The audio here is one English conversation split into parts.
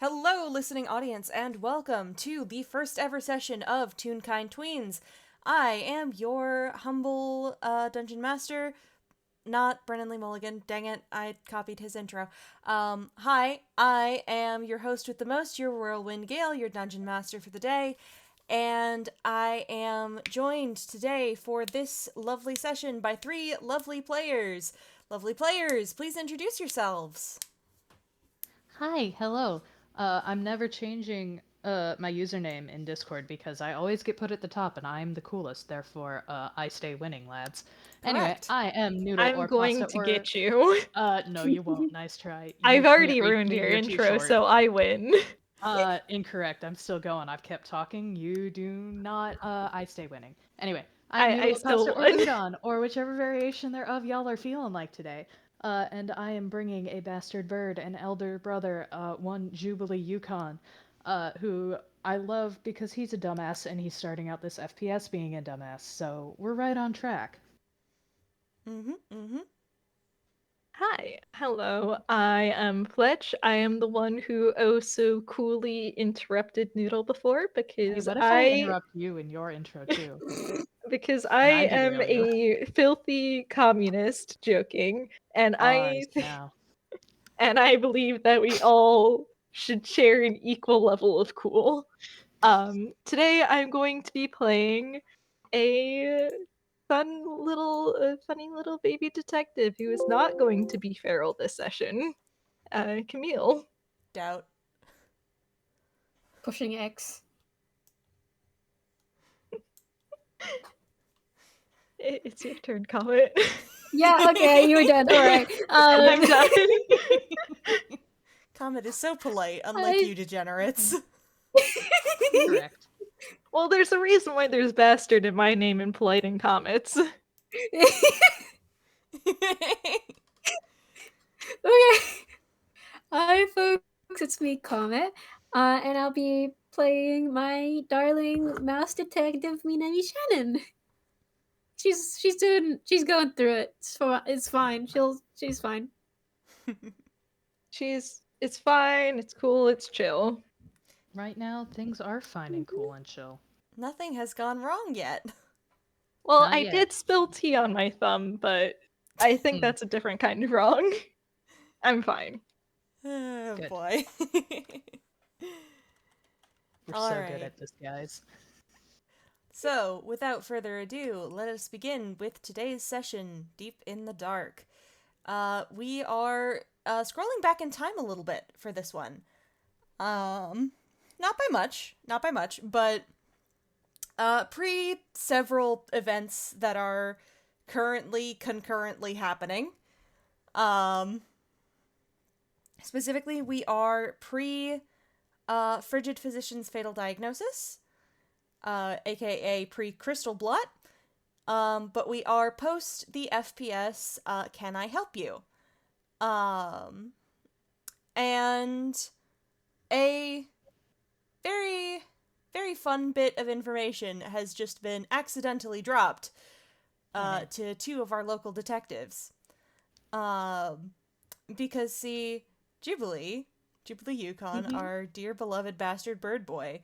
Hello, listening audience, and welcome to the first ever session of Toonkind Tweens. I am your humble dungeon master, not Brennan Lee Mulligan. Dang it, I copied his intro. Hi, I am your host with the most, your Whirlwind Gale, your dungeon master for the day, and I am joined today for this lovely session by three lovely players. Lovely players, please introduce yourselves. Hi, hello. I'm never changing my username in Discord because I always get put at the top and I'm the coolest, therefore I stay winning, lads. Anyway, Correct. I am Noodle I'm or going Pasta to or get you. no, you won't. Nice try. I've You can't already reach ruined me, your you're too intro, short. so I win. Incorrect. I'm still going. I've kept talking. You do not I stay winning. Anyway, I'm I Noodle or still Pasta or won. Udon, or whichever variation thereof y'all are feeling like today. And I am bringing a bastard bird, an elder brother, one Jubilee Yukon, who I love because he's a dumbass and he's starting out this FPS being a dumbass, so we're right on track. Hi, hello. I am Fletch. I am the one who oh so coolly interrupted Noodle before Hey, what if I interrupt you in your intro too? because And I I am derail you. a filthy communist joking, and Now. and I believe that we all should share an equal level of cool. Today I'm going to be playing a funny little baby detective who is not going to be feral this session. Camille. Doubt. Pushing X. It's your turn, Comet. Yeah, okay, you were done. Alright. I'm done. Comet is so polite, unlike you degenerates. Correct. Well, there's a reason why there's bastard in my name in polite and comets. Okay. Hi, folks. It's me, Comet, and I'll be playing my darling mouse detective, Minami Shannon. She's going through it. It's fine. She's fine. It's fine, it's cool, it's chill. Right now, things are fine and cool and chill. Nothing has gone wrong yet. Well, Not I yet. did spill tea on my thumb, but I think that's a different kind of wrong. I'm fine. Oh Good. boy. We're All so right. good at this, guys. So, without further ado, let us begin with today's session, Deep in the Dark. We are scrolling back in time a little bit for this one. Not by much, but pre several events that are concurrently happening. Specifically, we are pre Frigid Physician's Fatal Diagnosis, aka pre Crystal Blot. But we are post the FPS Can I Help You? And a very, very fun bit of information has just been accidentally dropped to two of our local detectives. Because, see, Jubilee Yukon, our dear beloved bastard bird boy,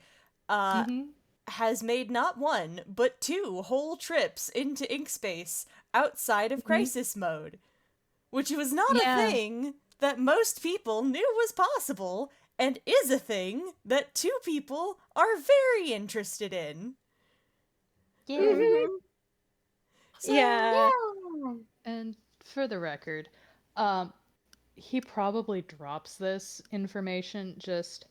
has made not one, but two whole trips into ink space outside of crisis mode, which was not a thing that most people knew was possible, and is a thing that two people are very interested in. Yeah. So, Yeah. And for the record, he probably drops this information just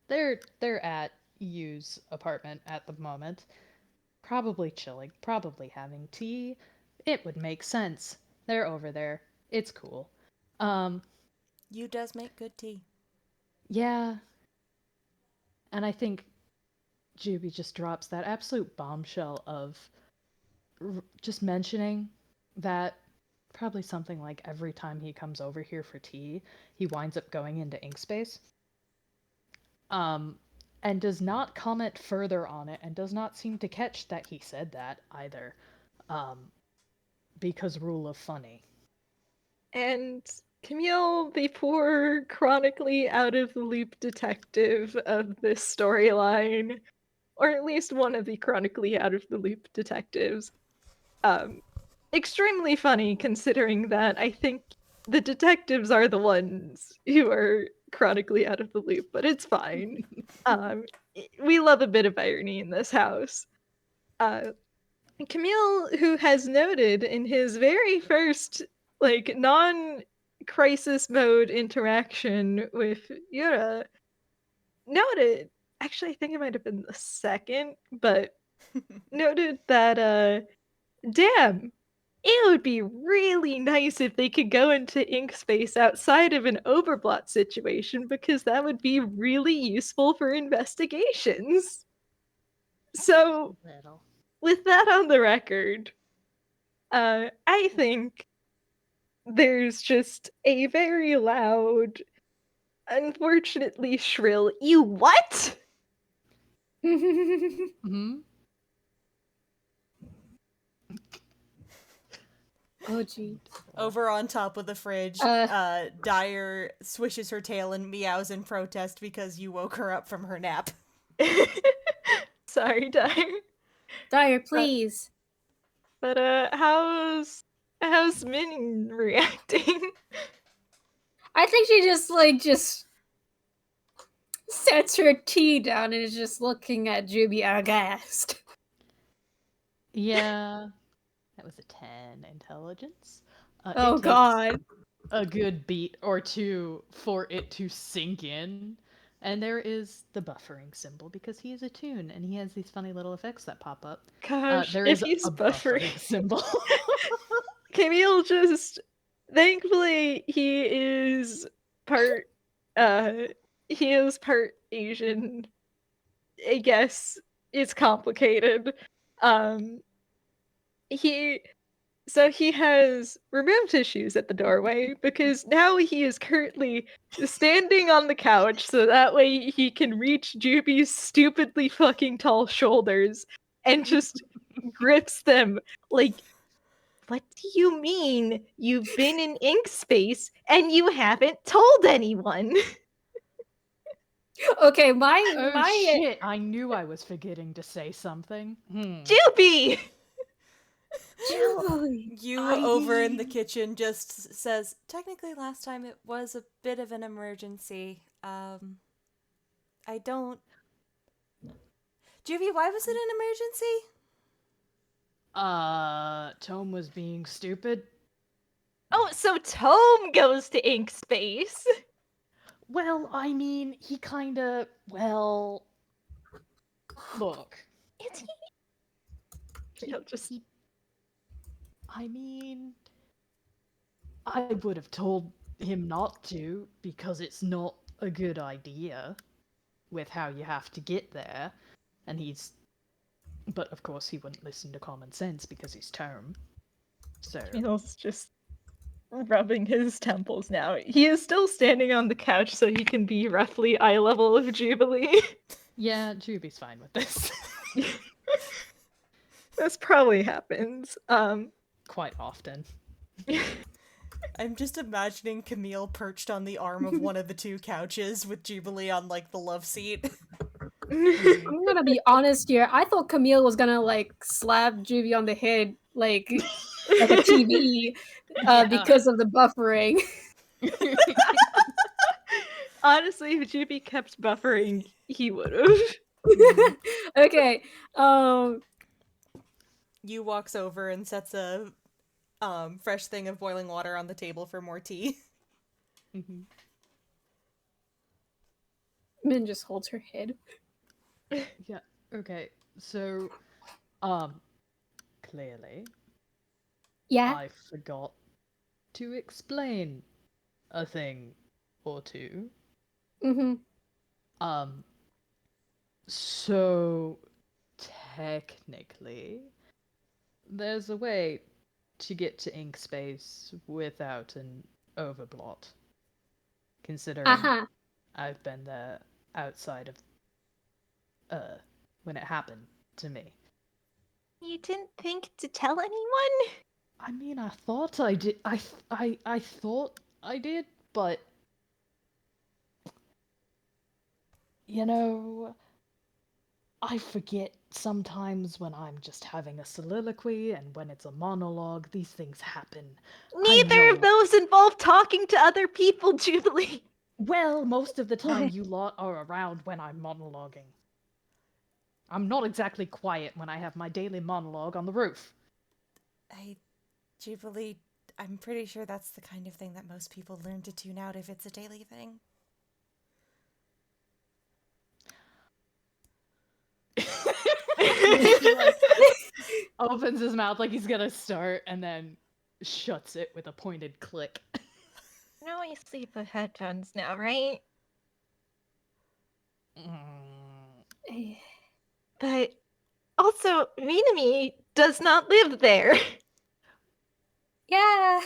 they're at Yu's apartment at the moment. Probably chilling, probably having tea. It would make sense. They're over there. It's cool. you does make good tea. Yeah. And I think Juby just drops that absolute bombshell of just mentioning that probably something like every time he comes over here for tea, he winds up going into ink space. And does not comment further on it and does not seem to catch that he said that either. Because rule of funny. And Camille, the poor, chronically out-of-the-loop detective of this storyline, or at least one of the chronically out-of-the-loop detectives, extremely funny considering that I think the detectives are the ones who are chronically out of the loop, but it's fine. We love a bit of irony in this house. Camille, who has noted in his very first non-crisis mode interaction with Yura, noted, actually I think it might have been the second, but noted that damn, it would be really nice if they could go into ink space outside of an Overblot situation because that would be really useful for investigations. So, Little. with that on the record, I think there's just a very loud, unfortunately shrill, "You what?" Hmm? Oh, gee. Over on top of the fridge, Dyer swishes her tail and meows in protest because you woke her up from her nap. Sorry, Dyer. Dyer, please. But how's Min reacting? I think she just sets her tea down and is just looking at Juby aghast. Yeah, that was a 10 intelligence. Oh, it takes God. a good beat or two for it to sink in. And there is the buffering symbol because he is a toon and he has these funny little effects that pop up. Gosh, There if is he's a buffering. buffering symbol. Camille just thankfully he is part Asian. I guess it's complicated. Um he he has removed his shoes at the doorway because now he is currently standing on the couch so that way he can reach Juby's stupidly fucking tall shoulders and just grips them like, what do you mean you've been in ink space and you haven't told anyone? Okay, Oh shit, I knew I was forgetting to say something. Juby! You over in the kitchen just says, technically last time it was a bit of an emergency. I don't... Juvie, why was it an emergency? Tome was being stupid. Oh, so Tome goes to ink space. Well, I mean, he kinda, well... Look. Is he? I mean... I would have told him not to, because it's not a good idea with how you have to get there. And he's... But of course he wouldn't listen to common sense because he's Tome. So... Camille's just rubbing his temples now. He is still standing on the couch so he can be roughly eye level of Jubilee. Yeah, Juby's fine with this. This probably happens. Quite often. I'm just imagining Camille perched on the arm of one of the two couches with Jubilee on, like, the love seat. I'm gonna be honest here. I thought Camille was gonna, like, slap Juby on the head, like a TV, because of the buffering. Honestly, if Juby kept buffering, he would have. Okay, You walks over and sets a fresh thing of boiling water on the table for more tea. Min just holds her head. Yeah, okay. So, clearly, Yeah. I forgot to explain a thing or two. So, technically, there's a way to get to ink space without an overblot. Considering I've been there outside of when it happened to me. You didn't think to tell anyone? I mean, I thought I did. I thought I did, but you know, I forget sometimes when I'm just having a soliloquy and when it's a monologue, these things happen. Neither of those involve talking to other people, Jubilee. Well, most of the time you lot are around when I'm monologuing. I'm not exactly quiet when I have my daily monologue on the roof. Jubilee, I'm pretty sure that's the kind of thing that most people learn to tune out if it's a daily thing. He like opens his mouth like he's gonna start and then shuts it with a pointed click. No, I sleep with headphones now, right? But also, Minami does not live there. Yeah.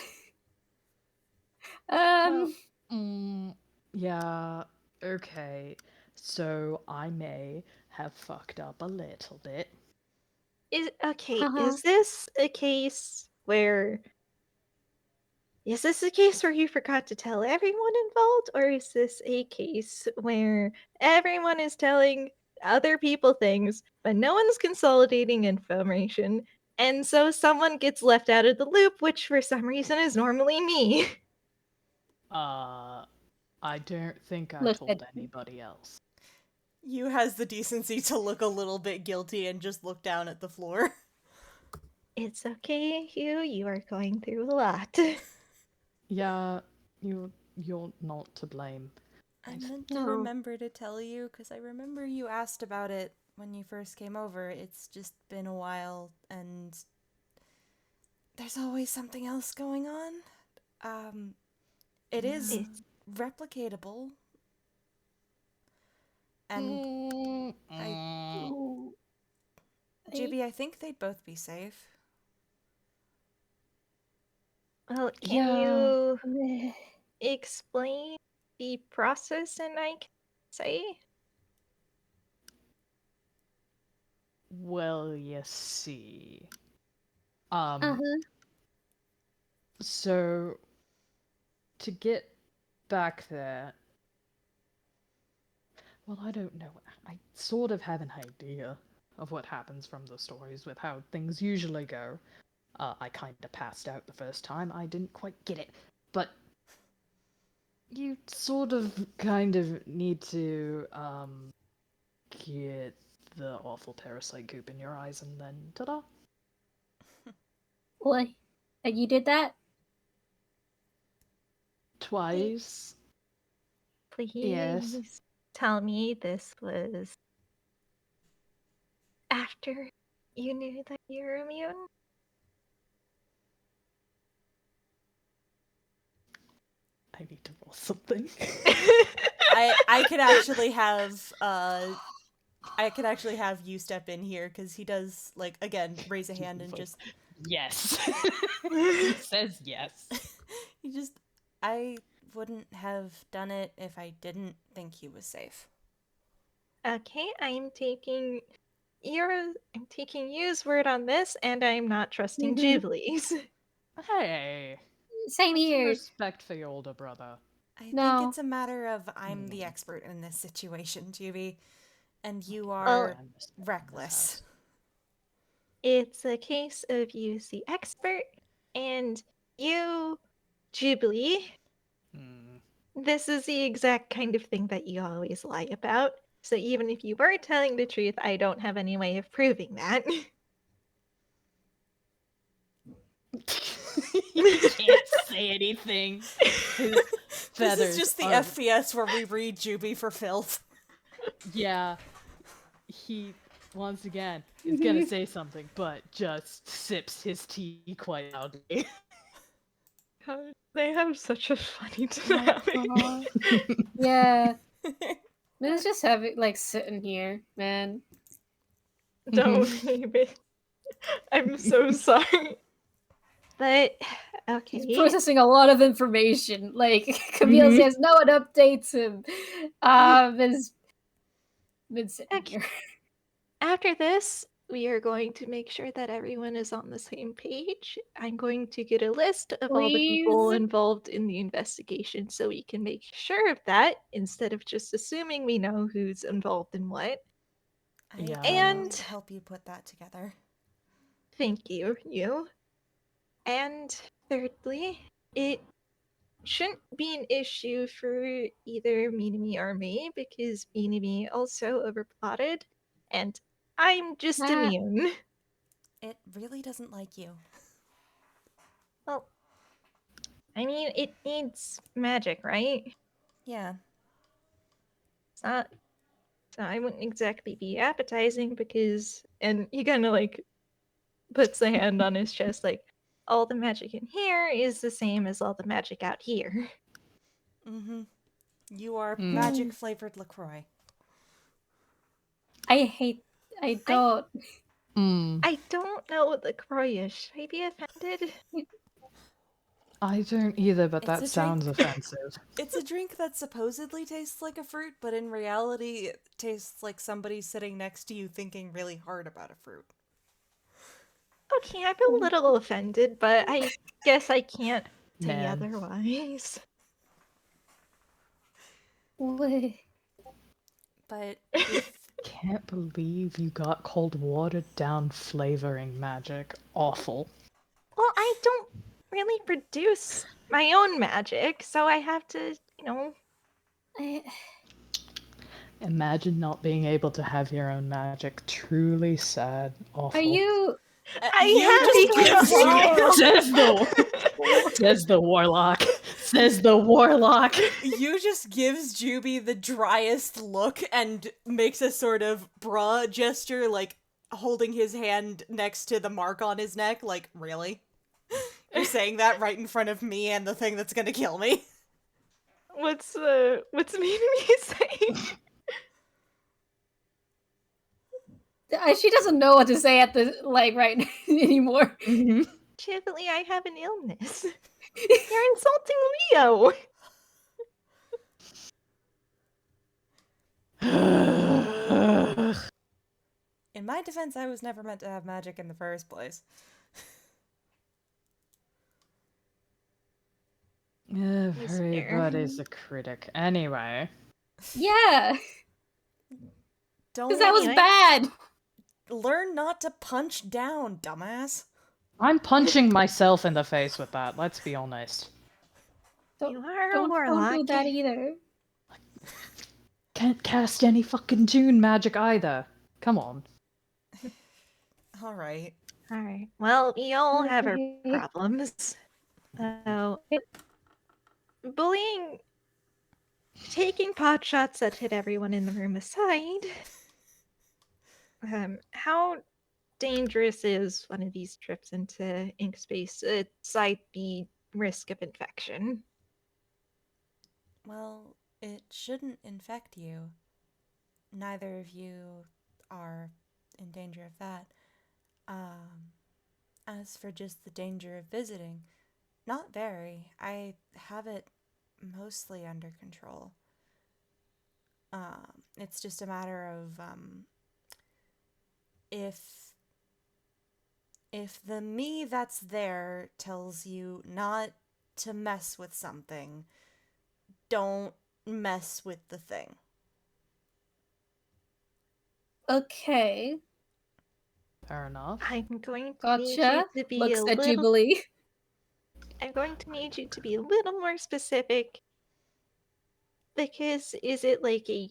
Yeah, okay. So I may have fucked up a little bit. Is Uh-huh. this a case where... Is this a case where you forgot to tell everyone involved, or is this a case where everyone is telling other people things, but no one's consolidating information, and so someone gets left out of the loop, which for some reason is normally me? I don't think I Look told at anybody else. You has the decency to look a little bit guilty and just look down at the floor. It's okay, Hugh, you are going through a lot. Yeah, you're not to blame. I meant to No. remember to tell you, because I remember you asked about it when you first came over. It's just been a while, and there's always something else going on. It is replicatable. And GB, I think they'd both be safe. Well, can you explain the process and I can say? Well, you see. Uh-huh. So to get back there, well, I don't know. I sort of have an idea of what happens from the stories with how things usually go. I kind of passed out the first time. I didn't quite get it. But you sort of kind of need to get the awful parasite goop in your eyes and then ta-da. What? You did that? Twice. Please Yes. tell me this was after you knew that you were immune. I need to roll something. I could actually have you step in here, because he does, like, again, raise a hand and just... Yes. He says yes. I wouldn't have done it if I didn't think he was safe. Okay, I'm taking you's word on this, and I'm not trusting Jubilee's. Hey. Same Have some here. respect for your older brother. I No. think it's a matter of I'm the expert in this situation, Juby, and you are Well, reckless. It's a case of you's the expert, and you, Jubilee. This is the exact kind of thing that you always lie about. So even if you were telling the truth, I don't have any way of proving that. You can't say anything. This is just the FPS where we read Juby for filth. Yeah. He, once again, is gonna say something, but just sips his tea quite loudly. They have such a funny dynamic. Yeah. Let's just have it, like, sitting here, man. Don't name it. I'm so sorry. But, okay. He's processing a lot of information. Like, Camille says no one updates him. Been sitting here. After this, we are going to make sure that everyone is on the same page. I'm going to get a list of all the people Please. involved in the investigation so we can make sure of that instead of just assuming we know who's involved in what. I Yeah. can And- help you put that together. Thank you. And thirdly, it shouldn't be an issue for either Minami or me because Minami also overplotted and I'm just Ah. immune. It really doesn't like you. Well, I mean, it needs magic, right? Yeah. It's not. So I wouldn't exactly be appetizing because, and he kind of like puts a hand on his chest, like, all the magic in here is the same as all the magic out here. Mm-hmm. You are Mm. magic flavored LaCroix. I don't. I don't know what the Croy is. Should I be offended? I don't either, but It's that a sounds drink. offensive. It's a drink that supposedly tastes like a fruit, but in reality, it tastes like somebody sitting next to you thinking really hard about a fruit. Okay, I'm a little offended, but I guess I can't say Man. otherwise. What? But if Can't believe you got cold watered down flavoring magic. Awful. Well, I don't really produce my own magic, so I have to, I, Imagine not being able to have your own magic. Truly sad. Awful. are you? Says the warlock. Says the warlock. you just gives Juby the driest look and makes a sort of bra gesture, like holding his hand next to the mark on his neck, like, really? You're saying that right in front of me and the thing that's gonna kill me? What's Minami saying? She doesn't know what to say at the right anymore. Chivalry, I have an illness. You're insulting Leo. In my defense, I was never meant to have magic in the first place. Everybody's a critic. Anyway. Yeah, Don't because that was Anyway. bad. learn not to punch down, dumbass. I'm punching myself in the face with that, let's be honest. You are a Don't warlock. do that either. Can't cast any fucking Toon magic either. Come on. Alright. Alright. Well, we all have our Okay. problems. So, bullying, taking pot shots that hit everyone in the room aside, how dangerous is one of these trips into ink space aside the risk of infection? Well, it shouldn't infect you. Neither of you are in danger of that. As for just the danger of visiting, not very. I have it mostly under control. It's just a matter of if the me that's there tells you not to mess with something, don't mess with the thing. Okay, Fair enough. I'm going to gotcha. need you to be Looks a at little. Jubilee. I'm going to need you to be a little more specific. Because is it like a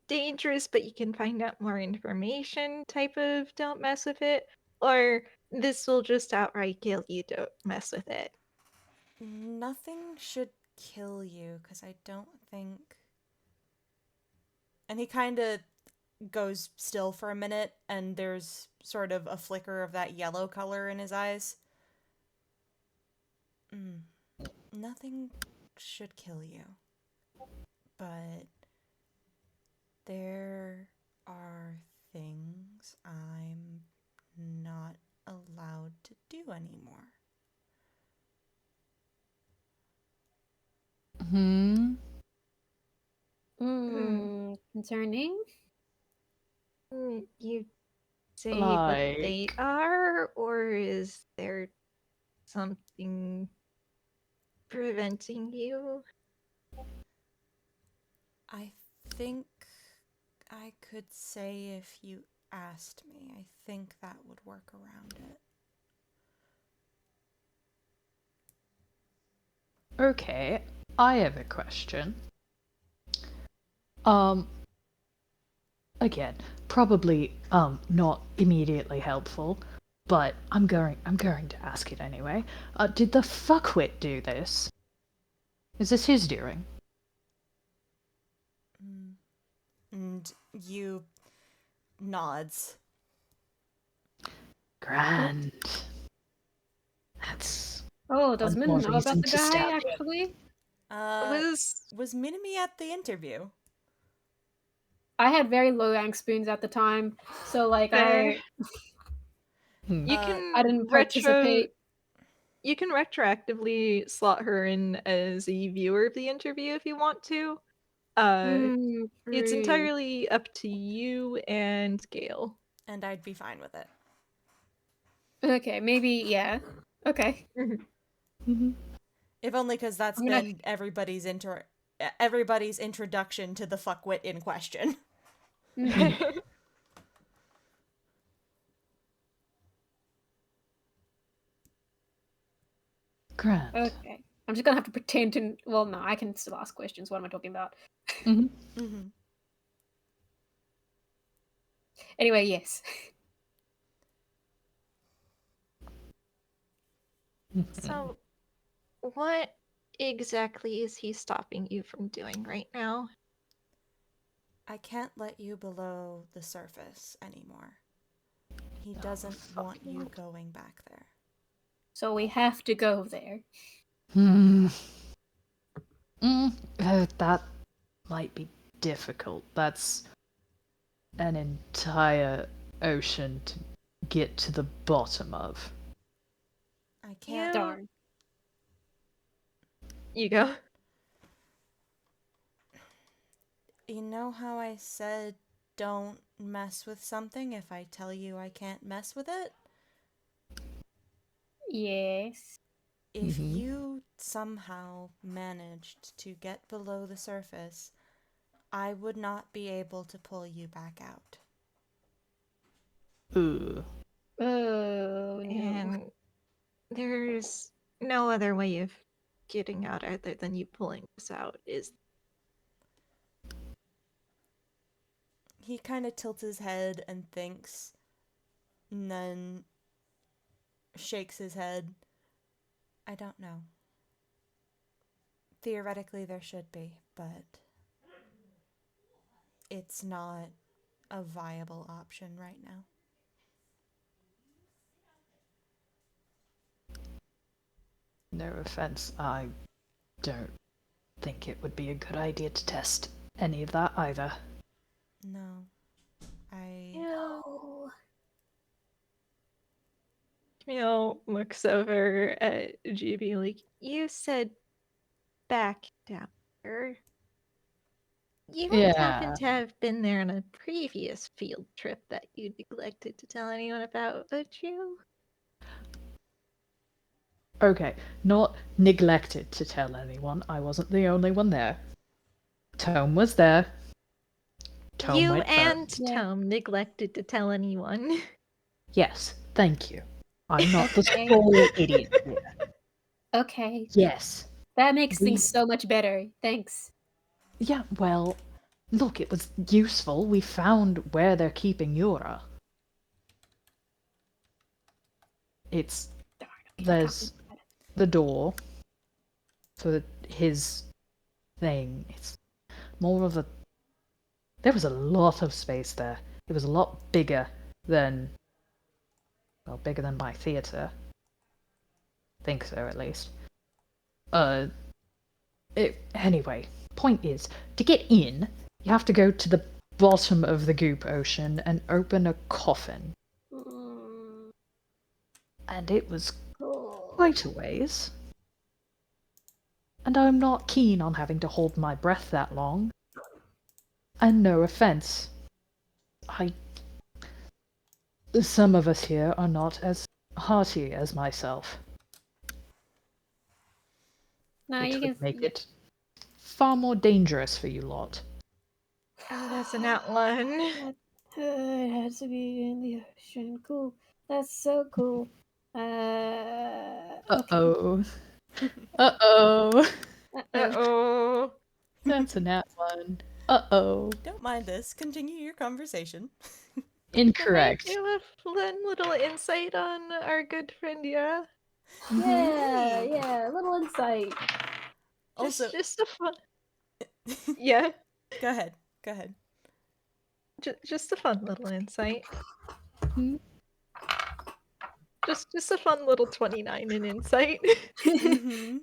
dangerous but you can find out more information type of don't mess with it? Or this will just outright kill you, don't mess with it? Nothing should kill you, because I don't think. And he kind of goes still for a minute, and there's sort of a flicker of that yellow color in his eyes. Nothing should kill you. But there are things I'm not allowed to do anymore. Concerning. You say what they Like- are, or is there something preventing you? I think I could say if you asked me. I think that would work around it. Okay, I have a question. Again, probably not immediately helpful, but I'm going to ask it anyway. Did the fuckwit do this? Is this his doing? And you nods. Grand. That's Oh, does one Min more know reason about the to guy, stab him. actually? Was Minami at the interview? I had very low angst spoons at the time, so like Fair. Hmm. You can I didn't participate. You can retroactively slot her in as a viewer of the interview if you want to. It's True. entirely up to you and Gail. And I'd be fine with it. Okay, maybe, yeah. Okay. Mhm. If only because that's I'm gonna- been everybody's introduction to the fuckwit in question. Grand. Okay. I'm just gonna have to pretend to. Well, no, I can still ask questions. What am I talking about? Mm-hmm. Anyway, yes. So, what exactly is he stopping you from doing right now? I can't let you below the surface anymore. He doesn't want you going back there. So we have to go there. That might be difficult. That's an entire ocean to get to the bottom of. I can't. Darn. You go. You know how I said don't mess with something if I tell you I can't mess with it? Yes. If you somehow managed to get below the surface, I would not be able to pull you back out. Ugh. Oh, no. And there's no other way of getting out other than you pulling this out, is He kind of tilts his head and thinks, and then shakes his head. I don't know. Theoretically, there should be, but it's not a viable option right now. No offense, I don't think it would be a good idea to test any of that either. No. No. Camille looks over at GB like, you said back down here. You don't happen Yeah. to have been there on a previous field trip that you neglected to tell anyone about, would you? Okay, not neglected to tell anyone. I wasn't the only one there. Tome was there. Tome You went and first. Yeah. Tom neglected to tell anyone. Yes, thank you. I'm not the Okay. sole idiot here. Okay. Yes. That makes We- things so much better. Thanks. Yeah, well, look, it was useful. We found where they're keeping Yura. It's Darn. there's the door for his thing. It's more of a. There was a lot of space there. It was a lot bigger than. Well, bigger than my theatre. Think so, at least. Anyway, point is, to get in, you have to go to the bottom of the goop ocean and open a coffin. Mm, And it was cool. quite a ways. And I'm not keen on having to hold my breath that long. And no offense, Some of us here are not as hearty as myself, Now which you would can make it far more dangerous for you lot. Oh, that's a nat one. It has to be in the ocean. Cool. That's so cool. Okay. Uh-oh. Uh-oh. Uh-oh. That's a nat one. Uh-oh. Don't mind this. Continue your conversation. Incorrect. Can I do a fun little insight on our good friend Yura? Yeah, Hey. yeah. Little insight. Also, Just a fun. Yeah, go ahead. Go ahead. just a fun little insight. Hmm? Just a fun little 29 in insight. Mm-hmm.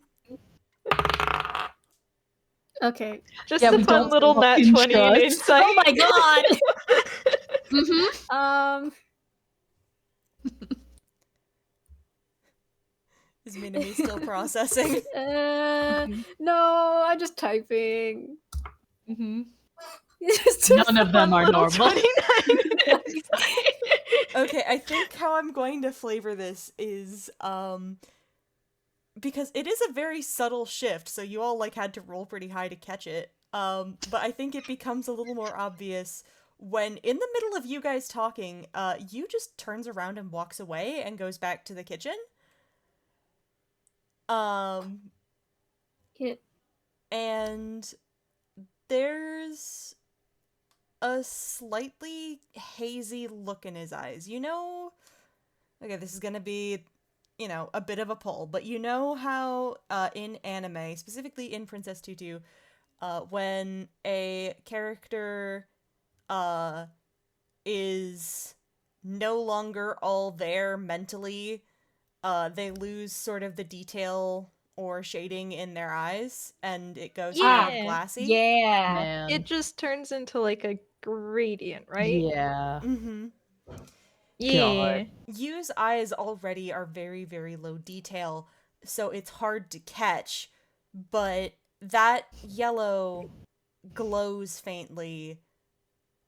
Okay. Just Yeah, a we fun don't little nat fucking 20 in trust. insight. Oh my god. Mm-hmm. Is Minami still processing? No, I'm just typing. Mm-hmm. It's None just of them are Little normal. 29 in insight. Okay, I think how I'm going to flavor this is because it is a very subtle shift, so you all like had to roll pretty high to catch it. But I think it becomes a little more obvious when in the middle of you guys talking, you just turns around and walks away and goes back to the kitchen. Yeah. And there's a slightly hazy look in his eyes. You know, okay, this is gonna be, a bit of a pull, but you know how in anime, specifically in Princess Tutu, when a character is no longer all there mentally, they lose sort of the detail or shading in their eyes, and it goes kind of Yeah. glassy. Yeah. Man. It just turns into like a gradient, right? Yeah. Mm-hmm. Yeah. Yu's eyes already are very, very low detail, so it's hard to catch, but that yellow glows faintly,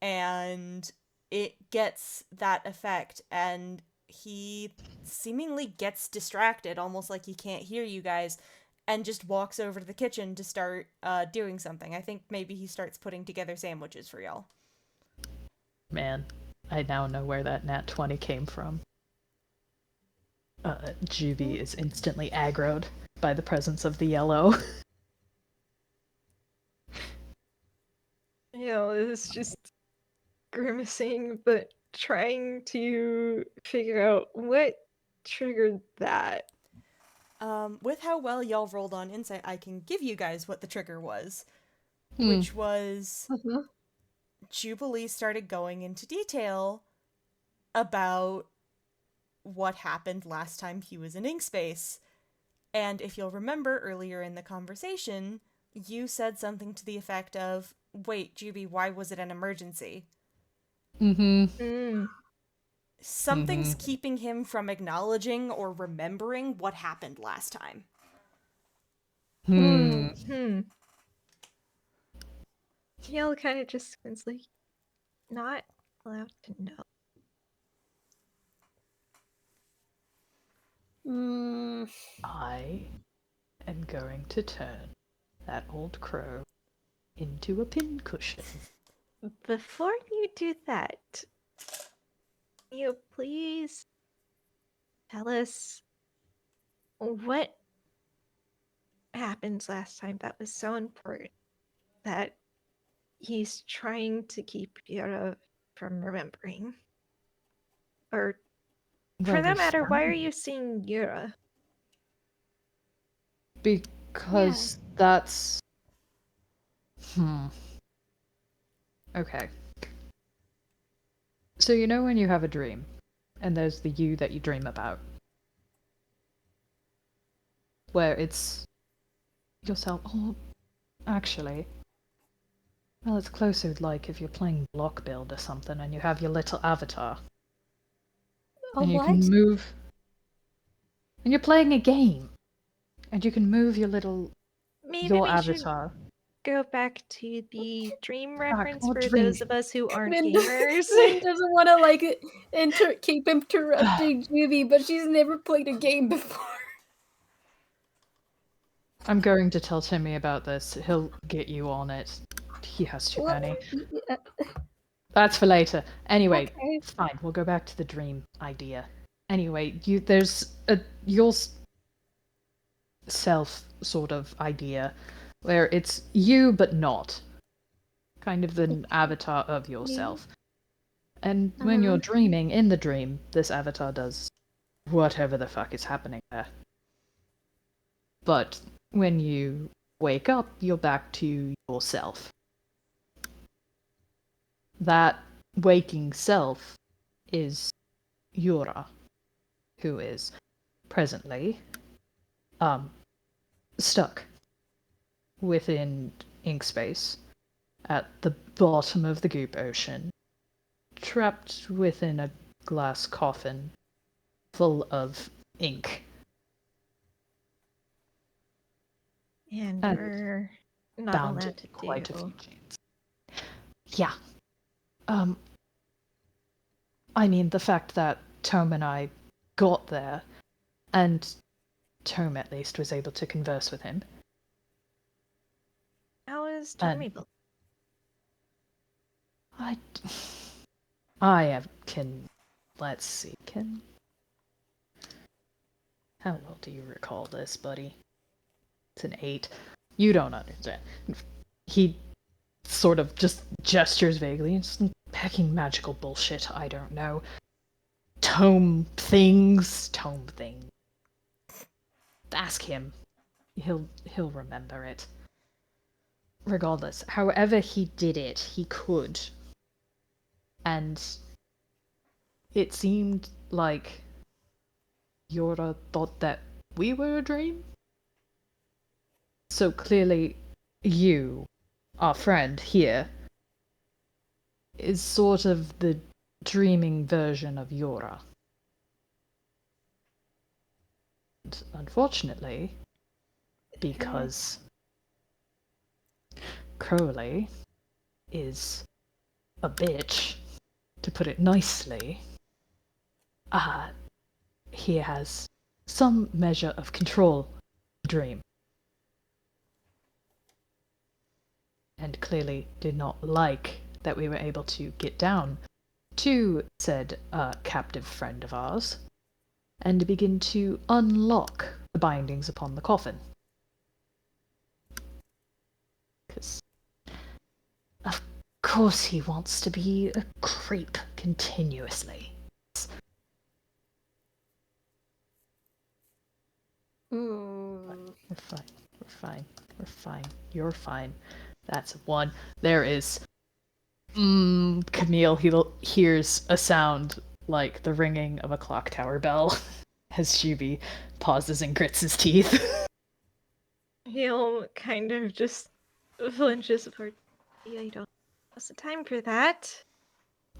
and it gets that effect, and he seemingly gets distracted, almost like he can't hear you guys, and just walks over to the kitchen to start doing something. I think maybe he starts putting together sandwiches for y'all. Man. I now know where that nat 20 came from. Juby is instantly aggroed by the presence of the yellow. It's just grimacing, but trying to figure out what triggered that. With how well y'all rolled on insight, I can give you guys what the trigger was, Hmm. which was Uh-huh. Jubilee started going into detail about what happened last time he was in Inkspace. And if you'll remember earlier in the conversation, you said something to the effect of, "Wait, Juby, why was it an emergency?" Mm-hmm. Something's keeping him from acknowledging or remembering what happened last time. Yell kind of just squints like, not allowed to know. I am going to turn that old crow into a pincushion. Before you do that, can you please tell us what happened last time that was so important that he's trying to keep Yura from remembering? Or, for Well, that we matter, why are found- you seeing Yura? Because that's... Okay. So you know when you have a dream, and there's the you that you dream about? Where it's yourself... Oh, actually... Well, it's closer like if you're playing block build or something and you have your little avatar. And you can move... And you're playing a game! And you can move your little... Maybe your we should avatar. go back to the dream reference more for dream. those of us who aren't Min gamers. doesn't want to like keep interrupting Juvie, but she's never played a game before. I'm going to tell Timmy about this. He'll get you on it. He has too many. That's for later. Anyway, Okay. fine. We'll go back to the dream idea. Anyway, there's your self sort of idea where it's you but not. Kind of an avatar of yourself. And when you're dreaming in the dream, this avatar does whatever the fuck is happening there. But when you wake up, you're back to yourself. That waking self is Yura, who is presently stuck within ink space at the bottom of the goop ocean, trapped within a glass coffin full of ink. And And we're not bound allowed to quite do. a few chains. Yeah. I mean, the fact that Tome and I got there, and Tome at least was able to converse with him. How is And- Tommy built? Let's see, how well do you recall this, buddy? It's an 8. You don't understand. He sort of just gestures vaguely and just packing magical bullshit, I don't know. Tome things. Ask him. He'll remember it. Regardless, however he did it, he could. And it seemed like Yora thought that we were a dream. So clearly, you, our friend here, is sort of the dreaming version of Yora. And unfortunately, because Crowley is a bitch, to put it nicely, he has some measure of control of the dream. And clearly did not like that we were able to get down to said captive friend of ours and begin to unlock the bindings upon the coffin. Because, of course, he wants to be a creep continuously. We're fine. You're fine. That's 1. There is. Camille, he hears a sound like the ringing of a clock tower bell as Shubi pauses and grits his teeth. He'll kind of just flinches apart. Yeah, you don't have the time for that.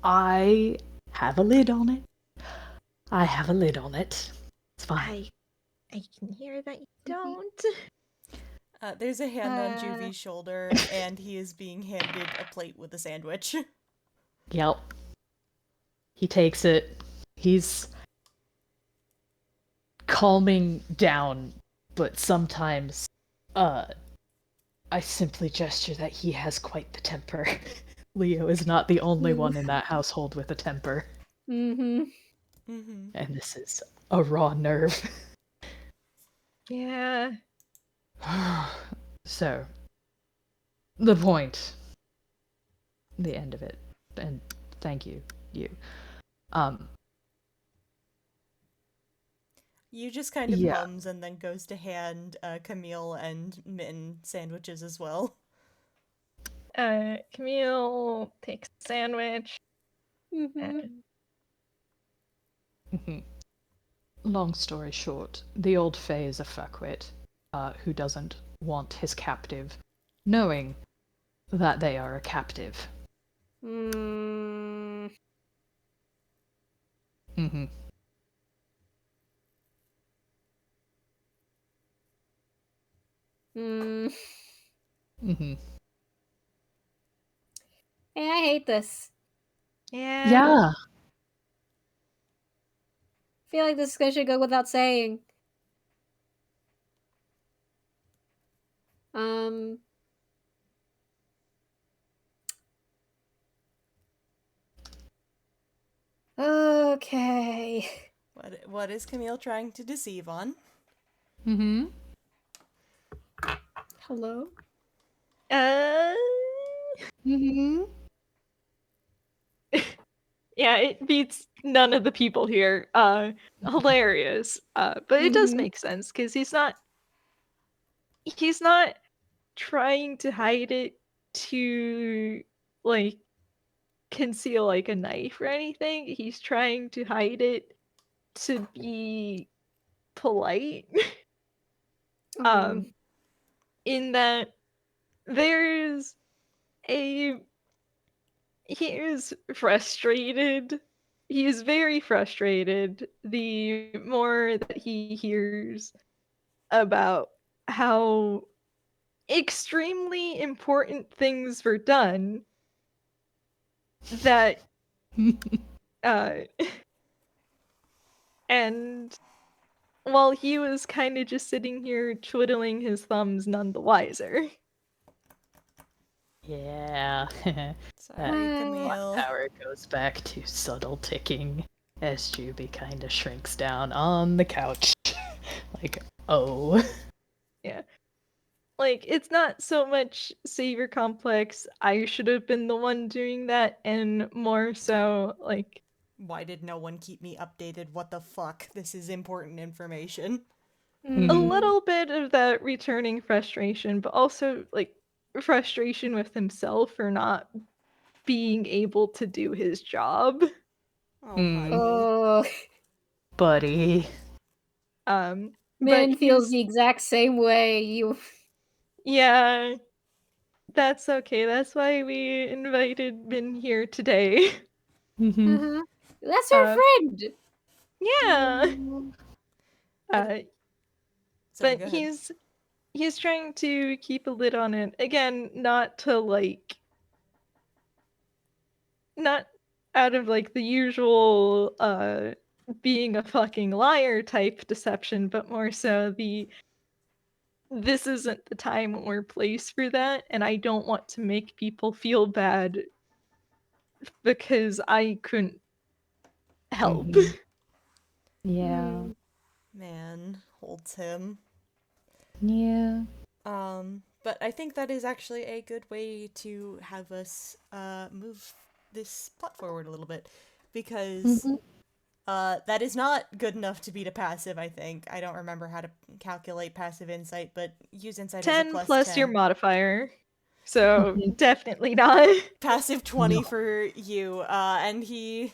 I have a lid on it. It's fine. I can hear that you don't. There's a hand on Juvie's shoulder, and he is being handed a plate with a sandwich. Yep. He takes it. He's calming down, but sometimes, I simply gesture that he has quite the temper. Leo is not the only one in that household with a temper. Mm-hmm. And this is a raw nerve. Yeah. So, the point. The end of it. And thank you. You just kind of Yeah. hums and then goes to hand Camille and Mitten sandwiches as well. Camille takes a sandwich. Long story short, the old Fae is a fuckwit who doesn't want his captive knowing that they are a captive. Mm-hmm. Hey, I hate this. Yeah. I feel like this should go without saying. Okay. What is Camille trying to deceive on? Mm-hmm. Hello? Mm-hmm. Yeah, it beats none of the people here. Hilarious. But it does make sense because he's not trying to hide it to like conceal like a knife or anything. He's trying to hide it to be polite. In that there's a he is frustrated. He is very frustrated the more that he hears about how extremely important things were done that uh and while he was kind of just sitting here twiddling his thumbs none the wiser. Yeah. Sorry, That Camille. power goes back to subtle ticking as Juby kind of shrinks down on the couch. Like, oh. Yeah. Like, it's not so much savior complex, I should have been the one doing that, and more so, like, Why did no one keep me updated? What the fuck? This is important information. a little bit of that returning frustration, but also, like, frustration with himself for not being able to do his job. Oh, honey. Oh, Buddy. But man feels he's the exact same way. You. yeah, that's okay. That's why we invited Min here today. Mm-hmm. That's her friend. Yeah. Sorry, But go ahead. he's trying to keep a lid on it. Again, not to like not out of like the usual being a fucking liar type deception, but more so this isn't the time or place for that, and I don't want to make people feel bad because I couldn't help. Mhm. Yeah. Man holds him. Yeah. But I think that is actually a good way to have us move this plot forward a little bit, because that is not good enough to beat a passive. I think I don't remember how to calculate passive insight, but use insight as a 10 plus plus 10. your modifier. So definitely not. Passive 20 No. for you, and he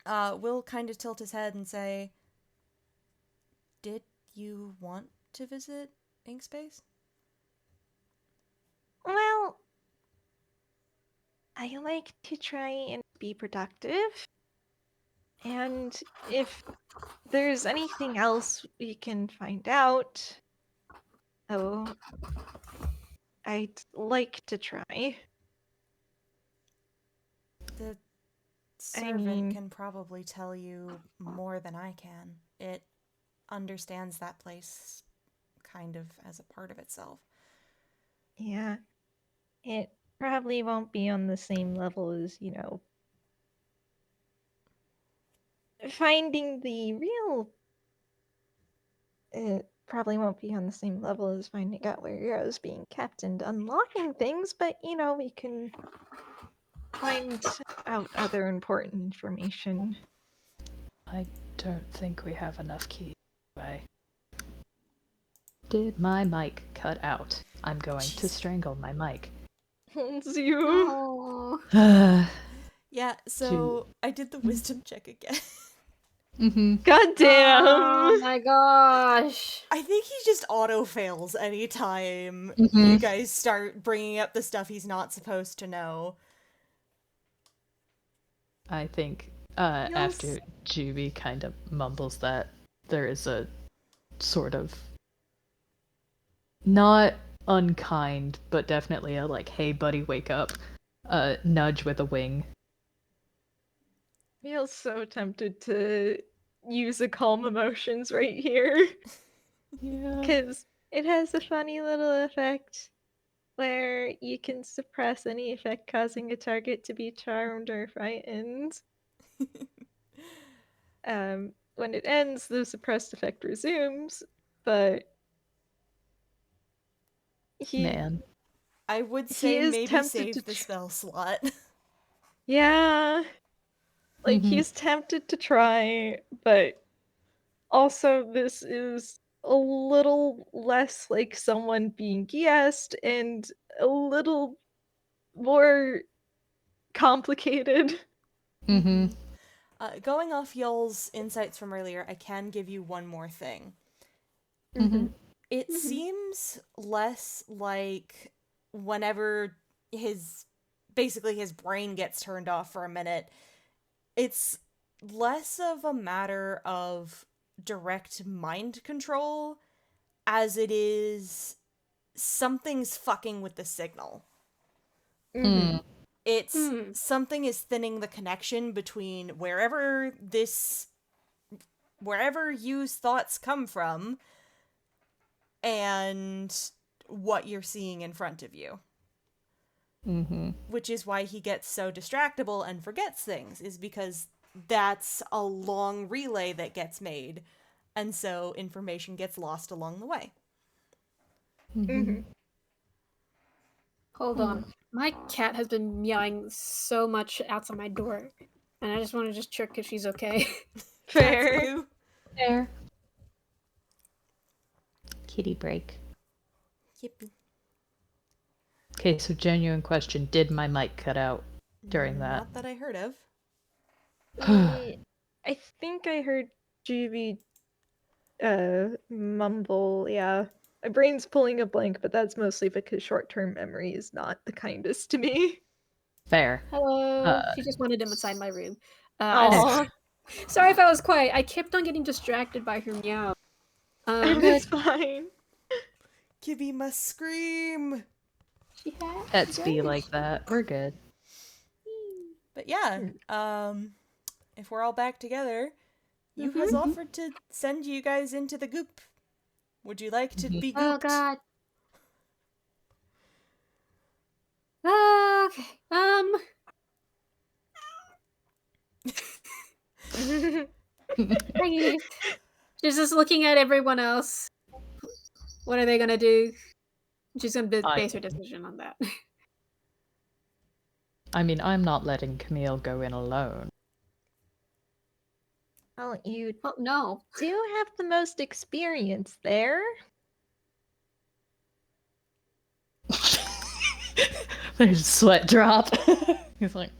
will kind of tilt his head and say, "Did you want to visit Inkspace?" Well, I like to try and be productive. And if there's anything else we can find out, oh, I'd like to try. The I servant mean, can probably tell you more than I can. It understands that place kind of as a part of itself. yeah, it probably won't be on the same level as, finding the real. It probably won't be on the same level as finding out where Hero's being kept and unlocking things, but, we can find out other important information. I don't think we have enough keys. Anyway. Did my mic cut out? I'm going to strangle my mic. You. Oh. Yeah, so I did the wisdom check again. God damn. Oh my gosh. I think he just auto fails anytime Mhm. you guys start bringing up the stuff he's not supposed to know. I think after Juby kind of mumbles that, there is a sort of not unkind, but definitely a like, hey buddy, wake up, nudge with a wing. Feels so tempted to use a calm emotions right here. Yeah. Because it has a funny little effect where you can suppress any effect causing a target to be charmed or frightened. When it ends, the suppressed effect resumes, but Man. I would he say is maybe tempted to save the spell slot. yeah, like Mhm. he's tempted to try, but also this is a little less like someone being guessed and a little more complicated. Mhm. Going off y'all's insights from earlier, I can give you one more thing. Mhm. It seems less like whenever basically his brain gets turned off for a minute, it's less of a matter of direct mind control as it is something's fucking with the signal. Mm. It's something is thinning the connection between wherever you's thoughts come from and what you're seeing in front of you. Mhm. Which is why he gets so distractible and forgets things, is because that's a long relay that gets made, and so information gets lost along the way. Mhm. Hold on. My cat has been meowing so much outside my door, and I just want to just check if she's okay. Fair. You. There. Kitty break. Yippee. Okay, so genuine question: did my mic cut out during that? Not that I heard of. I think I heard Juby mumble, yeah. My brain's pulling a blank, but that's mostly because short-term memory is not the kindest to me. Fair. Hello. She just wanted him inside my room. Aw, Sorry if I was quiet. I kept on getting distracted by her meow. it's fine. Kibby must scream. She had. Pets be like that. We're good. But yeah, if we're all back together, you has offered to send you guys into the goop. Would you like to be Oh gooped? God. Okay. She's just looking at everyone else. What are they gonna do? She's gonna base her decision on that. I mean, I'm not letting Camille go in alone. Well, you Oh no. do have the most experience there. There's a sweat drop. He's like,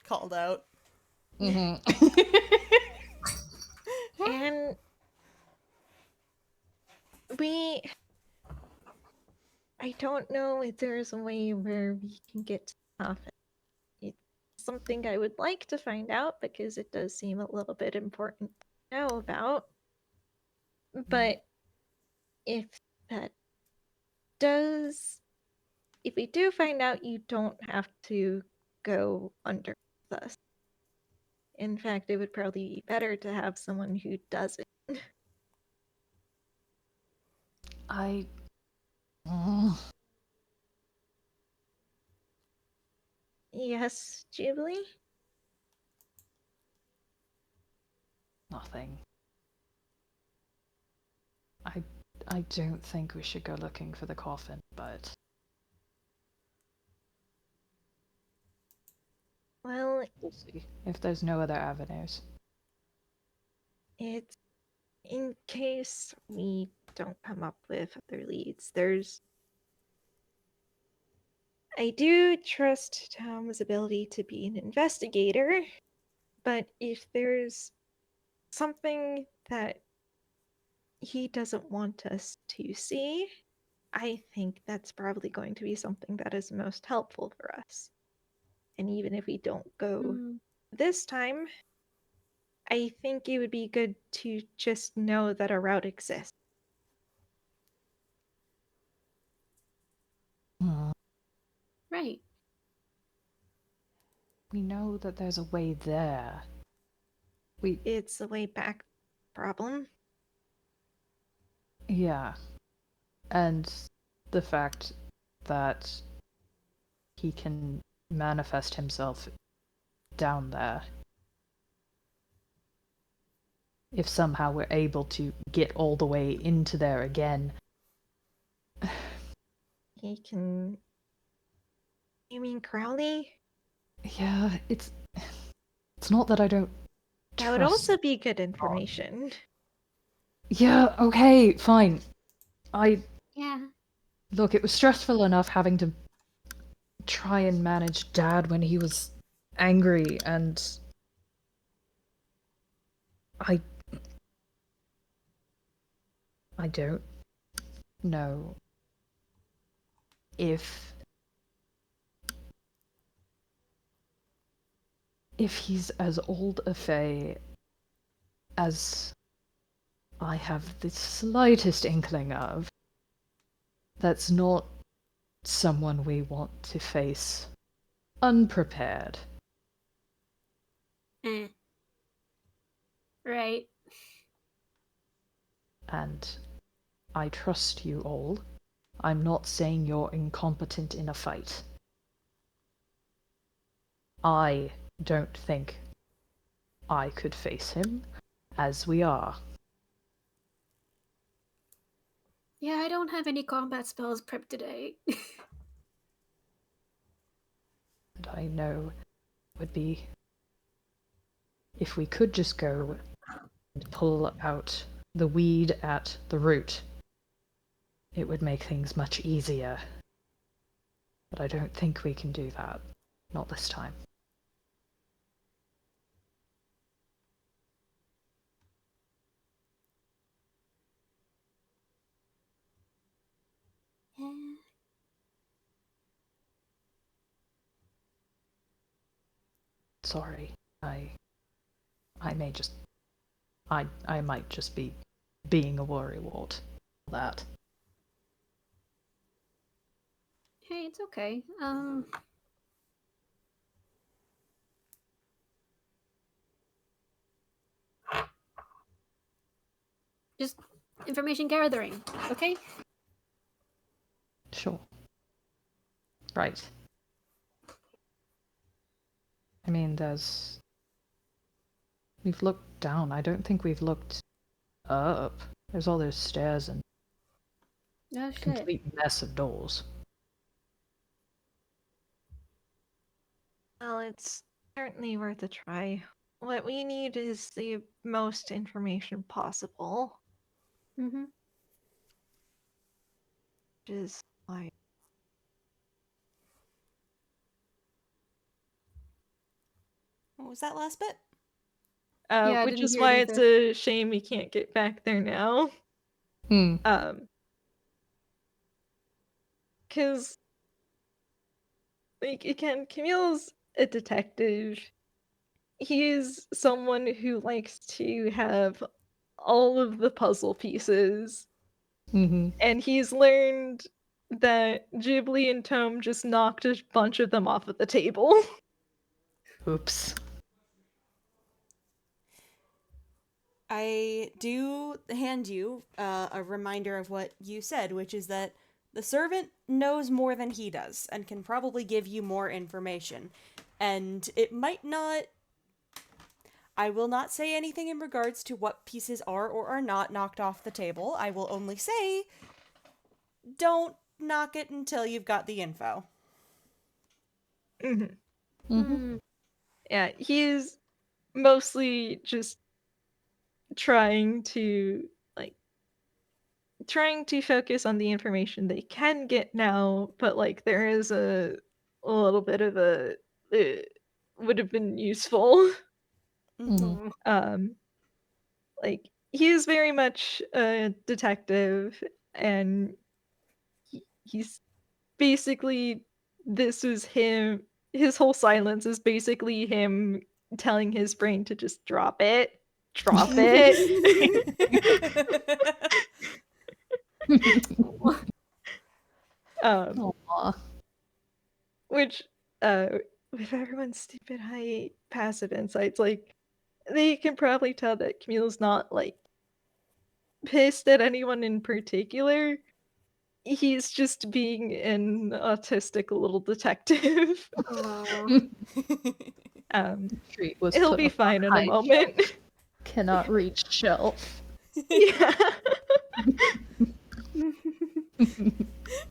Called out. mm-hmm. And I don't know if there's a way where we can get to the office. It's something I would like to find out because it does seem a little bit important to know about. But if that if we do find out, you don't have to go under with us. In fact, it would probably be better to have someone who does it. I. Yes, Jubilee? Nothing. I don't think we should go looking for the coffin, but Well, we'll see if there's no other avenues. it's in case we don't come up with other leads. I do trust Tom's ability to be an investigator, but if there's something that he doesn't want us to see, I think that's probably going to be something that is most helpful for us. And even if we don't go this time, I think it would be good to just know that a route exists. We know that there's a way there. It's a way back problem. Yeah. And the fact that he can manifest himself down there. If somehow we're able to get all the way into there again. He can... You mean Crowley? Yeah, it's not that I don't That would also be good information. Yeah, okay, fine. Yeah. Look, it was stressful enough having to try and manage Dad when he was angry, and I don't know if he's as old a fae as I have the slightest inkling of. That's not someone we want to face unprepared. Right. And I trust you all. I'm not saying you're incompetent in a fight. I don't think I could face him as we are. Yeah, I don't have any combat spells prepped today. And I know would be if we could just go and pull out the weed at the root, it would make things much easier. But I don't think we can do that. Not this time. Sorry. I may just I might just be being a worrywart. That. Hey, it's okay. Just information gathering, okay? Sure. Right. I mean, we've looked down. I don't think we've looked up. There's all those stairs and Oh shit. complete mess of doors. Well, it's certainly worth a try. What we need is the most information possible. Mm-hmm. Which is why... What was that last bit? Yeah, I which didn't is hear why it it's a shame we can't get back there now. Because, like, again, Camille's a detective. He's someone who likes to have all of the puzzle pieces. Mm-hmm. And he's learned that Ghibli and Tome just knocked a bunch of them off of the table. Oops. I do hand you a reminder of what you said, which is that the servant knows more than he does and can probably give you more information. And it might not... I will not say anything in regards to what pieces are or are not knocked off the table. I will only say, don't knock it until you've got the info. Mm-hmm. Mm-hmm. Yeah, he's mostly just trying to focus on the information they can get now, but like there is a little bit of a would have been useful. Mm-hmm. Like he's very much a detective, and he's basically, this is him. His whole silence is basically him telling his brain to just drop it. Drop it. Aw. Which with everyone's stupid high passive insights, like, they can probably tell that Camille's not, like, pissed at anyone in particular. He's just being an autistic little detective. Aw. Treat was He'll put be up fine in a high moment. cannot reach shelf. Yeah.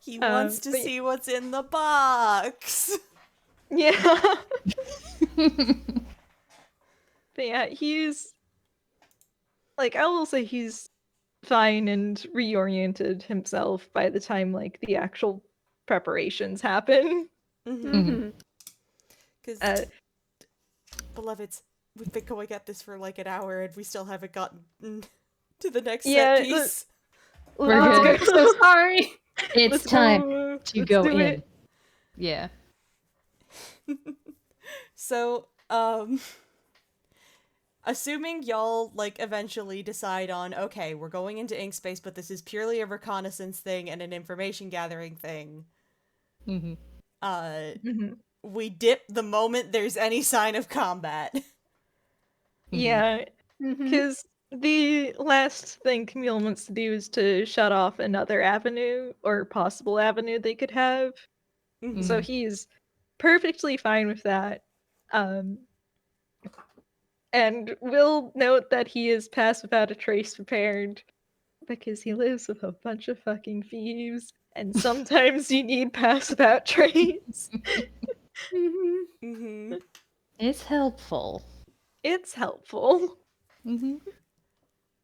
He wants to but- see what's in the box. Yeah. But yeah, he's like, I will say he's fine and reoriented himself by the time like the actual preparations happen. Because, Uh, beloveds, we've been going at this for like an hour and we still haven't gotten to the next Yeah, set piece. We're let's good. go- So sorry. It's let's time let's to go do in. it. Yeah. So, assuming y'all, like, eventually decide on, okay, we're going into ink space, but this is purely a reconnaissance thing and an information gathering thing, Mm-hmm. Mhm. we dip the moment there's any sign of combat. Yeah, Mhm. because the last thing Camille wants to do is to shut off another avenue or possible avenue they could have. So he's perfectly fine with that. And we'll note that he is pass without a trace prepared because he lives with a bunch of fucking thieves, and sometimes you need pass without trace. Mhm. Mm-hmm. It's helpful. It's helpful. Mm-hmm.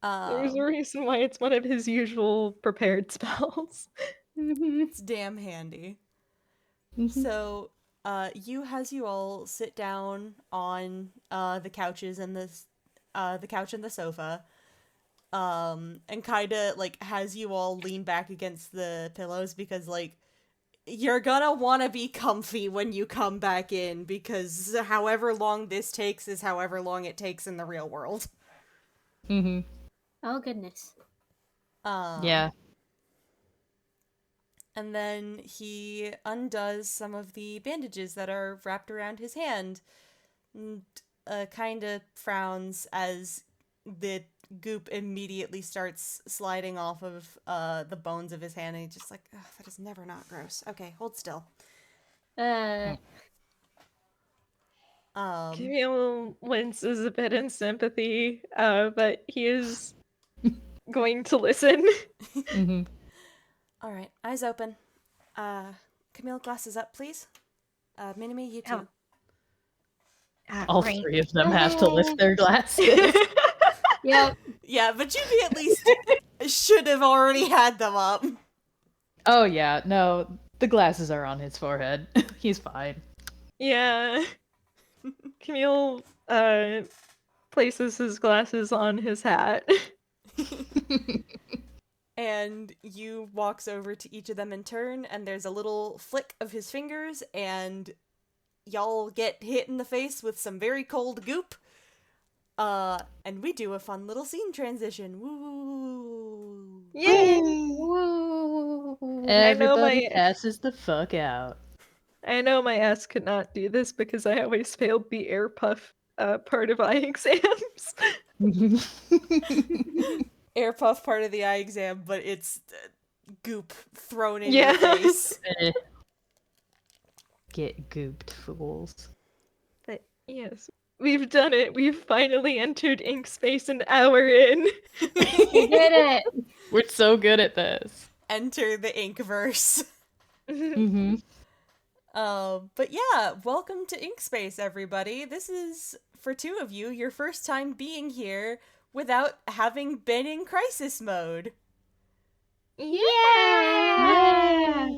There's a reason why it's one of his usual prepared spells. Mhm. It's damn handy. Mm-hmm. So, you all sit down on the couches and the couch and the sofa, and kind of like has you all lean back against the pillows because like you're gonna want to be comfy when you come back in because however long this takes is however long it takes in the real world. Mm-hmm. Oh goodness. Yeah. And then he undoes some of the bandages that are wrapped around his hand and kind of frowns as the goop immediately starts sliding off of the bones of his hand, and he's just like, ugh, that is never not gross. Okay, hold still. Camille winces a bit in sympathy, but he is going to listen. Mm-hmm. All right, eyes open. Camille, glasses up, please. Minimi, you too. All Right. three of them have to lift their glasses. Yep. Yeah, but Juby at least should have already had them up. Oh yeah, no, the glasses are on his forehead. He's fine. Yeah. Camille places his glasses on his hat. And you walks over to each of them in turn, and there's a little flick of his fingers, and y'all get hit in the face with some very cold goop. And we do a fun little scene transition. Woo! Yay! Whoa. Everybody my- passes the fuck out. I know my ass could not do this because I always failed the air puff part of eye exams. Air puff part of the eye exam, but it's goop thrown in Yeah. your face. Get gooped, fools. But yes, we've done it. We've finally entered ink space an hour in. We did it. We're so good at this. Enter the Inkverse. Mm-hmm. But yeah, welcome to Ink Space, everybody. This is, for two of you, your first time being here without having been in crisis mode. Yeah!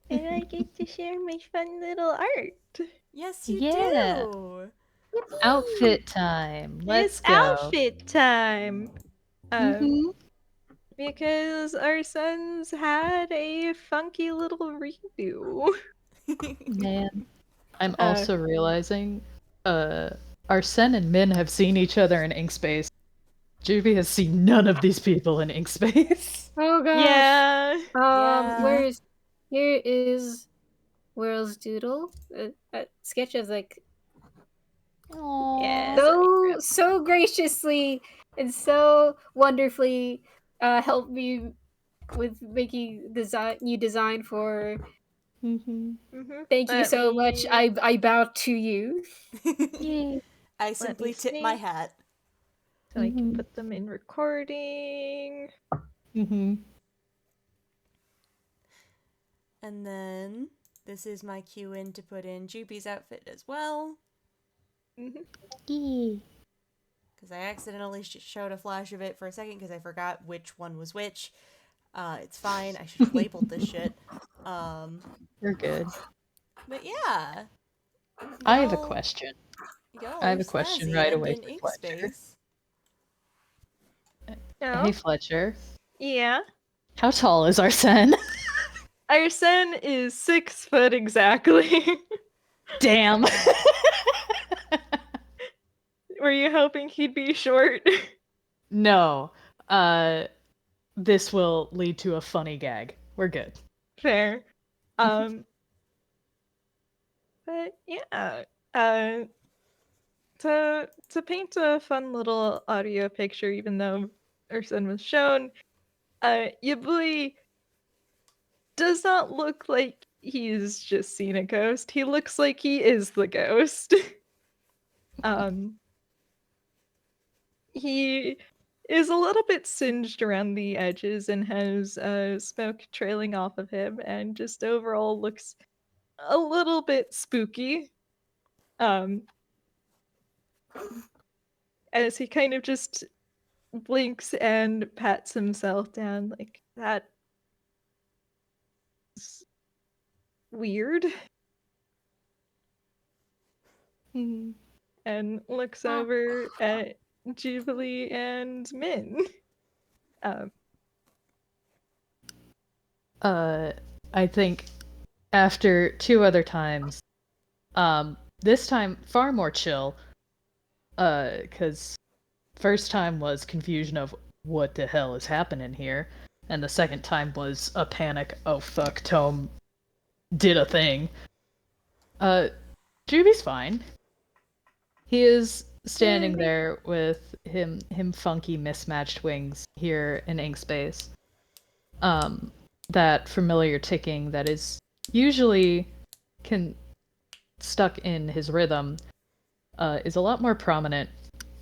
And I get to share my fun little art. Yes, you Yeah. do. Outfit time. Let's It's go. outfit time. Mhm. Because our sons had a funky little redo. Man, I'm also realizing, Arsene and Min have seen each other in ink space. Juby has seen none of these people in ink space. Oh gosh. Yeah. Yeah. Here is World's Doodle, a sketch of like Yes, so graciously and so wonderfully helped me with making new design for. Mm-hmm. Thank you so much. I bow to you. Yay. I simply tip my hat. So I can put them in recording. Mm-hmm. And then this is my cue in to put in Jupe's outfit as well. Mm-hmm. Because I accidentally showed a flash of it for a second because I forgot which one was which. It's fine. I should have labeled this shit. We're good. But yeah. I have a question. Y'all I have are a question snazzy right and away in for ink Fletcher. space. No? Hey, Fletcher. Yeah? How tall is Arsene? Arsene is 6 foot exactly. Damn. Were you hoping he'd be short? No. This will lead to a funny gag. We're good. Fair. But yeah. To paint a fun little audio picture, even though Arsene was shown, Yabuli does not look like he's just seen a ghost. He looks like he is the ghost. He is a little bit singed around the edges and has smoke trailing off of him, and just overall looks a little bit spooky. As he kind of just blinks and pats himself down, like, that's weird. And looks over at Jubilee and Min. I think after 2 other times, this time far more chill, because first time was confusion of what the hell is happening here, and the second time was a panic, oh fuck, Tome did a thing. Juby's fine. He is standing there with him funky mismatched wings here in ink space. That familiar ticking that is usually stuck in his rhythm is a lot more prominent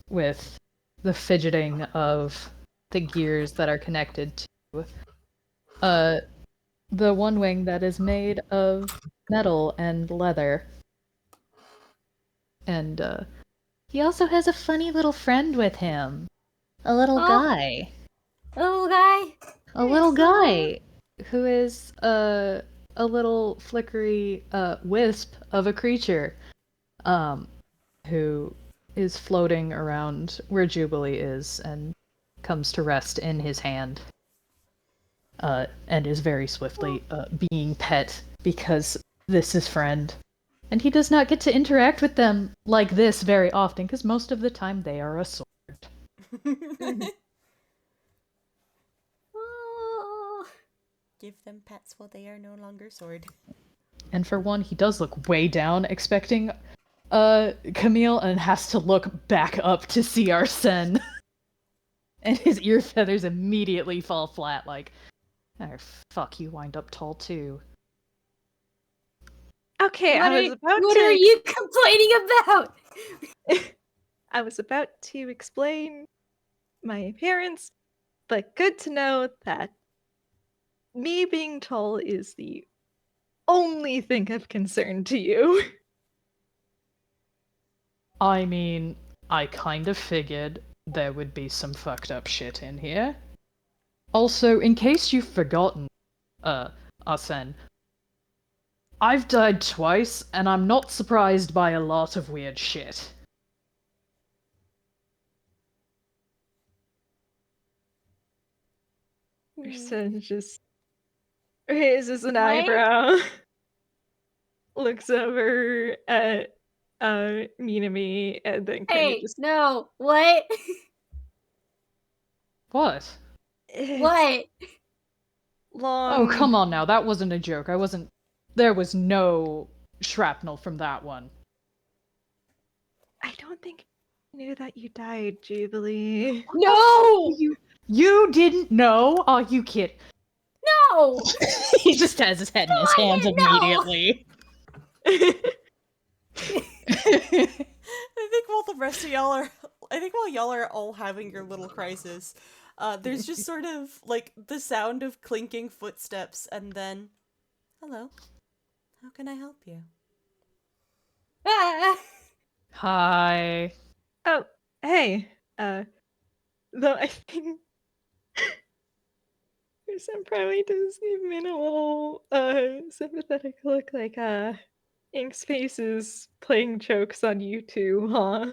with the fidgeting of the gears that are connected to the one wing that is made of metal and leather. And he also has a funny little friend with him. A little guy. A little guy who is a little flickery wisp of a creature who is floating around where Jubilee is and comes to rest in his hand and is very swiftly being pet because this is friend. And he does not get to interact with them like this very often because most of the time they are a sword. Give them pets while they are no longer sword. And for one, he does look way down, expecting Camille, and has to look back up to see Arsene. And his ear feathers immediately fall flat, like, oh, fuck, you wind up tall too. Okay, What are you complaining about? I was about to explain my appearance, but good to know that me being tall is the only thing of concern to you. I mean, I kind of figured there would be some fucked up shit in here. Also, in case you've forgotten, Arsene, I've died twice, and I'm not surprised by a lot of weird shit. Arsene just raises an eyebrow, looks over at Minami, and then kind of just... no, what? What? What? Long... Oh, come on now, that wasn't a joke. I wasn't There was no shrapnel from that one. I don't think I knew that you died, Jubilee. No! You didn't know? Oh, you kid. No! He just has his head in his I hands didn't know! immediately. I think while the rest of y'all are, I think while y'all are all having your little crisis, there's just sort of like the sound of clinking footsteps, and then, hello, how can I help you? Ah! Hi. Oh, hey. Though I think Person probably does give me a little sympathetic look like Ink's face is playing jokes on you too, huh?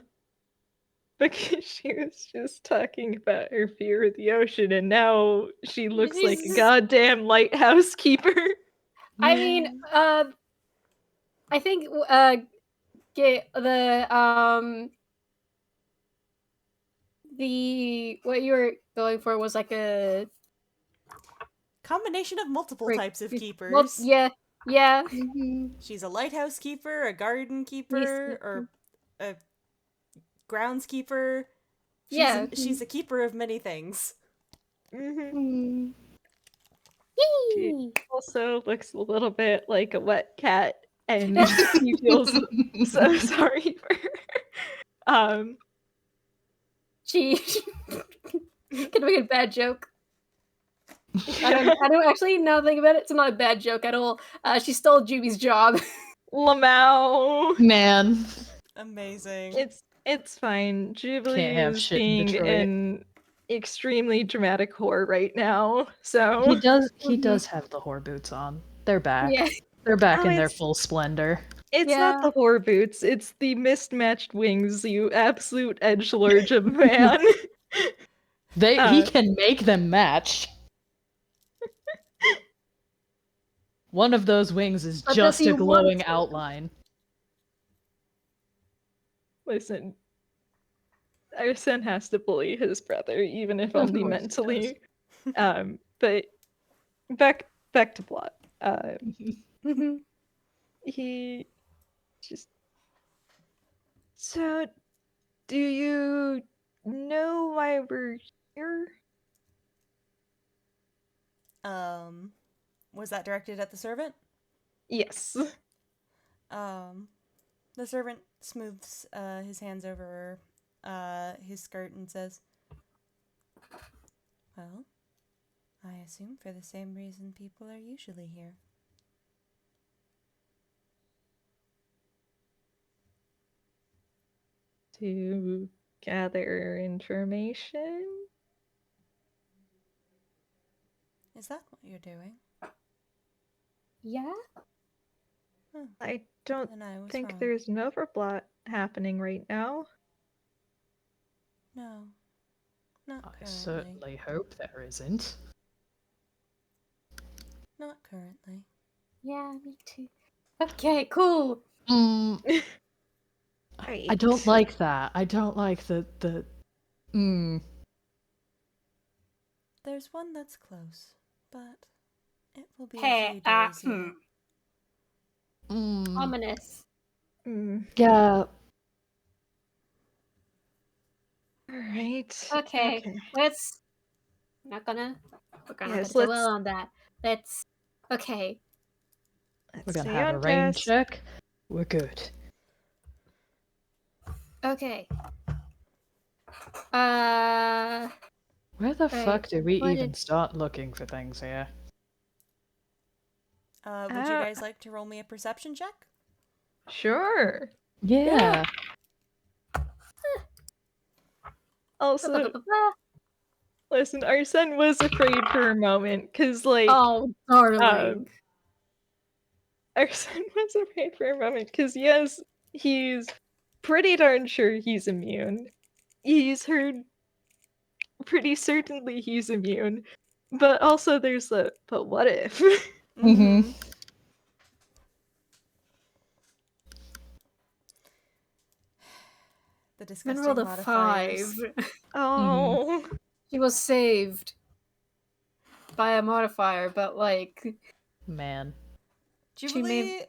Because she was just talking about her fear of the ocean and now she looks like a Jesus. goddamn lighthouse keeper. I mean, I think the what you were going for was like a Combination of multiple Frick. types of Well, keepers. yeah. She's a lighthouse keeper, a garden keeper, or a groundskeeper. Yeah. She's a keeper of many things. Mm-hmm. She Yee! also looks a little bit like a wet cat, and he feels so sorry for her. She could make a bad joke. I don't actually now think about it. It's not a bad joke at all. She stole Juby's job. Lamau. Man. Amazing. It's fine. Jubilee Can't have is shit in being Detroit. an extremely dramatic whore right now. So He does have the whore boots on. They're back. Yeah. They're back Oh, in their it's- full splendor. it's Yeah. not the whore boots, it's the mismatched wings, you absolute edgelord of a man. He can make them match. One of those wings is But just does he a glowing want to? outline. Listen, our son has to bully his brother, even if Of only course he mentally. But back to Blot. He just. So, do you know why we're here? Was that directed at the servant? Yes. The servant smooths his hands over his skirt and says, well, I assume for the same reason people are usually here. To gather information? Is that what you're doing? Yeah. I don't Then I was think wrong. there's an overblot happening right now. No. Not I currently. certainly hope there isn't. Not currently. Yeah, me too. Okay, cool. I Right. don't like that. I don't like the There's one that's close, but it will be a Hey, few days yet. Ominous. Yeah. Alright. Okay, let's. We're not Yes, gonna let's dwell on that. Let's. Okay. We're gonna stay have on a rain task. check. We're good. Okay. Where the Right, fuck do we what even did- start looking for things here? Would you guys like to roll me a perception check? Sure. Yeah. Also, listen, our son was afraid for a moment, because, like, Oh, darling. our son was afraid for a moment, because, yes, he's pretty darn sure he's immune. He's heard pretty certainly he's immune. But also there's the, but what if? Mm-hmm. The Then disgusting rolled a modifiers. 5. Oh. She was saved by a modifier, but like. Man. Jubilee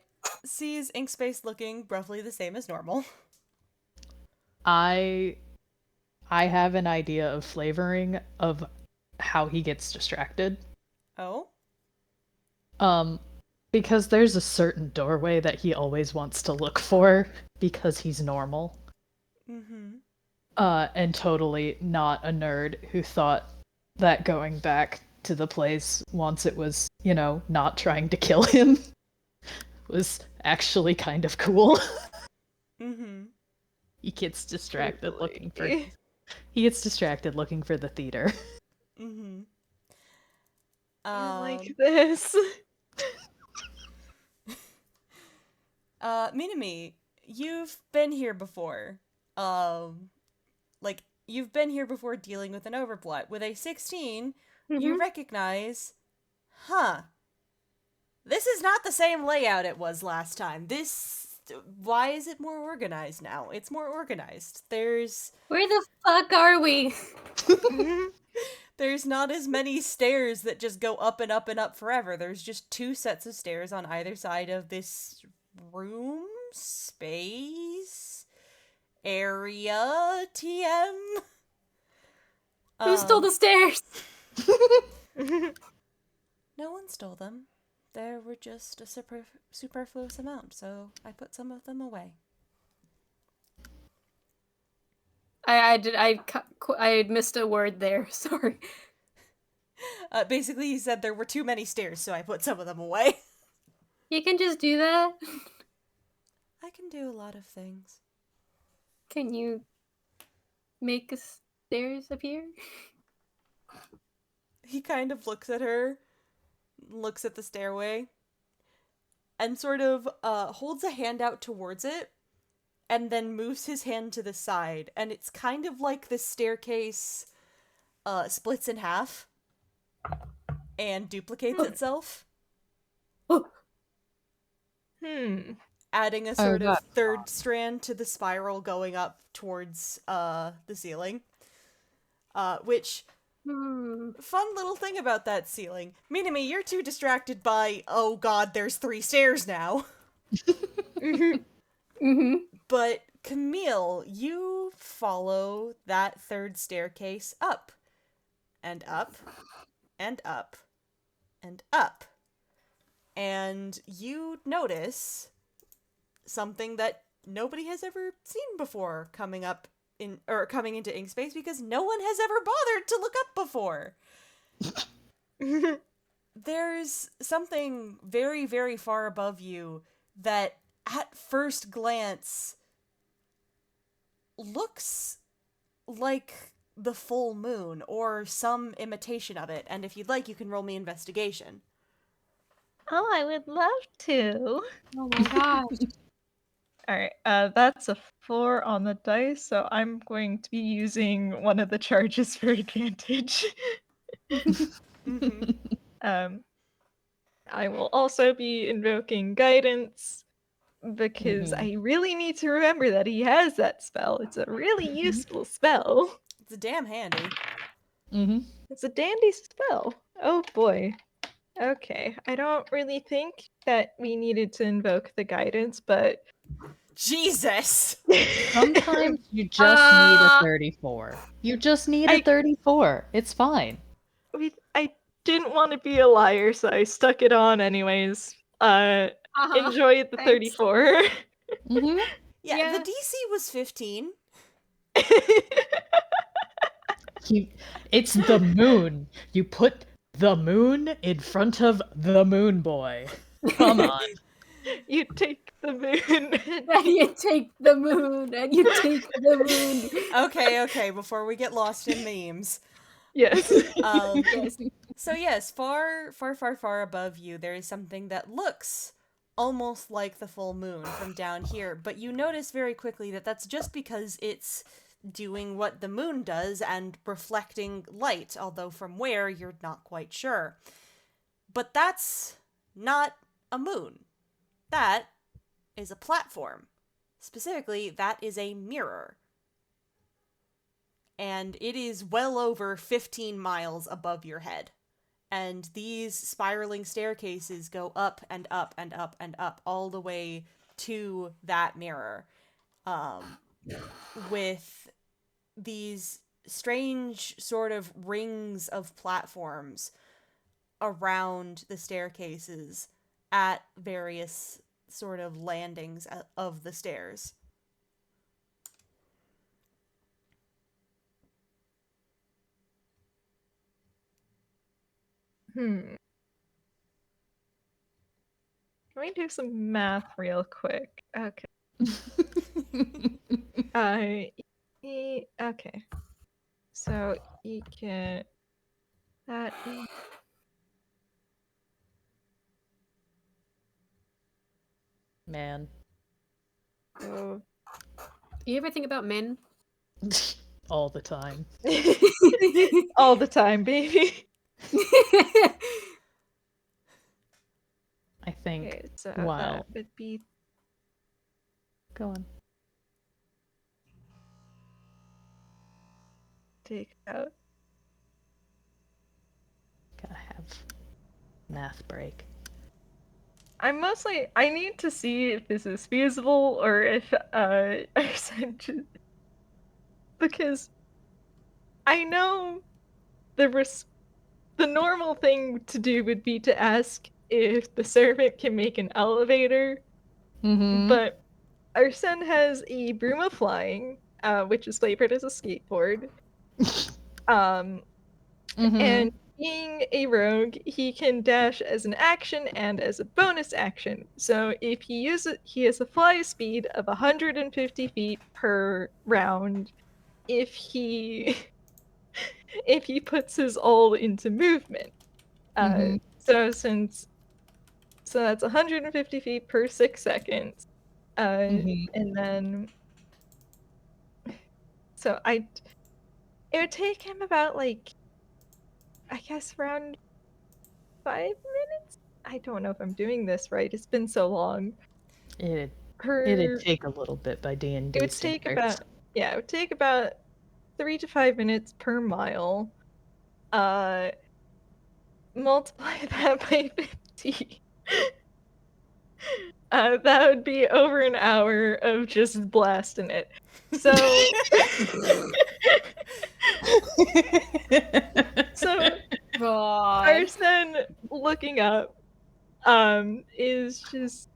sees Inkspace looking roughly the same as normal. I have an idea of flavoring of how he gets distracted. Oh? Because there's a certain doorway that he always wants to look for because he's normal. Mm-hmm. And totally not a nerd who thought that going back to the place once it was, not trying to kill him was actually kind of cool. Mm-hmm. He gets distracted looking for the theater. Mm-hmm. I like this. Minami, you've been here before. You've been here before dealing with an Overblot. With a 16, you recognize, this is not the same layout it was last time. Why is it more organized now? It's more organized. Where the fuck are we? There's not as many stairs that just go up and up and up forever. There's just 2 sets of stairs on either side of this room, space, area, TM. Who stole the stairs? No one stole them. There were just a superfluous amount, so I put some of them away. I missed a word there. Sorry. Basically, he said there were too many stairs, so I put some of them away. You can just do that? I can do a lot of things. Can you make stairs appear? He kind of looks at her, looks at the stairway, and sort of holds a hand out towards it, and then moves his hand to the side, and it's kind of like the staircase splits in half and duplicates itself. Adding a sort of third strand to the spiral going up towards the ceiling. Which, fun little thing about that ceiling. Minami, you're too distracted by, oh god, there's 3 stairs now. But Camille, you follow that third staircase up. And up. And up. And up. And you notice something that nobody has ever seen before coming into Inkspace, because no one has ever bothered to look up before. There's something very, very far above you that at first glance looks like the full moon or some imitation of it, and if you'd like, you can roll me investigation. Oh, I would love to. Oh my gosh. Alright, that's a 4 on the dice, so I'm going to be using one of the charges for advantage. I will also be invoking guidance, because I really need to remember that he has that spell. It's a really useful spell. It's damn handy. It's a dandy spell. Oh boy. Okay, I don't really think that we needed to invoke the guidance, but... Jesus! Sometimes you just need a 34. You just need a 34. It's fine. I didn't want to be a liar, so I stuck it on anyways. Enjoy the 34. Yeah, the DC was 15. It's the moon. You put the moon in front of the moon boy. Come on. You take the moon. And you take the moon. And you take the moon. Okay, before we get lost in memes. Yes. So yes, far above you, there is something that looks almost like the full moon from down here, but you notice very quickly that that's just because it's doing what the moon does and reflecting light, although from where, you're not quite sure. But that's not a moon. That is a platform. Specifically, that is a mirror. And it is well over 15 miles above your head. And these spiraling staircases go up and up and up and up all the way to that mirror, with these strange sort of rings of platforms around the staircases at various sort of landings of the stairs. Let me do some math real quick. Okay. Okay. So you can that is Man. so You ever think about men? All the time. all the time, baby. I think. Okay, so Wow. that would be Go on. take out. Gotta have math break. I need to see if this is feasible or if I said because I know the normal thing to do would be to ask if the servant can make an elevator, but our son has a broom of flying, which is flavored as a skateboard. And being a rogue, he can dash as an action and as a bonus action. So if he uses, he has a fly speed of 150 feet per round. If he puts his all into movement. So that's 150 feet per 6 seconds. And then so it would take him about like I guess around 5 minutes. I don't know if I'm doing this right. It's been so long. It'd Per take a little bit by D&D it would take about it would take about 3 to 5 minutes per mile. Multiply that by 50. That would be over an hour of just blasting it. So God. Arson looking up is just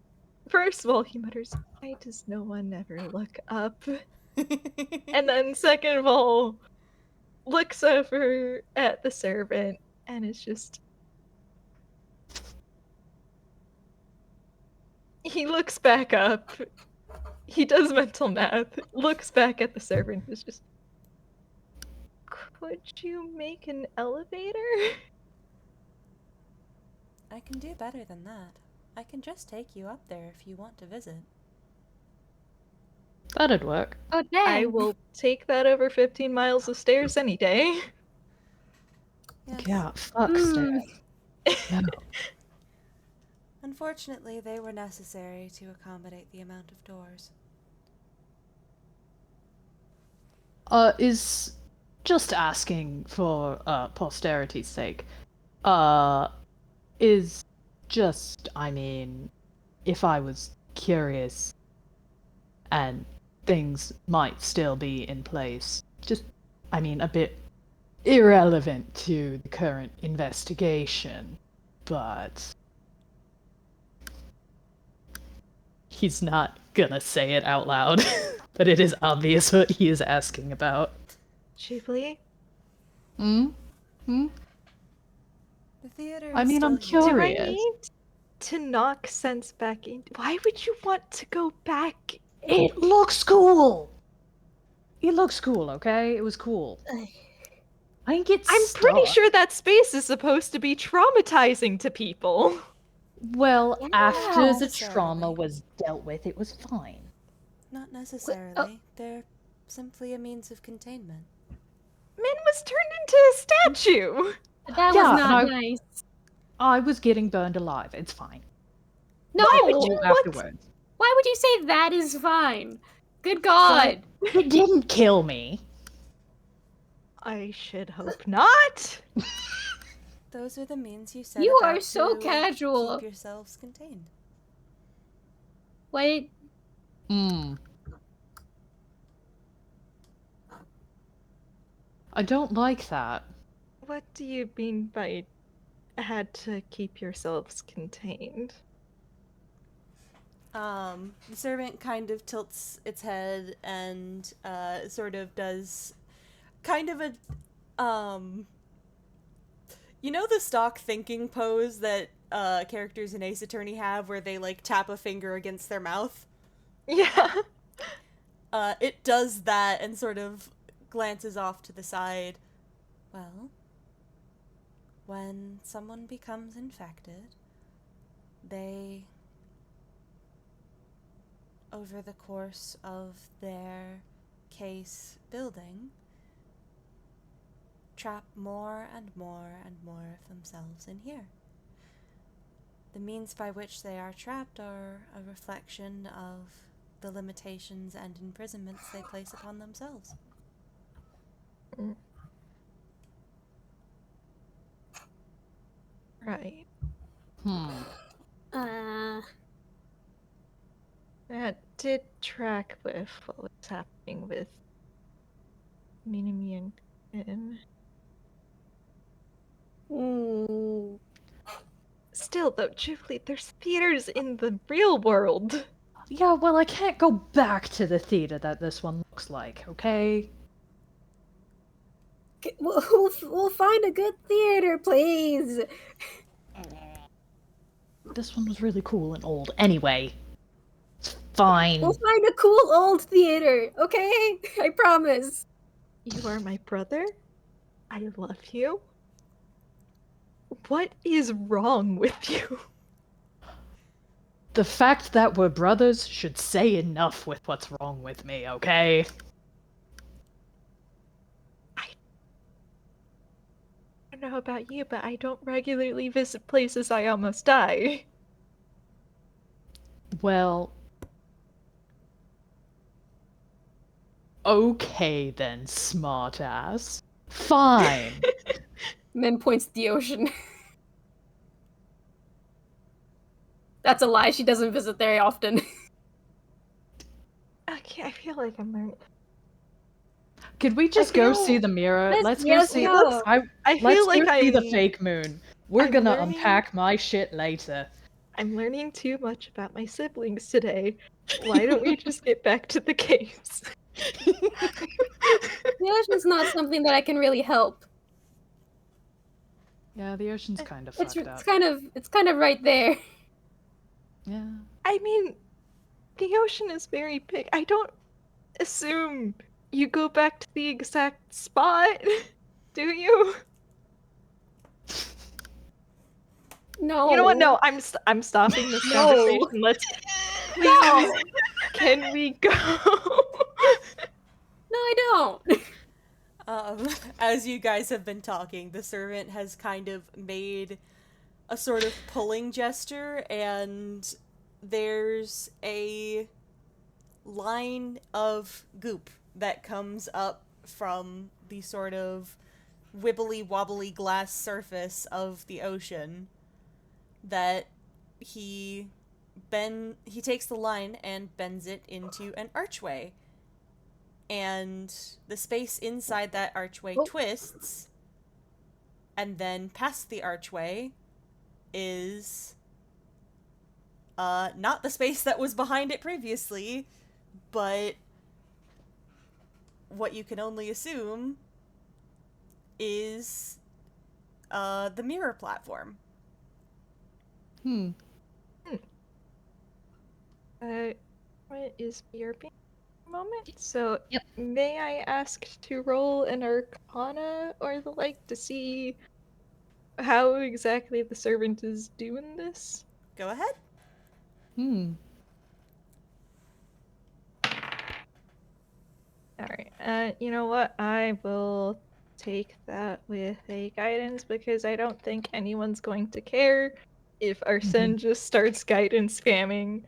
first of all he mutters, why does no one ever look up? And then second of all looks over at the servant and is just he looks back up. He does mental math, looks back at the servant, is just could you make an elevator? I can do better than that. I can just take you up there if you want to visit. That'd work. Oh, dang. I will take that over 15 miles of stairs any day. Yes. Yeah, fuck stairs. No. Unfortunately, they were necessary to accommodate the amount of doors. Is just asking for posterity's sake. Is just, I mean, if I was curious and things might still be in place, just, I mean, a bit irrelevant to the current investigation, but he's not gonna say it out loud, but it is obvious what he is asking about. Ghibli? The theater I is mean, I'm still here. Do I curious. need to knock sense back in? Why would you want to go back? It looks cool! It looks cool, okay? It was cool. I think it's I'm pretty sure that space is supposed to be traumatizing to people. Well, Yeah. after the Necessarily. trauma was dealt with, it was fine. Not necessarily. They're simply a means of containment. Min was turned into a statue. That Yeah, was not and nice. I was getting burned alive. It's fine. No! Afterwards. Why would you say that is fine? Good God! It didn't kill me. I should hope not. Those are the means you said You about are so to casual. keep yourselves contained. Wait, Hmm. I don't like that. What do you mean by had to keep yourselves contained? The servant kind of tilts its head and sort of does kind of a you know the stock thinking pose that characters in Ace Attorney have where they like tap a finger against their mouth? Yeah. It does that and sort of glances off to the side. Well, when someone becomes infected, they, over the course of their case building, trap more and more and more of themselves in here. The means by which they are trapped are a reflection of the limitations and imprisonments they place upon themselves. Right. That did track with what was happening with Minami and Ken. mm, Still, though, Julie, there's theaters in the real world. Yeah, well, I can't go back to the theater that this one looks like, okay? we'll find a good theater, please. This one was really cool and old. Anyway, it's fine. We'll find a cool old theater, okay? I promise. You are my brother. I love you. What is wrong with you? The fact that we're brothers should say enough with what's wrong with me, okay? I don't know about you, but I don't regularly visit places I almost die. Well... Okay then, smartass. Fine. Min points to the ocean. That's a lie. She doesn't visit very often. Okay, I feel like I'm learning. Could we just go see the mirror? Let's go see. go. I feel Let's like go see the I'm- fake moon. We're I'm gonna learning- unpack my shit later. I'm learning too much about my siblings today. Why don't we just get back to the caves? The ocean's not something that I can really help. Yeah, the ocean's kind of It's fucked up. it's kind of right there. Yeah. I mean, the ocean is very big. I don't assume you go back to the exact spot, do you? No. You know what? No, I'm stopping this No. conversation. Let's please. No. Can we go? No, I don't. As you guys have been talking, the servant has kind of made a sort of pulling gesture, and there's a line of goop that comes up from the sort of wibbly wobbly glass surface of the ocean that he takes the line and bends it into an archway. And the space inside that archway twists, and then past the archway is not the space that was behind it previously, but what you can only assume is the mirror platform. What is your moment? So, Yep. may I ask to roll an Arcana or the like to see how exactly the servant is doing this? Go ahead. Alright, you know what? I will take that with a guidance because I don't think anyone's going to care if Arsene just starts guidance spamming.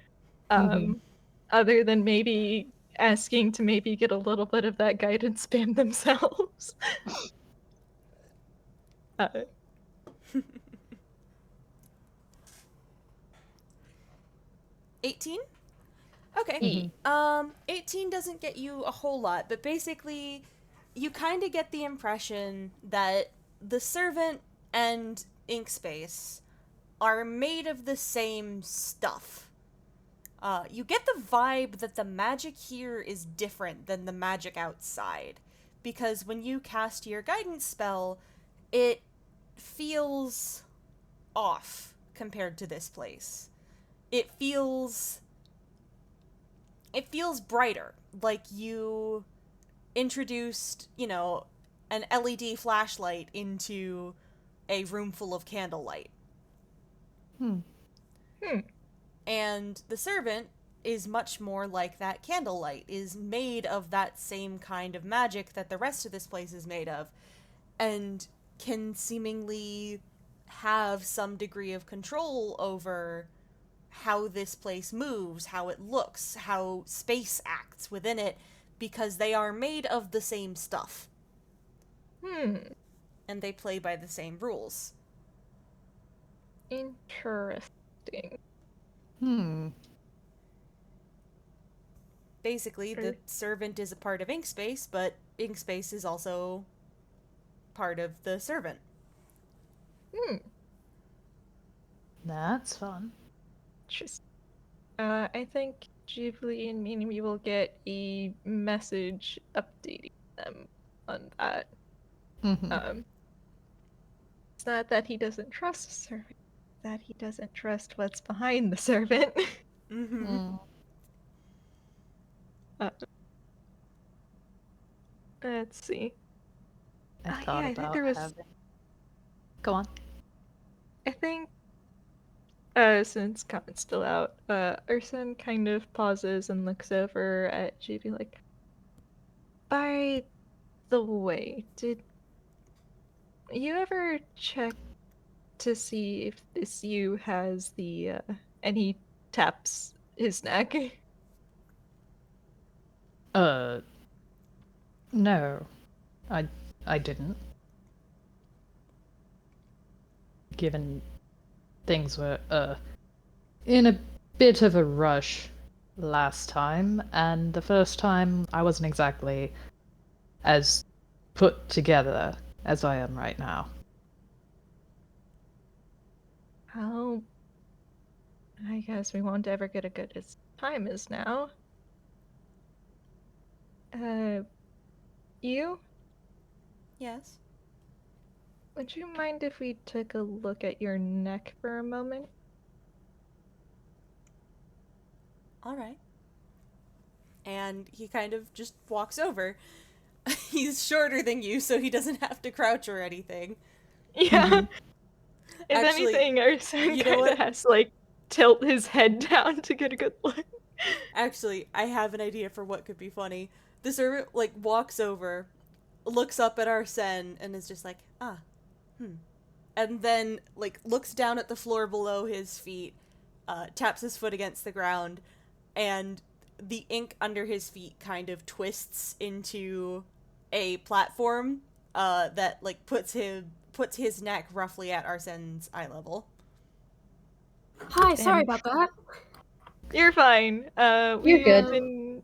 Other than maybe asking to maybe get a little bit of that guidance spam themselves. 18? Okay. Mm-hmm. 18 doesn't get you a whole lot, but basically, you kind of get the impression that the servant and ink space are made of the same stuff. You get the vibe that the magic here is different than the magic outside, because when you cast your guidance spell, it feels off compared to this place. It feels brighter, like you introduced, an LED flashlight into a room full of candlelight. Hmm. And the servant is much more like that candlelight, is made of that same kind of magic that the rest of this place is made of, and can seemingly have some degree of control over how this place moves, how it looks, how space acts within it, because they are made of the same stuff. And they play by the same rules. Interesting. Basically, the servant is a part of Inkspace, but Inkspace is also part of the servant. That's fun. Interesting. I think Ghibli and Minimi will get a message updating them on that. It's not that he doesn't trust the servant, that he doesn't trust what's behind the servant. Let's see. I thought I about think there was. having... Go on. I think, since Comment's still out, Urson kind of pauses and looks over at GB like, by the way, did you ever check to see if this you has the, and he taps his neck. No. I didn't. Given things were, in a bit of a rush last time, and the first time I wasn't exactly as put together as I am right now. Well, I guess we won't ever get a good as time as now. You? Yes? Would you mind if we took a look at your neck for a moment? Alright. And he kind of just walks over. He's shorter than you, so he doesn't have to crouch or anything. Yeah. If Actually, anything, Urson you know what? has to, like, tilt his head down to get a good look. Actually, I have an idea for what could be funny. The servant, walks over, looks up at Arsene, and is just like, and then, looks down at the floor below his feet, taps his foot against the ground, and the ink under his feet kind of twists into a platform, that, puts his neck roughly at Arsene's eye level. Hi, sorry about that. You're fine. You're good. Been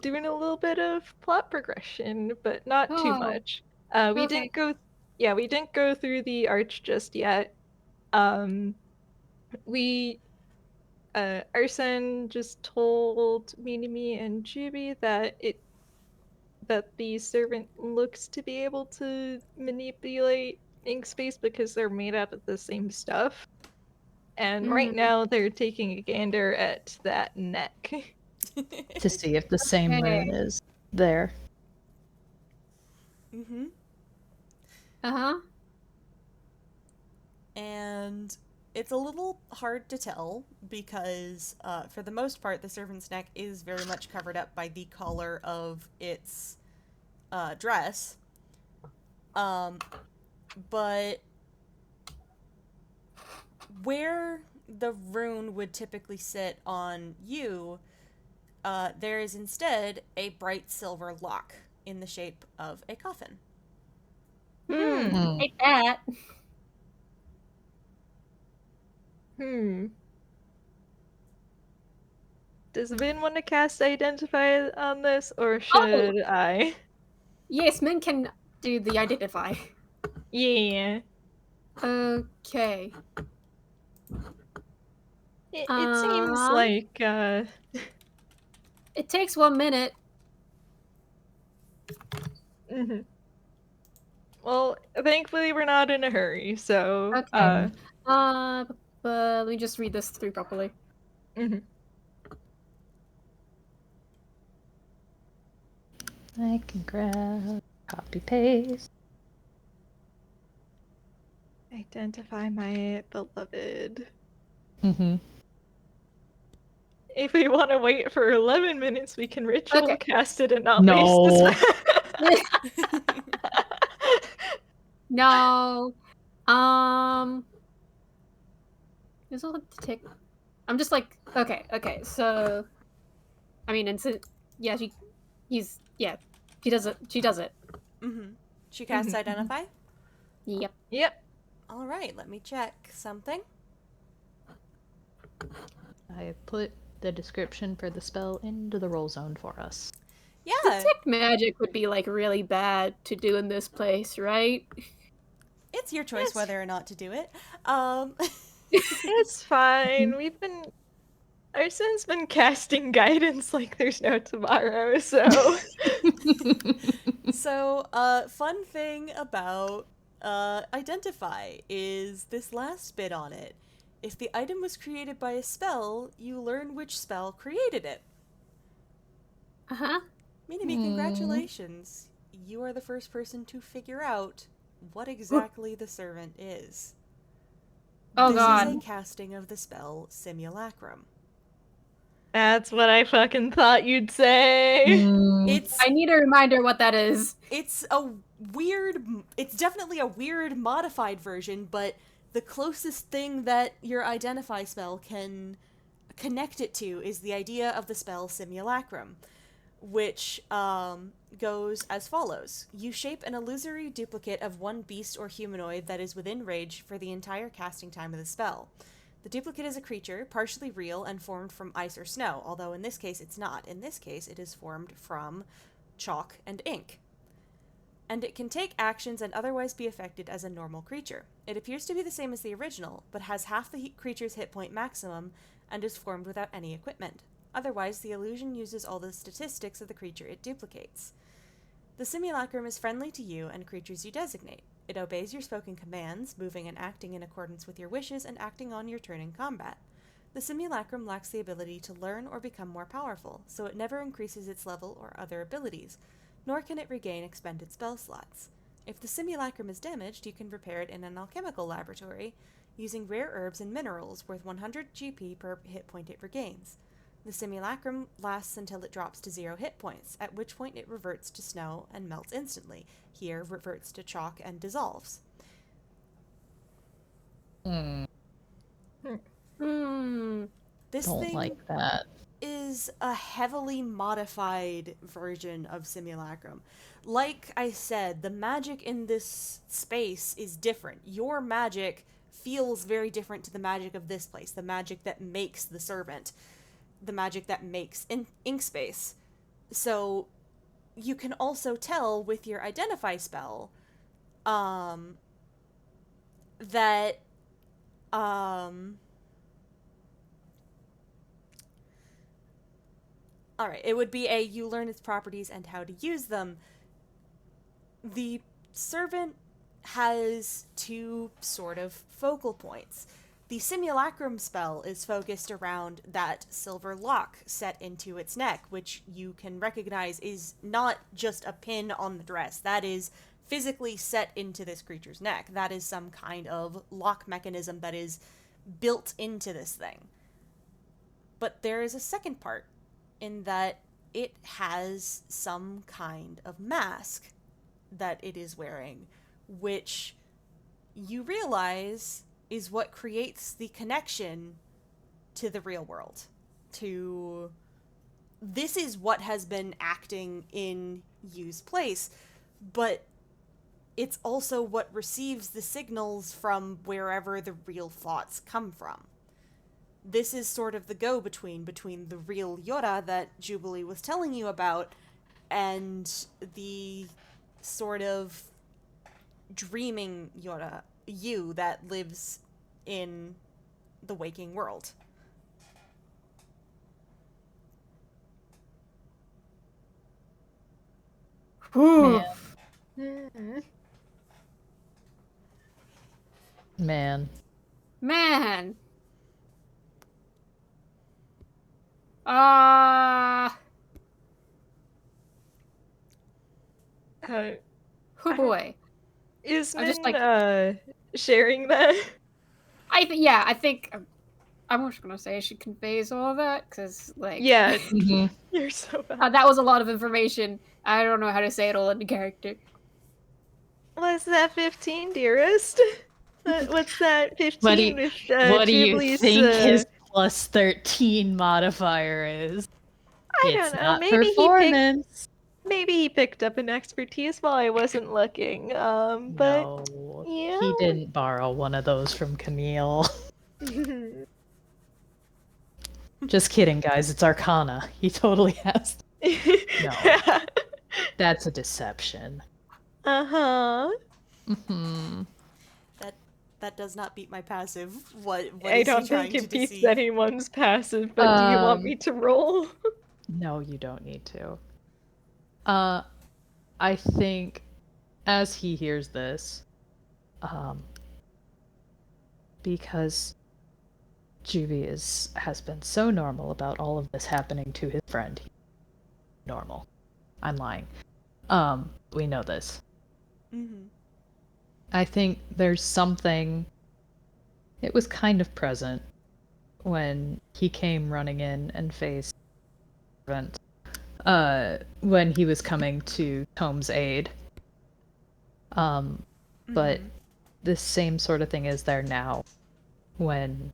doing a little bit of plot progression, but not too Oh, much. We okay. didn't go through the arch just yet. Arsene just told Minimi and Jubi that the servant looks to be able to manipulate ink space because they're made out of the same stuff. And right now they're taking a gander at that neck. To see if the same rune is there. Mm-hmm. Uh-huh. And it's a little hard to tell because, for the most part, the servant's neck is very much covered up by the collar of its dress. But where the rune would typically sit on you, there is instead a bright silver lock in the shape of a coffin. Take that. Does Vin want to cast Identify on this, or should I? Yes, Min can do the identify. Yeah. Okay. It seems like, It takes 1 minute. Well, thankfully we're not in a hurry, so, Okay. But let me just read this through properly. I can grab, copy, paste. Identify my beloved. Mm-hmm. If we want to wait for 11 minutes, we can ritual cast it and not No. waste this. No. This will have to take. I'm just like, okay. So, I mean, and so, yeah, she does it. She does it. Mm-hmm. She casts Identify? Yep. Yep. All right, let me check something. I put the description for the spell into the roll zone for us. Yeah. Detect magic would be like really bad to do in this place, right? It's your choice whether or not to do it. It's fine. Our son's been casting guidance like there's no tomorrow, so. So, fun thing about Identify is this last bit on it. If the item was created by a spell, you learn which spell created it. Uh-huh. Minimi, congratulations. You are the first person to figure out what exactly the servant is. Oh This god. is a casting of the spell Simulacrum. That's what I fucking thought you'd say. I need a reminder what that is. It's definitely a weird modified version, but the closest thing that your Identify spell can connect it to is the idea of the spell Simulacrum, which goes as follows. You shape an illusory duplicate of one beast or humanoid that is within range for the entire casting time of the spell. The duplicate is a creature, partially real and formed from ice or snow, although in this case it's not. In this case it is formed from chalk and ink. And it can take actions and otherwise be affected as a normal creature. It appears to be the same as the original, but has half the creature's hit point maximum and is formed without any equipment. Otherwise, the illusion uses all the statistics of the creature it duplicates. The simulacrum is friendly to you and creatures you designate. It obeys your spoken commands, moving and acting in accordance with your wishes and acting on your turn in combat. The simulacrum lacks the ability to learn or become more powerful, so it never increases its level or other abilities, nor can it regain expended spell slots. If the simulacrum is damaged, you can repair it in an alchemical laboratory, using rare herbs and minerals worth 100 GP per hit point it regains. The simulacrum lasts until it drops to 0 hit points, at which point it reverts to snow and melts instantly. Here, reverts to chalk and dissolves. This Don't thing like that. is a heavily modified version of Simulacrum. Like I said, the magic in this space is different. Your magic feels very different to the magic of this place, the magic that makes the servant, the magic that makes ink space. So you can also tell with your Identify spell that alright, it would be you learn its properties and how to use them. The servant has two sort of focal points. The simulacrum spell is focused around that silver lock set into its neck, which you can recognize is not just a pin on the dress. That is physically set into this creature's neck. That is some kind of lock mechanism that is built into this thing. But there is a second part, in that it has some kind of mask that it is wearing, which you realize is what creates the connection to the real world. This is what has been acting in Yu's place, but it's also what receives the signals from wherever the real thoughts come from. this is sort of the go-between between the real Yora that Jubilee was telling you about and the sort of dreaming Yora, you that lives in the waking world. Whew. Man. Man. Ah. Oh boy. Is I'm just Min sharing that? I think I'm just gonna say she conveys all of that because Yeah, Mhm. you're so bad. that was a lot of information. I don't know how to say it all into character. What's that 15, dearest? What's that 15 with What do you Jubilee's, think his plus 13 modifier is? I It's don't know, not performance. maybe he picked up an expertise while I wasn't looking. But No, yeah. he didn't borrow one of those from Camille. Just kidding, guys. It's Arcana. He totally has. No, that's a deception. Uh-huh. Mm-hmm. That does not beat my passive. What I is he don't trying think to it beats deceive? anyone's passive, but do you want me to roll? No, you don't need to. I think as he hears this, because Juvie has been so normal about all of this happening to his friend. Normal. I'm lying. We know this. Mm-hmm. I think there's something. It was kind of present when he came running in and faced Servant. When he was coming to Tome's aid. But the same sort of thing is there now when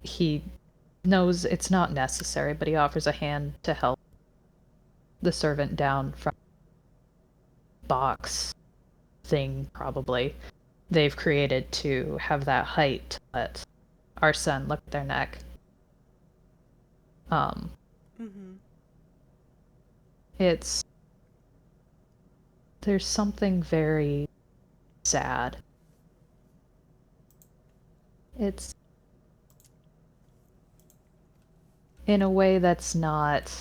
he knows it's not necessary, but he offers a hand to help the servant down from box thing, probably, they've created to have that height to let our son look at their neck. It's there's something very sad. It's in a way that's not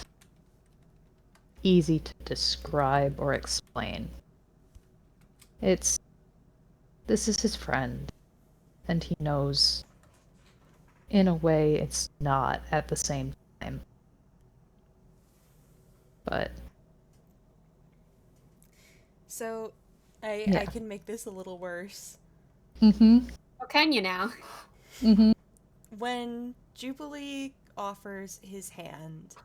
easy to describe or explain. This is his friend, and he knows in a way it's not at the same time. But So, I yeah. can make this a little worse. Mm-hmm. How can you now? Mm-hmm. When Jubilee offers his hand,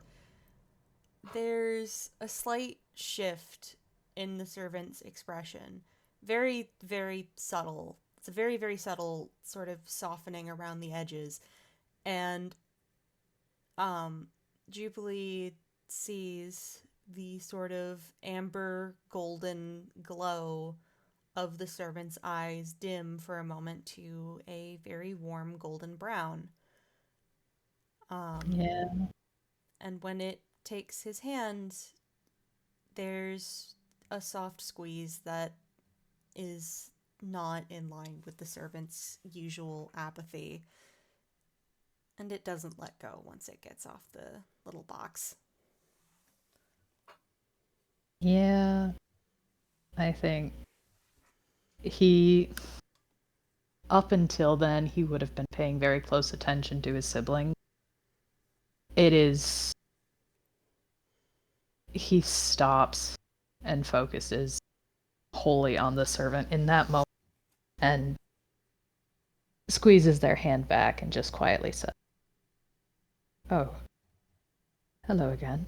there's a slight shift in the servant's expression. Very, very subtle. It's a very, very subtle sort of softening around the edges. And Jubilee sees the sort of amber golden glow of the servant's eyes dim for a moment to a very warm golden brown. Yeah. And when it takes his hand, there's a soft squeeze that is not in line with the servant's usual apathy. And it doesn't let go once it gets off the little box. Yeah. I think up until then, he would have been paying very close attention to his sibling. He stops and focuses wholly on the servant in that moment and squeezes their hand back and just quietly says, "Oh, hello again.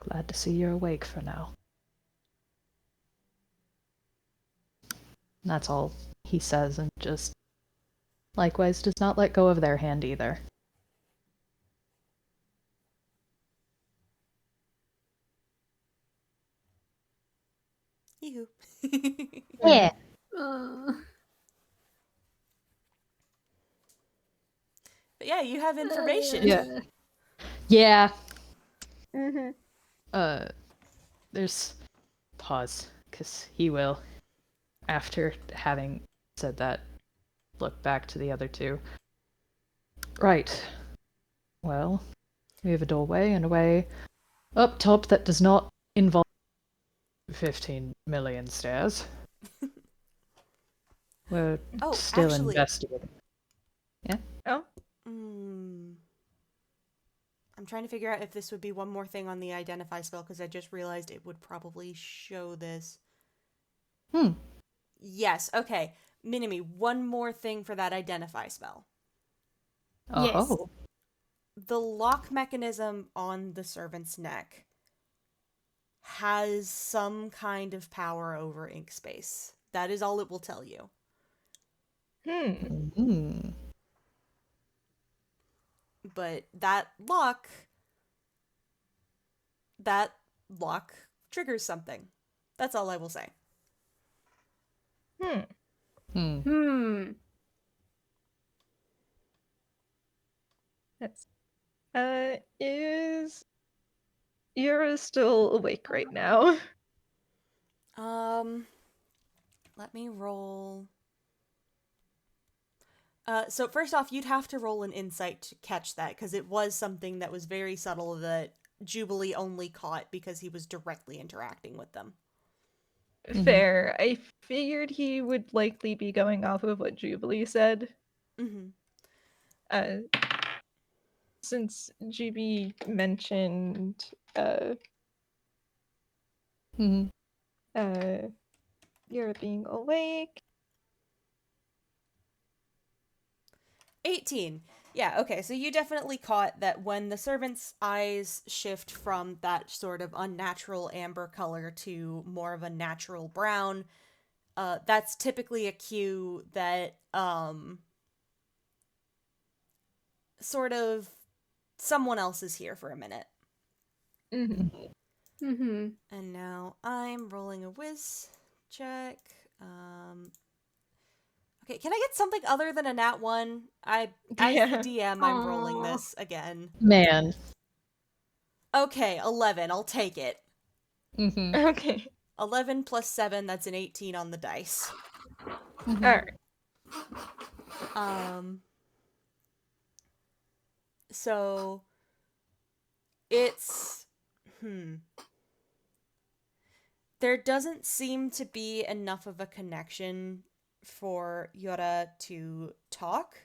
Glad to see you're awake for now." And that's all he says, and just likewise does not let go of their hand either. Yoo-hoo. Yeah. Yeah, you have information. Yeah. Yeah. Mm-hmm. There's pause, because he will, after having said that, look back to the other two. Right. Well, we have a doorway and a way up top that does not involve 15 million stairs. We're still actually. investigating. Yeah? Oh. I'm trying to figure out if this would be one more thing on the identify spell, because I just realized it would probably show this. Yes, okay. Minimi, one more thing for that identify spell. Oh. Yes. The lock mechanism on the servant's neck has some kind of power over ink space. That is all it will tell you. Mm-hmm. But that lock triggers something. That's all I will say. That's is Yura still awake right now? Let me roll. So first off, you'd have to roll an insight to catch that, because it was something that was very subtle that Jubilee only caught because he was directly interacting with them. Fair. I figured he would likely be going off of what Jubilee said. Since GB mentioned Yura being awake. 18. Yeah, okay, so you definitely caught that when the servant's eyes shift from that sort of unnatural amber color to more of a natural brown, that's typically a cue that, sort of someone else is here for a minute. Mm-hmm. And now I'm rolling a whiz check. Okay, can I get something other than a nat 1? As the DM, I'm rolling this again. Man. Okay, 11. I'll take it. Okay. 11 plus 7, that's an 18 on the dice. Alright. So it's there doesn't seem to be enough of a connection for Yura to talk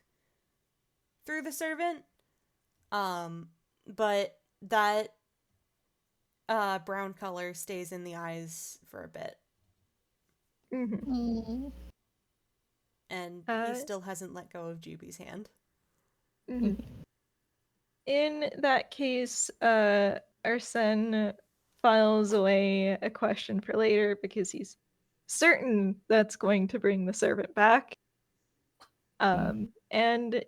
through the servant. But that brown color stays in the eyes for a bit. And he still hasn't let go of Juby's hand. In that case, Arsene files away a question for later because he's certain that's going to bring the servant back. And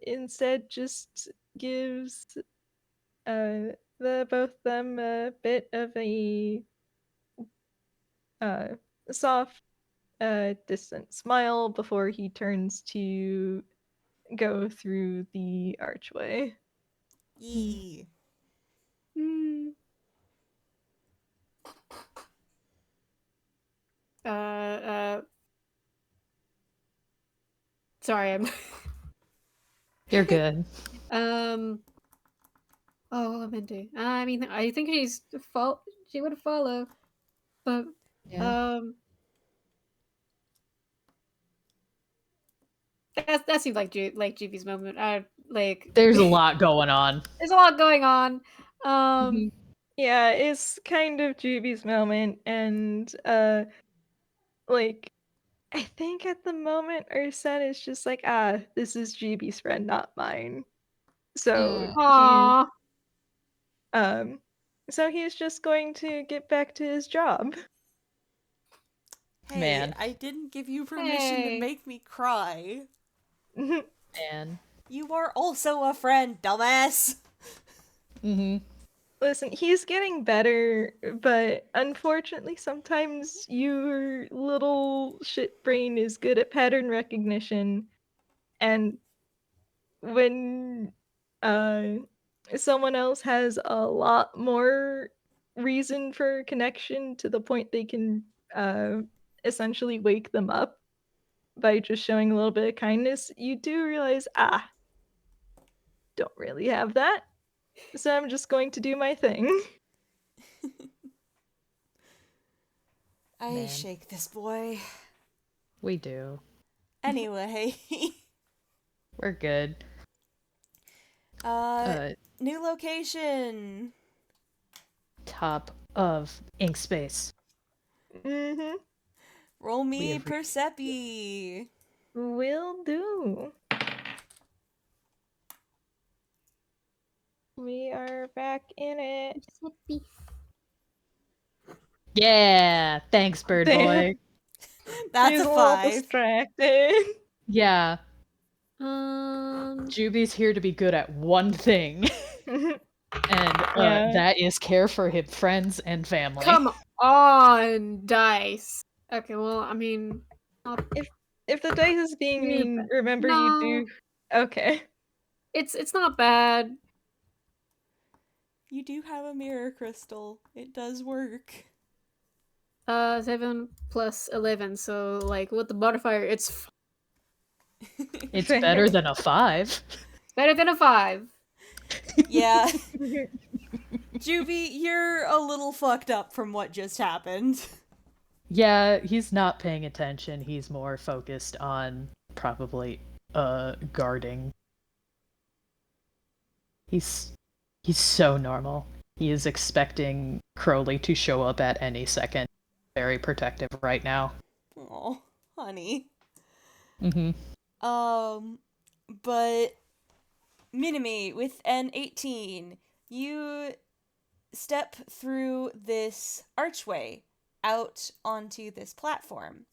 instead just gives the both of them a bit of a soft, distant smile before he turns to go through the archway. Yee. Sorry, I'm. You're good. Oh, what am I doing? I mean, I think she would follow, but that seems like Juby's moment. There's a lot going on. There's a lot going on. Yeah, it's kind of Juby's moment, and I think at the moment Ursen is just like, this is Juby's friend, not mine. So he's just going to get back to his job. Hey, Man. I didn't give you permission to make me cry. Man. You are also a friend, dumbass. Listen, he's getting better, but unfortunately sometimes your little shit brain is good at pattern recognition, and when someone else has a lot more reason for connection to the point they can essentially wake them up by just showing a little bit of kindness, you do realize, don't really have that. So I'm just going to do my thing. I Man. shake this boy. We do. Anyway. We're good. New location. Top of ink space. Mm-hmm. Roll We me have Persepi. Will do. We are back in it. Yeah, thanks, bird Damn. boy. That's She's a little 5. distracted. Yeah, Um, Juby's here to be good at one thing, and Yeah. that is care for his friends and family. come on, dice. Okay, well, I mean, If the dice is being You mean, bet. remember No. you do. Okay. it's not bad. You do have a mirror crystal. It does work. 7 plus 11, so like with the modifier, it's It's Fair. better than a 5. better than a 5. Yeah. Juvie, you're a little fucked up from what just happened. Yeah, he's not paying attention. He's more focused on probably guarding. He's so normal. He is expecting Crowley to show up at any second. Very protective right now. Oh, honey. Mm-hmm. But Minimi, with an 18, you step through this archway out onto this platform.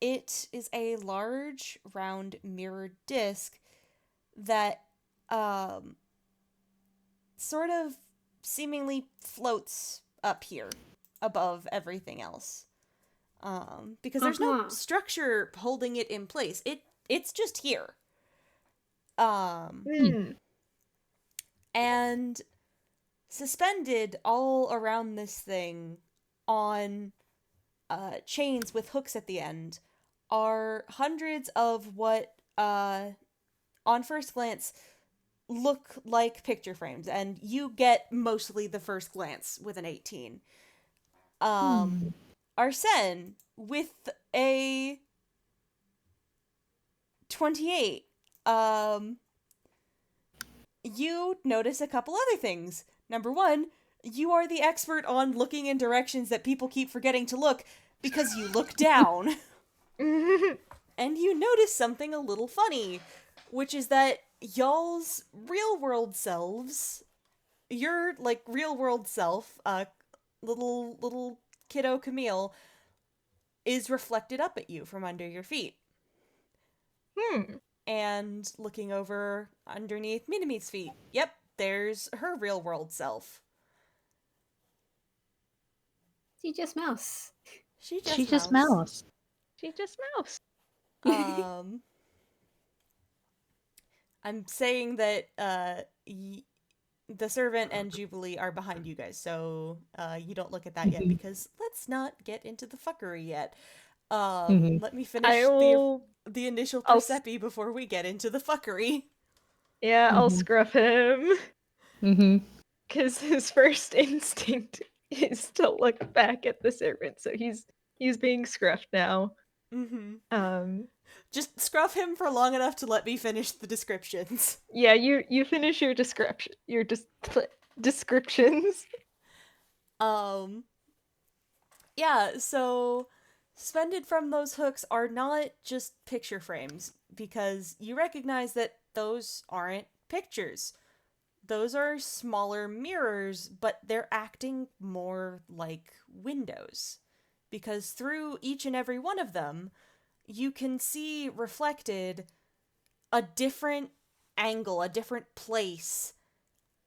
It is a large, round, mirrored disc that, sort of seemingly floats up here above everything else. Because there's no structure holding it in place. It's just here. And suspended all around this thing on chains with hooks at the end are hundreds of what, on first glance, look like picture frames, and you get mostly the first glance with an 18. Arsene, with a 28, you notice a couple other things. Number one, you are the expert on looking in directions that people keep forgetting to look because you look down. And you notice something a little funny, which is that y'all's real-world selves, your, like, real-world self, little kiddo Camille, is reflected up at you from under your feet. And looking over underneath Minimi's feet. Yep, there's her real-world self. She just mouse. She just mouse. She just mouse. I'm saying that the servant and Jubilee are behind you guys, so you don't look at that yet, because let's not get into the fuckery yet. Let me finish the initial Persepi before we get into the fuckery. Yeah, I'll scruff him. Because his first instinct is to look back at the servant, so he's being scruffed now. Just scruff him for long enough to let me finish the descriptions. Yeah, you finish your descriptions. Yeah, so suspended from those hooks are not just picture frames, because you recognize that those aren't pictures. Those are smaller mirrors, but they're acting more like windows. Because through each and every one of them, you can see reflected a different angle, a different place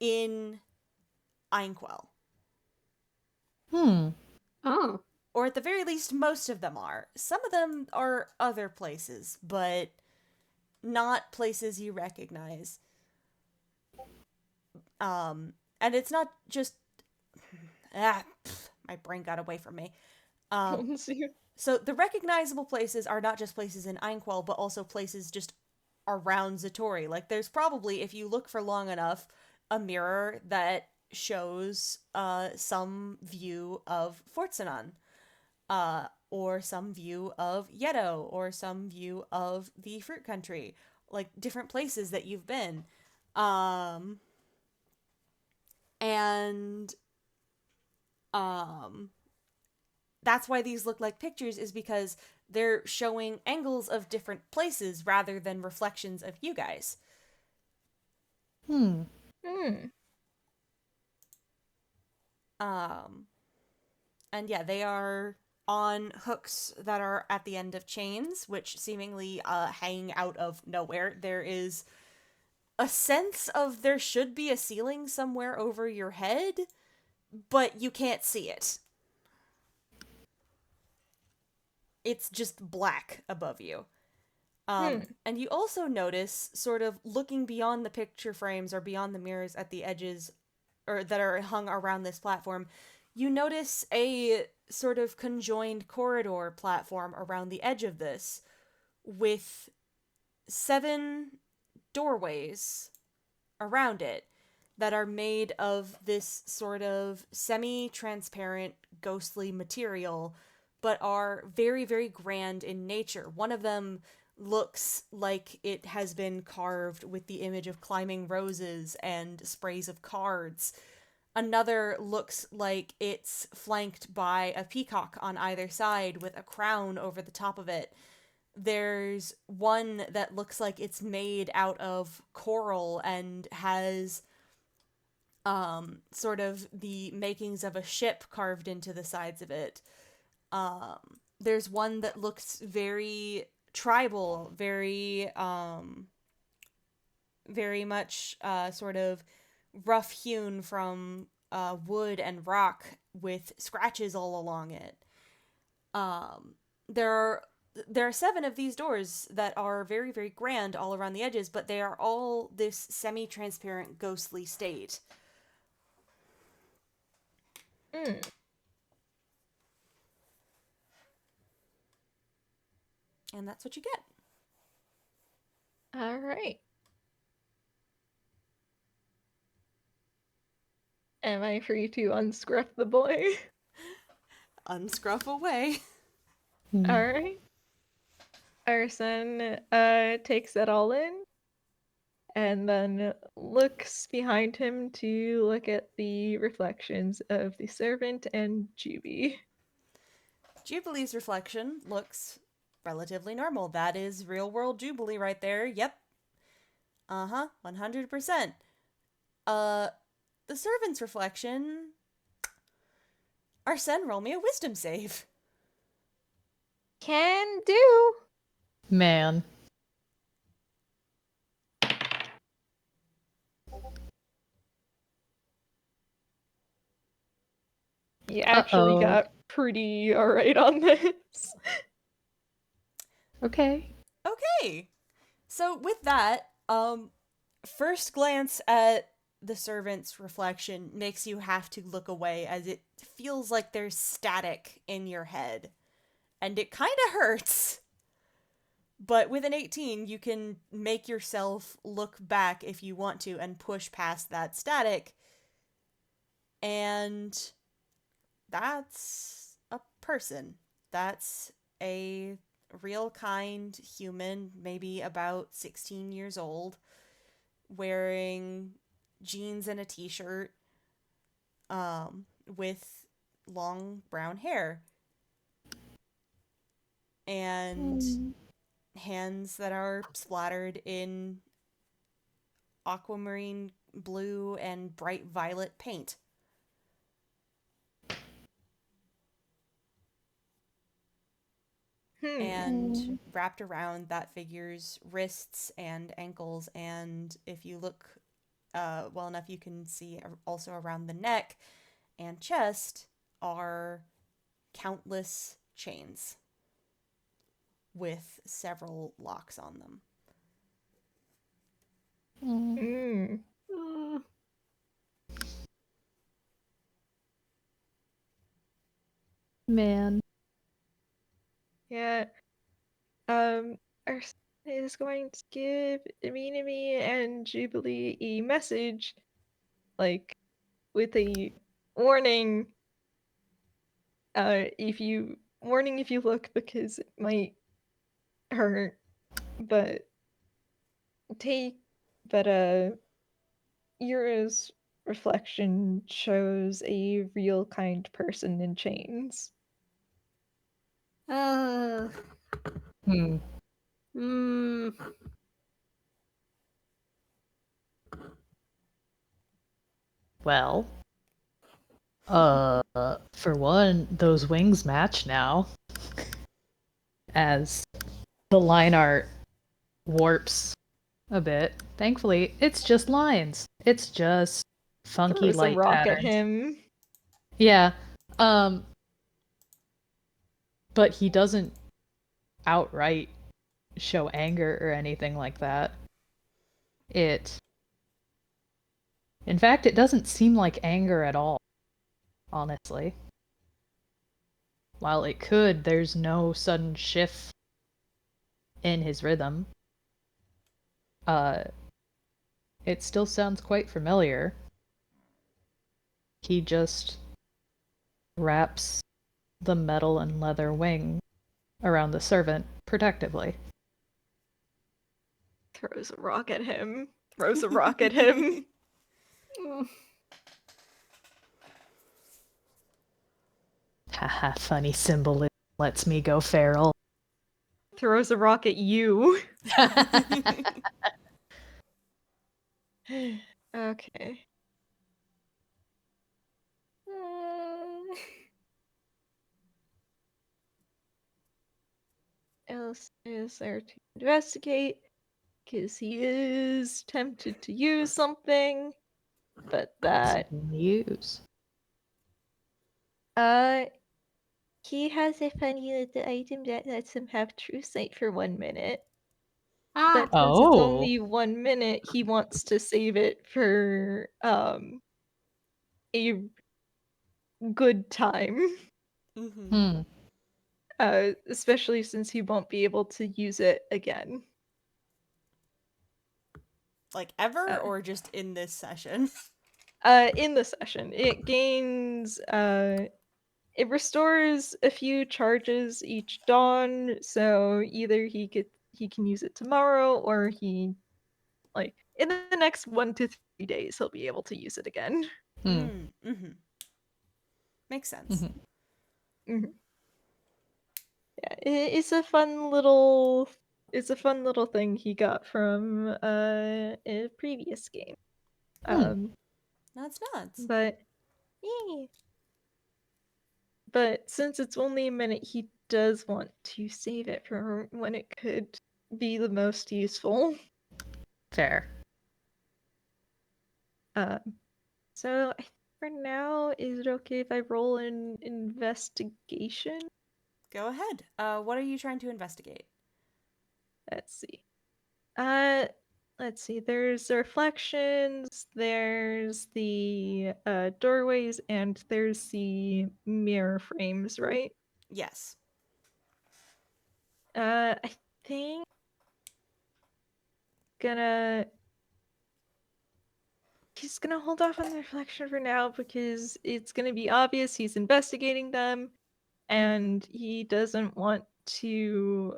in Einquell. Oh. Or at the very least, most of them are. Some of them are other places, but not places you recognize. And it's not just... my brain got away from me. So the recognizable places are not just places in Einquell, but also places just around Zatori. Like, there's probably, if you look for long enough, a mirror that shows some view of Fortsanan, or some view of Yedo, or some view of the Fruit Country. Like, different places that you've been. That's why these look like pictures, is because they're showing angles of different places rather than reflections of you guys. And yeah, they are on hooks that are at the end of chains, which seemingly hang out of nowhere. There is a sense of there should be a ceiling somewhere over your head, but you can't see it. It's just black above you. And you also notice, sort of looking beyond the picture frames or beyond the mirrors at the edges, or that are hung around this platform, you notice a sort of conjoined corridor platform around the edge of this, with 7 doorways around it that are made of this sort of semi-transparent, ghostly material, but are very, very grand in nature. One of them looks like it has been carved with the image of climbing roses and sprays of cards. Another looks like it's flanked by a peacock on either side with a crown over the top of it. There's one that looks like it's made out of coral and has sort of the makings of a ship carved into the sides of it. There's one that looks very tribal, very much sort of rough-hewn from wood and rock with scratches all along it. There are 7 of these doors that are very, very grand all around the edges, but they are all this semi-transparent, ghostly state. And that's what you get. All right. Am I free to unscruff the boy? Unscruff away. All right. Arson takes it all in and then looks behind him to look at the reflections of the servant and Juby. Jubilee's reflection looks relatively normal. That is real-world Jubilee right there. Yep. 100%. The servant's reflection... Arsene, roll me a wisdom save. Can do. Man. You actually got pretty alright on this. Okay. Okay. So with that, first glance at the servant's reflection makes you have to look away, as it feels like there's static in your head. And it kind of hurts. But with an 18, you can make yourself look back if you want to and push past that static. And that's a person. That's a real kind human, maybe about 16 years old, wearing jeans and a t-shirt, with long brown hair. And hands that are splattered in aquamarine blue and bright violet paint. And wrapped around that figure's wrists and ankles, and if you look well enough, you can see also around the neck and chest are countless chains with several locks on them. Mm. Mm. Man. Yeah. Our son is going to give Minami and Jubilee a message, like, with a warning. If you look because it might hurt, but take but Yura's reflection shows a real kind person in chains. Uh, Hmm. mm. Well, for one, those wings match now. As the line art warps a bit. Thankfully, it's just lines. It's just funky Throws a light rock at patterns. him. Yeah. But he doesn't outright show anger or anything like that. In fact, it doesn't seem like anger at all, honestly. While it could, there's no sudden shift in his rhythm. It still sounds quite familiar. He just wraps the metal and leather wing around the servant protectively. Throws a rock at him. Throws a rock at him. Mm. Haha, funny symbolism lets me go feral. Throws a rock at you. Okay. Else is there to investigate because he is tempted to use something, but that News. he has a funny little item that lets him have true sight for 1 minute. Ah, But since it's Oh. only 1 minute, he wants to save it for a good time. Mm-hmm. Especially since he won't be able to use it again. Like ever, or just in this session? In the session, it gains it restores a few charges each dawn, so either he can use it tomorrow, or he, like, in the next 1 to 3 days he'll be able to use it again. Mm-hmm. Makes sense. Mhm. Yeah, it's a fun little thing he got from a previous game. That's nuts. But yeah. But since it's only a minute, he does want to save it for when it could be the most useful. Fair. So for now, is it okay if I roll an investigation? Go ahead. What are you trying to investigate? Let's see. Let's see. There's the reflections, there's the doorways, and there's the mirror frames, right? Yes. I think he's gonna hold off on the reflection for now because it's gonna be obvious he's investigating them, and he doesn't want to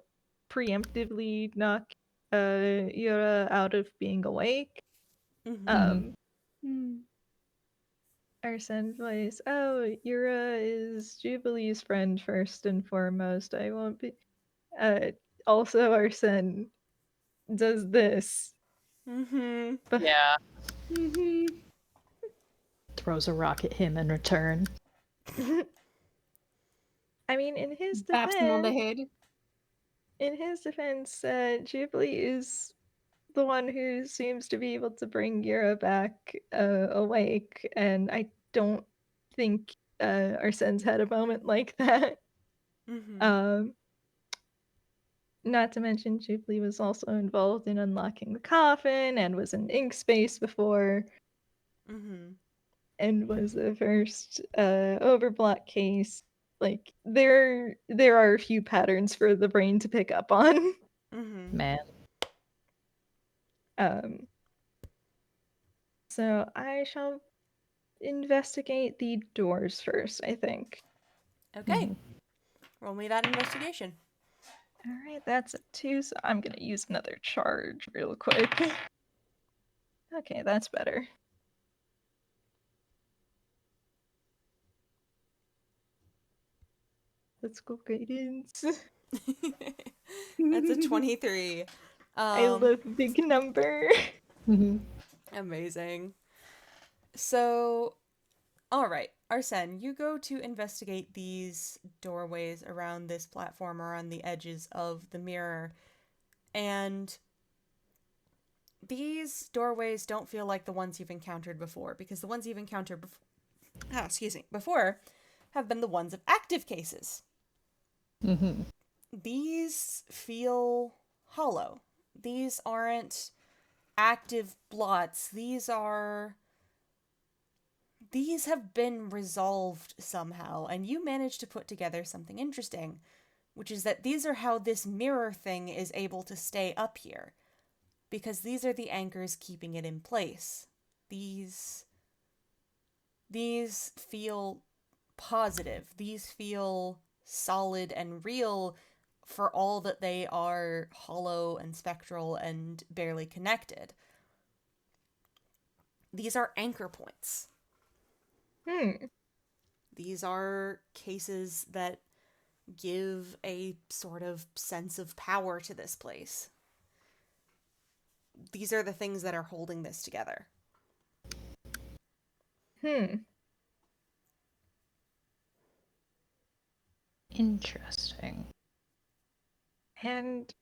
preemptively knock Yura out of being awake. Mm-hmm. Arsene voice, oh, Yura is Jubilee's friend first and foremost. I won't be. Also, Arsene does this. Mm-hmm. But Yeah. Mm-hmm. Throws a rock at him in return. I mean, in his Baps him on the defense, Jubilee is the one who seems to be able to bring Yura back awake, and I don't think Arsene's had a moment like that. Mm-hmm. Not to mention, Jubilee was also involved in unlocking the coffin and was in ink space before, Mm-hmm. and was the first Overblot case. Like there are a few patterns for the brain to pick up on. Mm-hmm. Man. So I shall investigate the doors first, I think. Okay. Roll me that investigation. Alright, that's a 2, so I'm gonna use another charge real quick. Okay, that's better. Let's go, guidance. That's a 23. I love a big number. Amazing. So, alright, Arsene, you go to investigate these doorways around this platform or on the edges of the mirror, and these doorways don't feel like the ones you've encountered before, because the ones you've encountered before have been the ones of active cases. These feel hollow. These aren't active blots. These have been resolved somehow, and you managed to put together something interesting, which is that these are how this mirror thing is able to stay up here, because these are the anchors keeping it in place. These feel positive. These feel solid and real for all that they are hollow and spectral and barely connected. These are anchor points. These are cases that give a sort of sense of power to this place. These are the things that are holding this together. Interesting. And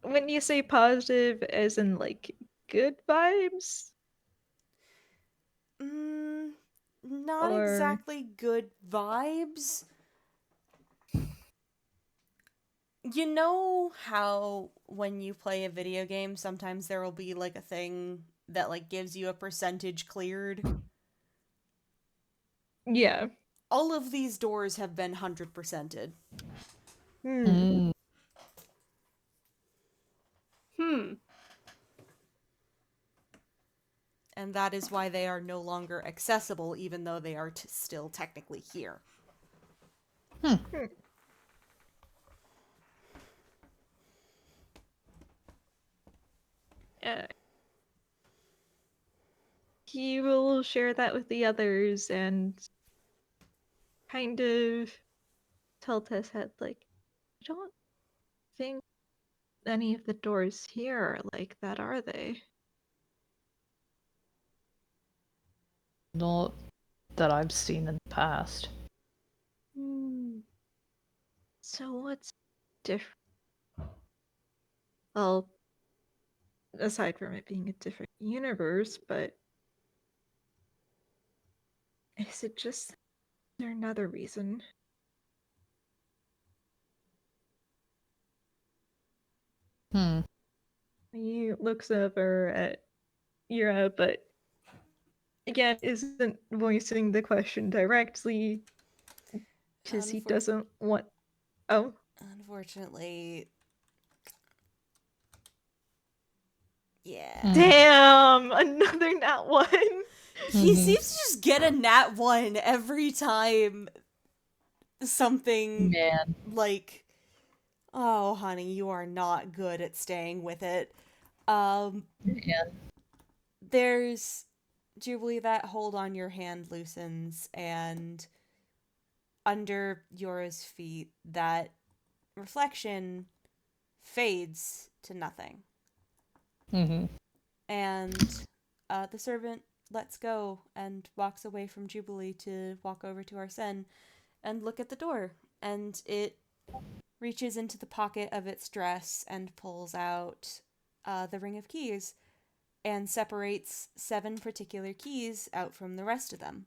when you say positive, as in like good vibes? Not Or... exactly good vibes. You know how when you play a video game, sometimes there will be like a thing that like gives you a percentage cleared? Yeah. All of these doors have been 100%ed. And that is why they are no longer accessible, even though they are still technically here. He will share that with the others and kind of tell Tesshead, like, I don't think any of the doors here are like that, are they? Not that I've seen in the past. So what's different? Well, aside from it being a different universe, but is it just... is there another reason? He looks over at Yura, but again isn't voicing the question directly because he doesn't want... Oh. Unfortunately... Yeah. Damn! Another nat 1! He seems to just get a nat 1 every time something like, oh honey, you are not good at staying with it. There's Jubilee, that hold on your hand loosens, and under Yora's feet that reflection fades to nothing. And the servant lets go and walks away from Jubilee to walk over to Arsene and look at the door. And it reaches into the pocket of its dress and pulls out the ring of keys and separates 7 particular keys out from the rest of them.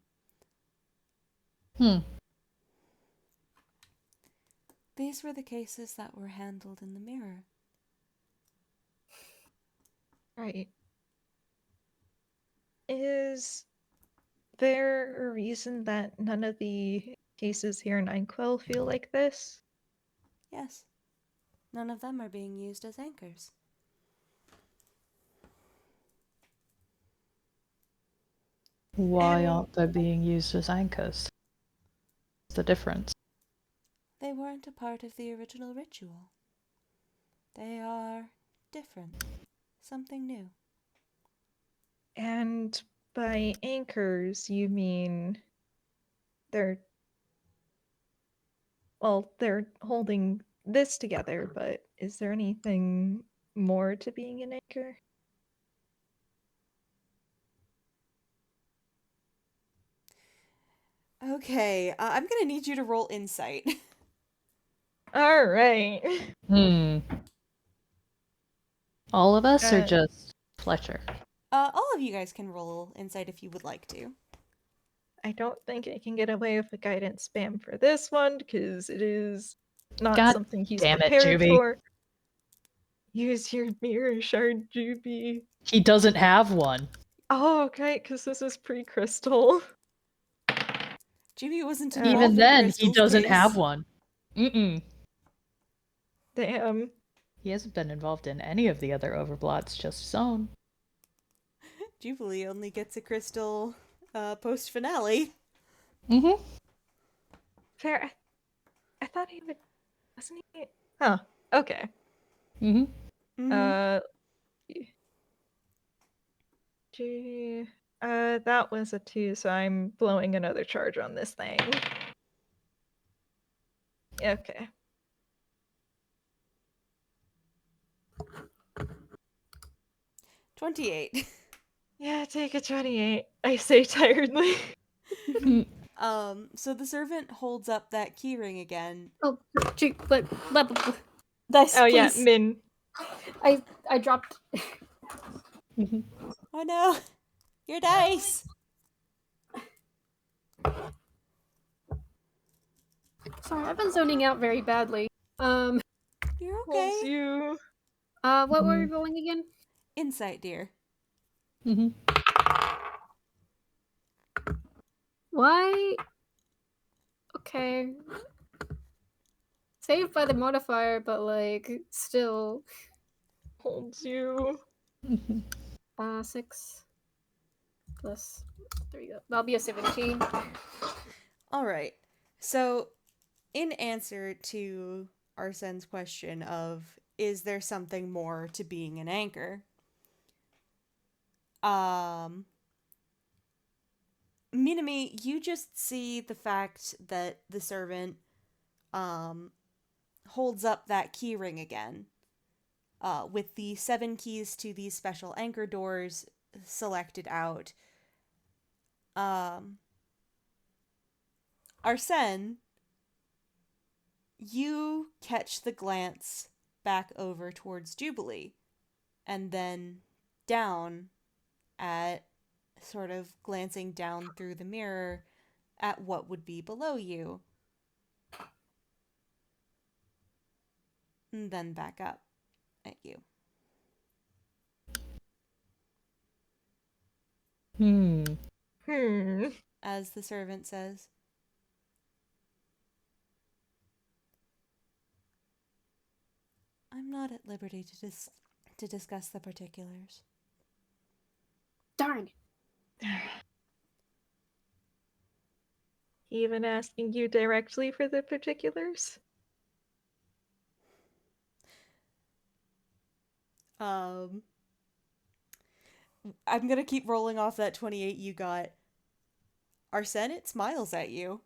These were the cases that were handled in the mirror. Right. Is there a reason that none of the cases here in Inkwell feel like this? Yes. None of them are being used as anchors. Why And- aren't they being used as anchors? What's the difference? They weren't a part of the original ritual. They are different. Something new. And by anchors, you mean they're holding this together, but is there anything more to being an anchor? Okay, I'm gonna need you to roll insight. All right. All of us, or Uh, just Fletcher? All of you guys can roll insight if you would like to. I don't think I can get away with a guidance spam for this one because it is not God something he's damn it, prepared Juby. for. Use your mirror shard, Juby. He doesn't have one. Oh, okay, because this is pre-crystal. Jimmy wasn't Uh, involved Even in then, he Crystal's doesn't case. have one. Damn. He hasn't been involved in any of the other Overblots, just his own. Jubilee only gets a crystal post-finale. Fair. I thought he would. Wasn't he? Huh. Okay. Mm-hmm. Gee. That was a 2, so I'm blowing another charge on this thing. Okay. $28. Yeah, take a 28. I say tiredly. So the servant holds up that keyring again. Oh, gee, but dice, Oh yeah, please. Min. I dropped. Oh no! Your dice! Sorry, I've been zoning out very badly. You're Holds okay. you. What were we rolling again? Insight, dear. Why? Okay. Saved by the modifier, but like still. Holds you. 6 plus 3. That'll be a 17. Alright. So, in answer to Arsene's question of, is there something more to being an anchor? Minami, you just see the fact that the servant holds up that key ring again, with the 7 keys to these special anchor doors selected out. Arsene, you catch the glance back over towards Jubilee, and then down at, sort of glancing down through the mirror at what would be below you. And then back up at you. As the servant says, I'm not at liberty to discuss the particulars. Darn. Even asking you directly for the particulars? I'm gonna keep rolling off that 28 you got. Arsene, it smiles at you.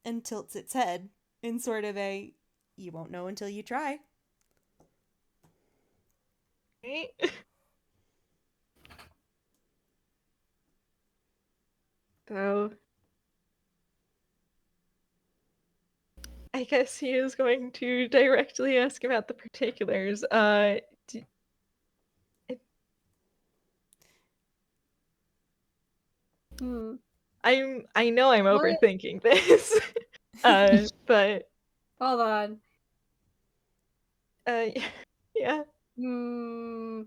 And tilts its head in sort of a, you won't know until you try. So, I guess he is going to directly ask about the particulars. I know I'm What? overthinking this. But Hold on. yeah. Hmm.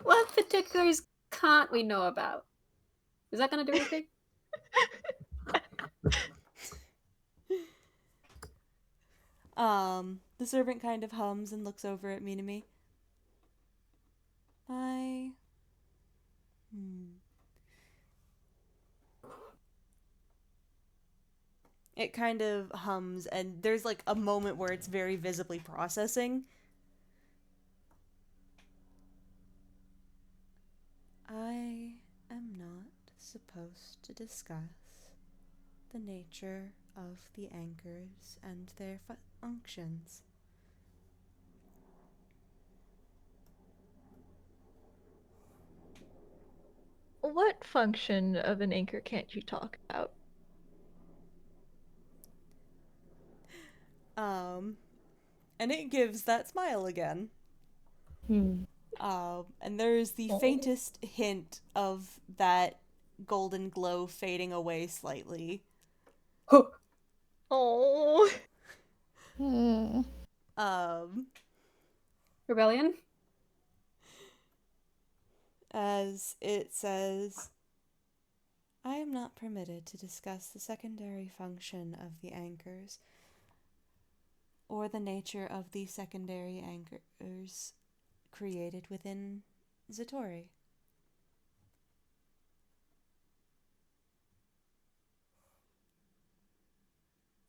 What particulars can't we know about? Is that gonna do anything? The servant kind of hums and looks over at Minami. It kind of hums, and there's like a moment where it's very visibly processing. I am not supposed to discuss the nature of the anchors and their functions. What function of an anchor can't you talk about? And it gives that smile again. Hmm. And there's the faintest hint of that golden glow fading away slightly. Oh. Rebellion? As it says, I am not permitted to discuss the secondary function of the anchors or the nature of the secondary anchors created within Zatori.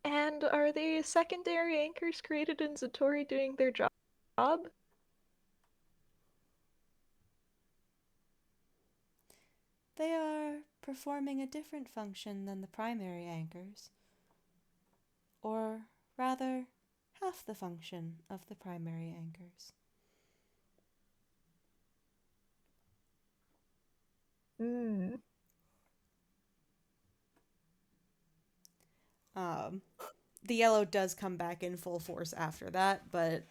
And are the secondary anchors created in Zatori doing their job? They are performing a different function than the primary anchors, or rather, half the function of the primary anchors. The yellow does come back in full force after that, but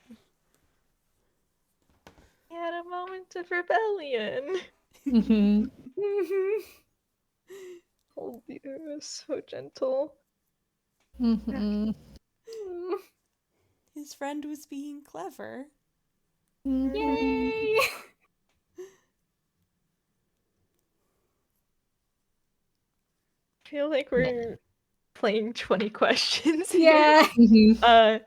He had a moment of rebellion. Oh dear, so gentle. his friend was being clever. Yay! I feel like we're playing 20 questions Yeah. here. Alright.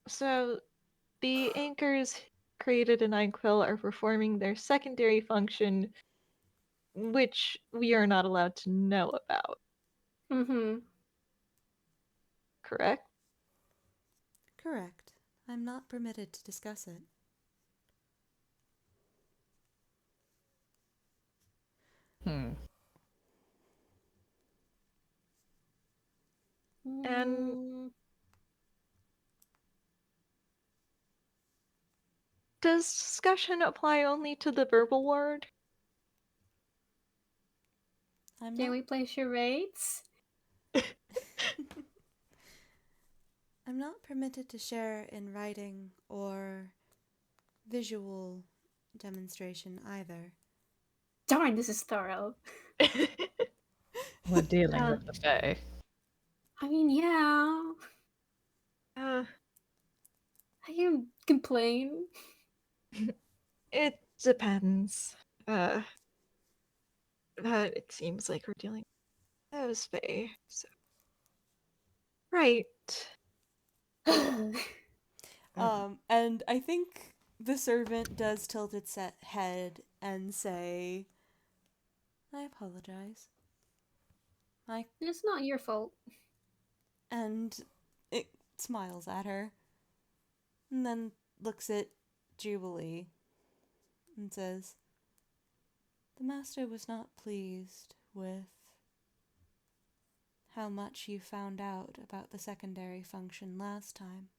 So, the anchors created in Inquill are performing their secondary function, which we are not allowed to know about. Correct? Correct. I'm not permitted to discuss it. And does discussion apply only to the verbal word? Can we play charades? I'm not permitted to share in writing or visual demonstration either. Darn, this is thorough. We're dealing with the Fae. I mean, yeah. I can complain. It depends. But it seems like we're dealing with those Fae, so... Right. And I think the servant does tilt its head and say, I apologize. It's not your fault. And it smiles at her. And then looks at Jubilee and says, the master was not pleased with how much you found out about the secondary function last time.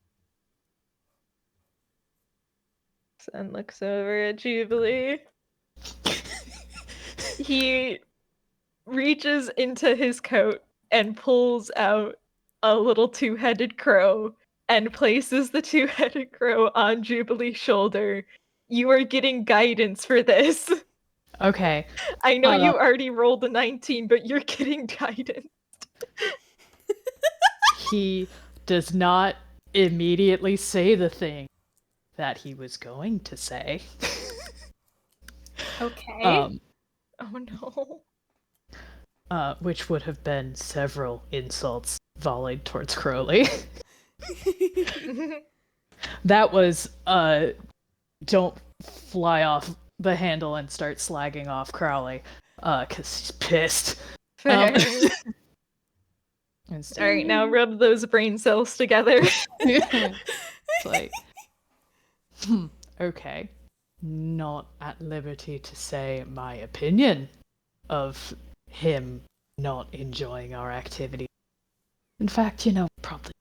Sun looks over at Jubilee. He reaches into his coat and pulls out a little two-headed crow and places the two-headed crow on Jubilee's shoulder. You are getting guidance for this. Okay. I know you already rolled a 19, but you're getting guidance. He does not immediately say the thing that he was going to say. Okay. Oh no. Which would have been several insults volleyed towards Crowley. That was, don't fly off the handle and start slagging off Crowley, because he's pissed. Fair. Alright, now rub those brain cells together. It's like, okay. Not at liberty to say my opinion of him not enjoying our activity. In fact, probably.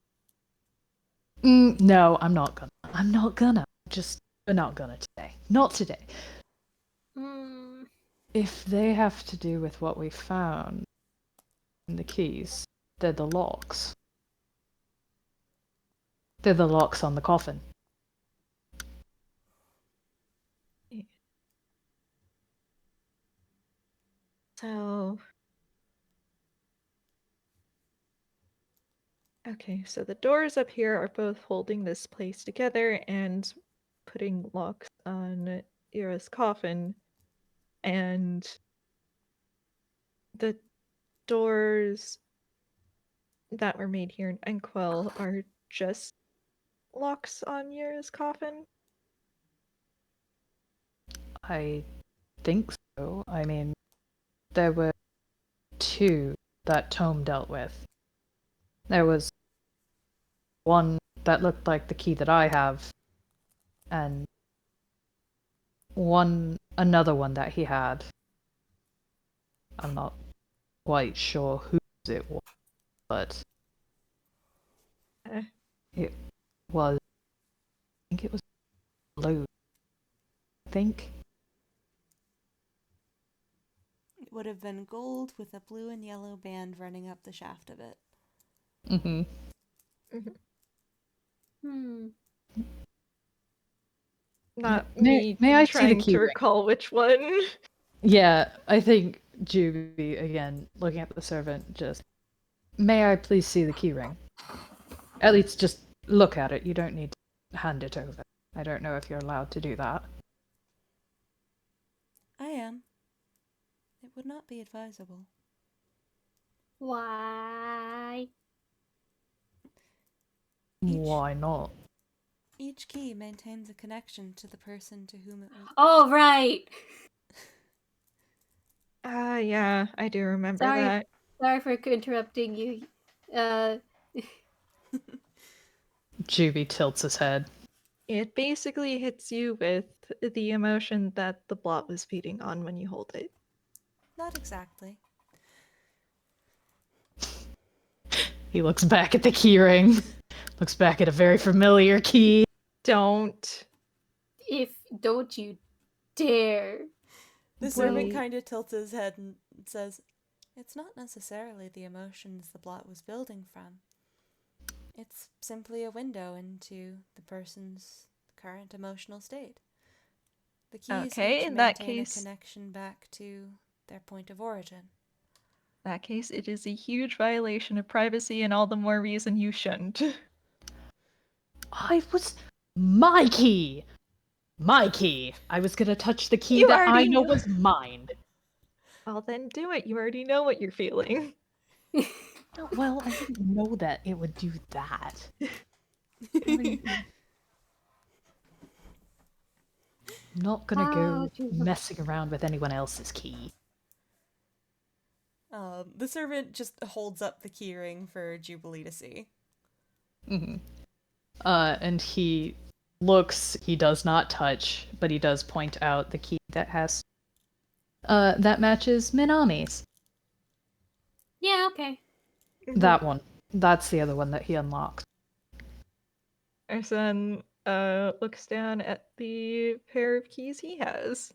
No, I'm not gonna. We're not gonna today. Not today. If they have to do with what we found in the keys, they're the locks. They're the locks on the coffin. So... Okay, so the doors up here are both holding this place together and putting locks on Ira's coffin. And the doors that were made here in Enquel are just locks on Ira's coffin? I think so. I mean, there were two that Tome dealt with. There was one that looked like the key that I have, and another one that he had. I'm not quite sure whose it was, but it was. I think it was blue. I think. It would have been gold with a blue and yellow band running up the shaft of it. Not May me I see the trying key to ring? recall which one. Yeah, I think Juby, again, looking at the servant, just... May I please see the keyring? At least just look at it. You don't need to hand it over. I don't know if you're allowed to do that. I am. It would not be advisable. Why? Why not? Each key maintains a connection to the person to whom it was. Oh, right! Yeah, I do remember that. Sorry for interrupting you. Juby tilts his head. It basically hits you with the emotion that the blot was feeding on when you hold it. Not exactly. He looks back at the keyring. Looks back at a very familiar key. Don't Don't you dare. The servant kind of tilts his head and says, "It's not necessarily the emotions the blot was building from. It's simply a window into the person's current emotional state. The keys Okay, in maintain that case, a connection back to their point of origin." In that case, it is a huge violation of privacy, and all the more reason you shouldn't. My key! My key! I was gonna touch the key You that I already know knew. was mine. Well, then do it. You already know what you're feeling. No, well, I didn't know that it would do that. Not gonna go messing around with anyone else's key. The servant just holds up the keyring for Jubilee to see. And he looks, he does not touch, but he does point out the key that that matches Minami's. Yeah, okay. That one. That's the other one that he unlocks. Arson looks down at the pair of keys he has.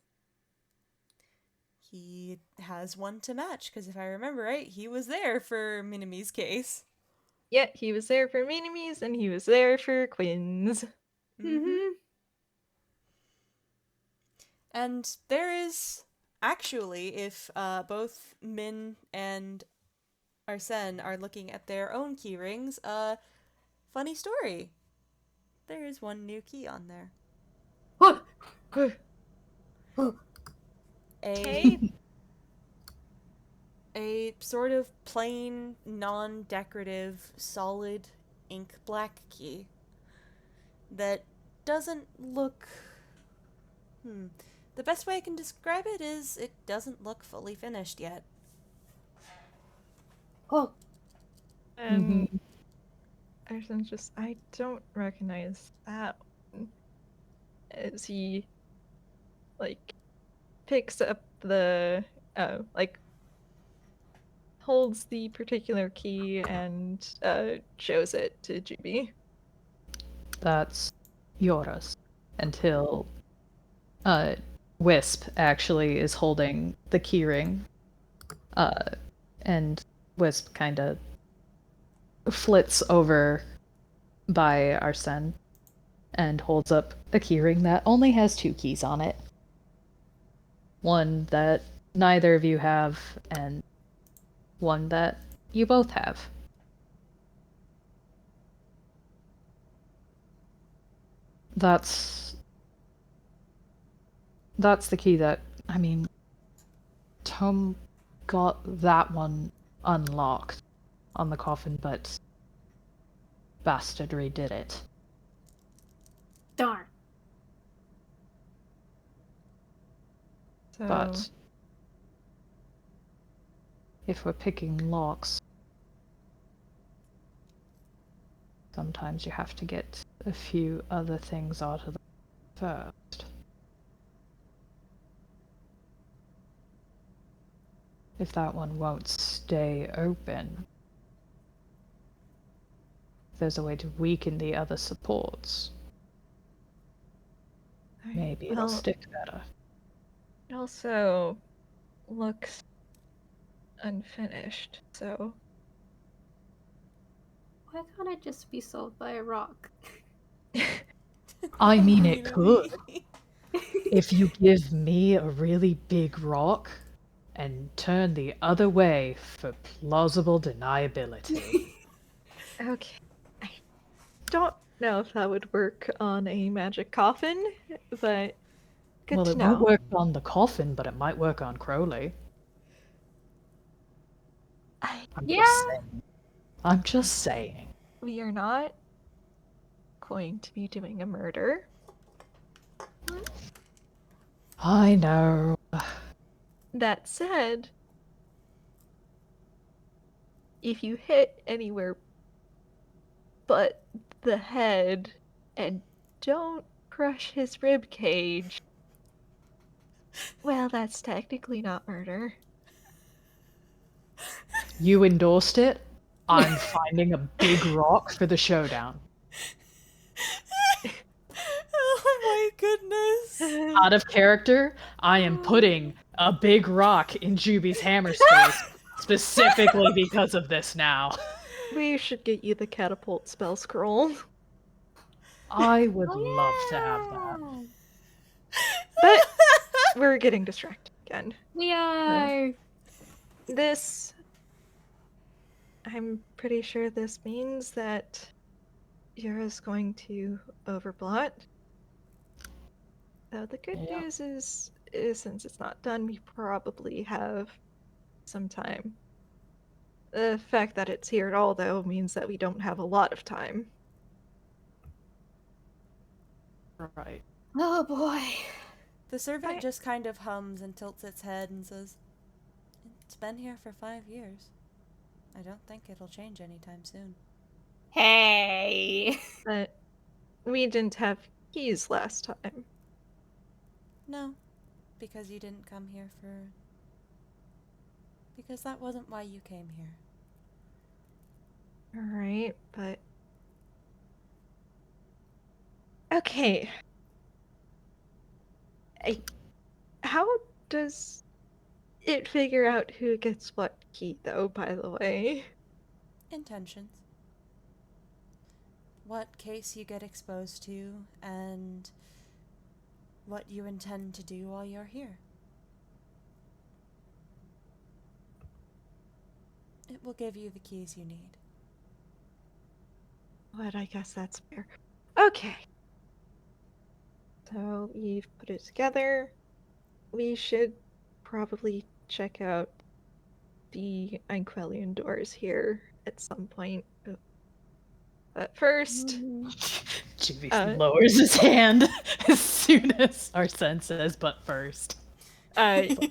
He has one to match, because if I remember right, he was there for Minami's case. Yeah, he was there for Minimies and he was there for Quins. Mm-hmm. And there is actually, if both Min and Arsene are looking at their own key rings, a funny story. There is one new key on there. Okay. A sort of plain, non-decorative, solid ink black key that doesn't look... The best way I can describe it is it doesn't look fully finished yet. Oh, And Arsen's just, I don't recognize that one. As he, like, picks up the, holds the particular key and shows it to Juby. That's yours. Until Wisp actually is holding the keyring. And Wisp kind of flits over by Arsene and holds up a keyring that only has 2 keys on it. One that neither of you have, and one that you both have. That's the key that, I mean, Tom got that one unlocked on the coffin, but Bastard redid it. darn. So, But if we're picking locks, sometimes you have to get a few other things out of them first. If that one won't stay open, there's a way to weaken the other supports. Maybe it'll stick better. It also looks unfinished, so... Why can't it just be solved by a rock? I mean, it could. If you give me a really big rock and turn the other way for plausible deniability. Okay. I don't know if that would work on a magic coffin, but good Well, to it know. won't work on the coffin, but it might work on Crowley. I'm just saying. We are not going to be doing a murder. I know. That said, if you hit anywhere but the head and don't crush his rib cage, well, that's technically not murder. You endorsed it. I'm finding a big rock for the showdown. Oh my goodness. Out of character, I am putting a big rock in Juby's hammer space specifically because of this now. We should get you the catapult spell scroll. I would love to have that. But we're getting distracted again. We are. This... I'm pretty sure this means that Yura's going to Overblot. The good Yeah. news is since it's not done, we probably have some time. The fact that it's here at all, though, means that we don't have a lot of time. Right. Oh boy. The servant just kind of hums and tilts its head and says, "It's been here for 5 years. I don't think it'll change anytime soon." Hey. But we didn't have keys last time. No, because you didn't come here for... Because that wasn't why you came here. Alright, but... Okay. How does it figure out who gets what key, though, by the way? Intentions. what case you get exposed to and what you intend to do while you're here. It will give you the keys you need. But I guess that's fair. Okay. So we've put it together. We should probably check out the Anquelian doors here at some point. But first, Jimmy lowers his hand as soon as Arsene says, but first.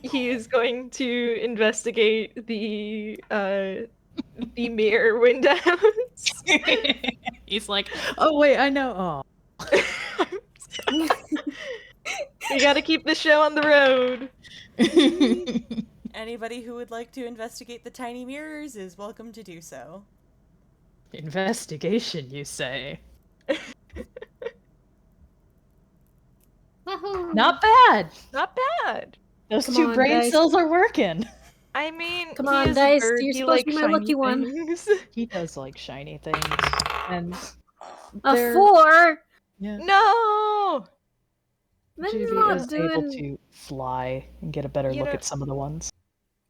he is going to investigate the mirror windows. He's like, oh wait, I know. Oh. We gotta keep the show on the road. Anybody who would like to investigate the tiny mirrors is welcome to do so. Investigation, you say? Wahoo! Not bad. Not bad. Those Come two on, brain dice. cells are working. I mean, Come he on, is a Dice, bird. you're He supposed to likes be my lucky shiny one. things. He does like shiny things, and A they're- 4? Yeah. No! That's Judy not is able doing... to fly and get a better You look know- at some of the ones.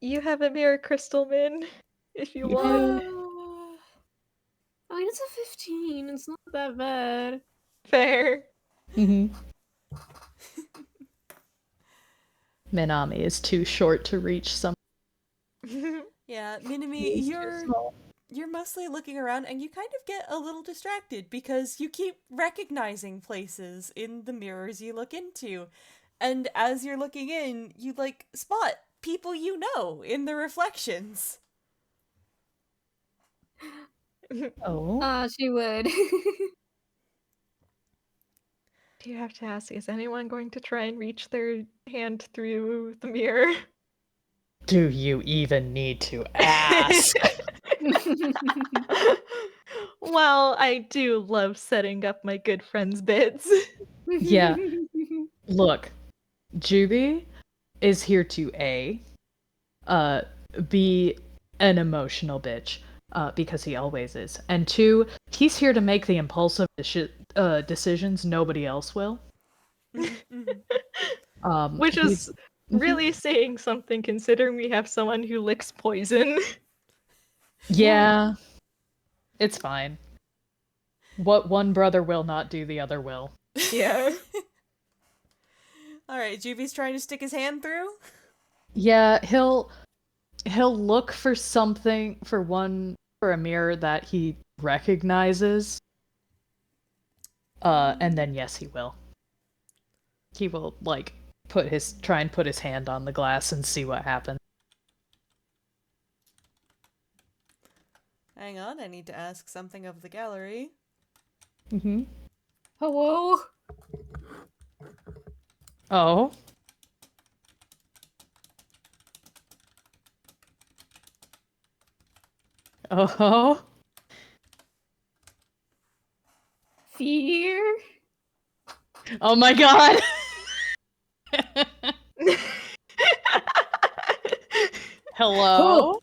You have a mirror crystal, Min, if you You want. I mean, it's a 15. It's not that bad. Fair. Mm-hmm. Minami is too short to reach some. Yeah, Minami, you're mostly looking around and you kind of get a little distracted because you keep recognizing places in the mirrors you look into. And as you're looking in, you spot people you know in the reflections. Oh. She would. Do you have to ask, is anyone going to try and reach their hand through the mirror? Do you even need to ask? Well, I do love setting up my good friends' bits. Yeah. Look, Juby is here to A, be an emotional bitch, because he always is, and 2, he's here to make the impulsive decisions nobody else will. Which is really saying something considering we have someone who licks poison. Yeah. It's fine. What one brother will not do, the other will. Yeah. Alright, Juby's trying to stick his hand through? Yeah, he'll look for something, for a mirror that he recognizes. And then yes, he will. He will, try and put his hand on the glass and see what happens. Hang on, I need to ask something of the gallery. Mm-hmm. Hello? Oh. Oh. Fear? Oh my god! Hello?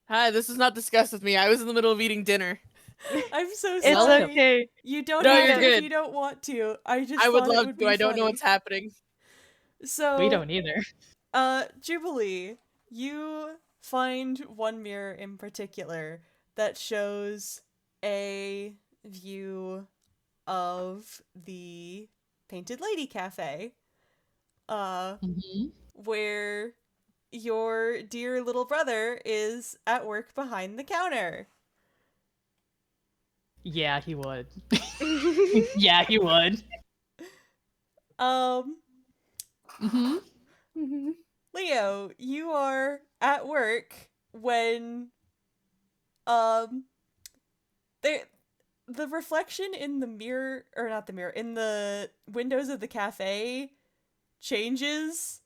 Hi, this is not discussed with me. I was in the middle of eating dinner. I'm so It's sorry. okay. You don't No, have you're to good. if you don't want to. I just I would thought it love would to. be I don't know funny. what's happening. So We don't either. Jubilee, you find one mirror in particular that shows a view of the Painted Lady Cafe. Mm-hmm. Where your dear little brother is at work behind the counter. Yeah, he would. Yeah, he would. Mm-hmm. Mm-hmm. Leo, you are at work when the reflection in the mirror, or not the mirror, in the windows of the cafe changes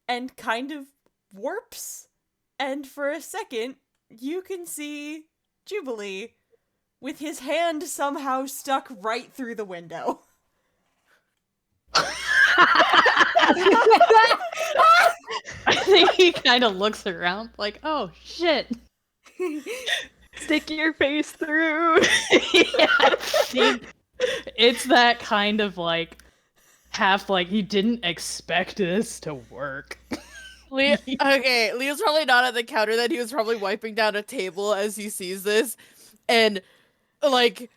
and kind of warps, and for a second you can see Jubilee with his hand somehow stuck right through the window. He kind of looks around like, oh shit. Stick your face through. Yeah, I think it's that kind of like half like he didn't expect this to work. Okay, Leo's probably not at the counter then. He was probably wiping down a table as he sees this. And, like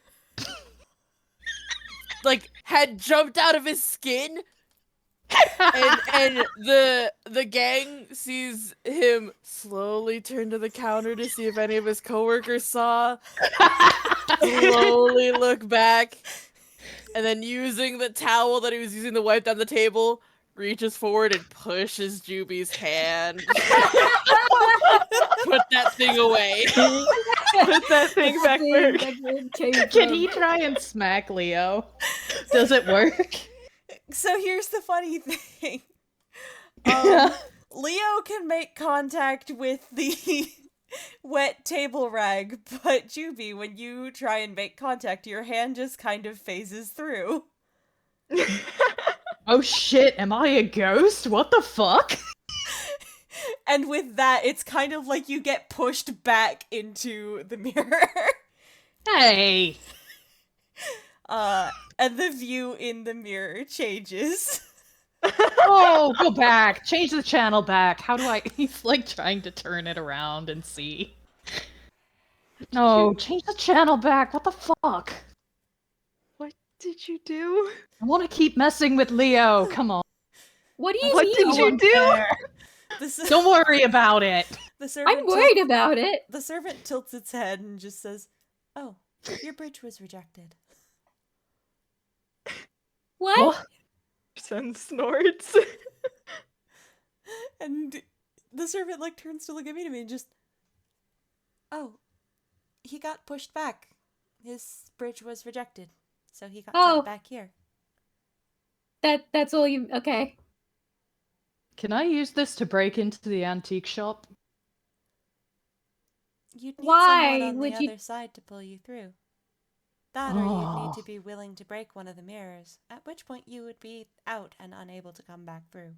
had jumped out of his skin. and the gang sees him slowly turn to the counter to see if any of his coworkers saw. Slowly look back. And then using the towel that he was using to wipe down the table, reaches forward and pushes Juby's hand. Put that thing away. Put that thing back where Can he try and smack Leo? Does it work? So here's the funny thing. Leo can make contact with the wet table rag, but Juby, when you try and make contact, your hand just kind of phases through. Oh shit, am I a ghost? What the fuck? And with that, it's kind of like you get pushed back into the mirror. Hey! And the view in the mirror changes. Oh, go back. Change the channel back. How do I... He's like trying to turn it around and see. No, change the channel back. What the fuck? What did you do? I want to keep messing with Leo. Come on. What do you What mean? did you do? Don't worry about it. The servant I'm worried about it. The servant tilts its head and just says, "Oh, your bridge was rejected." What? Son snorts. And the servant like turns to look at me and just, "Oh, he got pushed back. His bridge was rejected, so he got sent back here." That's all you... Okay. Can I use this to break into the antique shop? You'd need Why someone on would the you- other side to pull you through. That, or you'd need to be willing to break one of the mirrors, at which point you would be out and unable to come back through.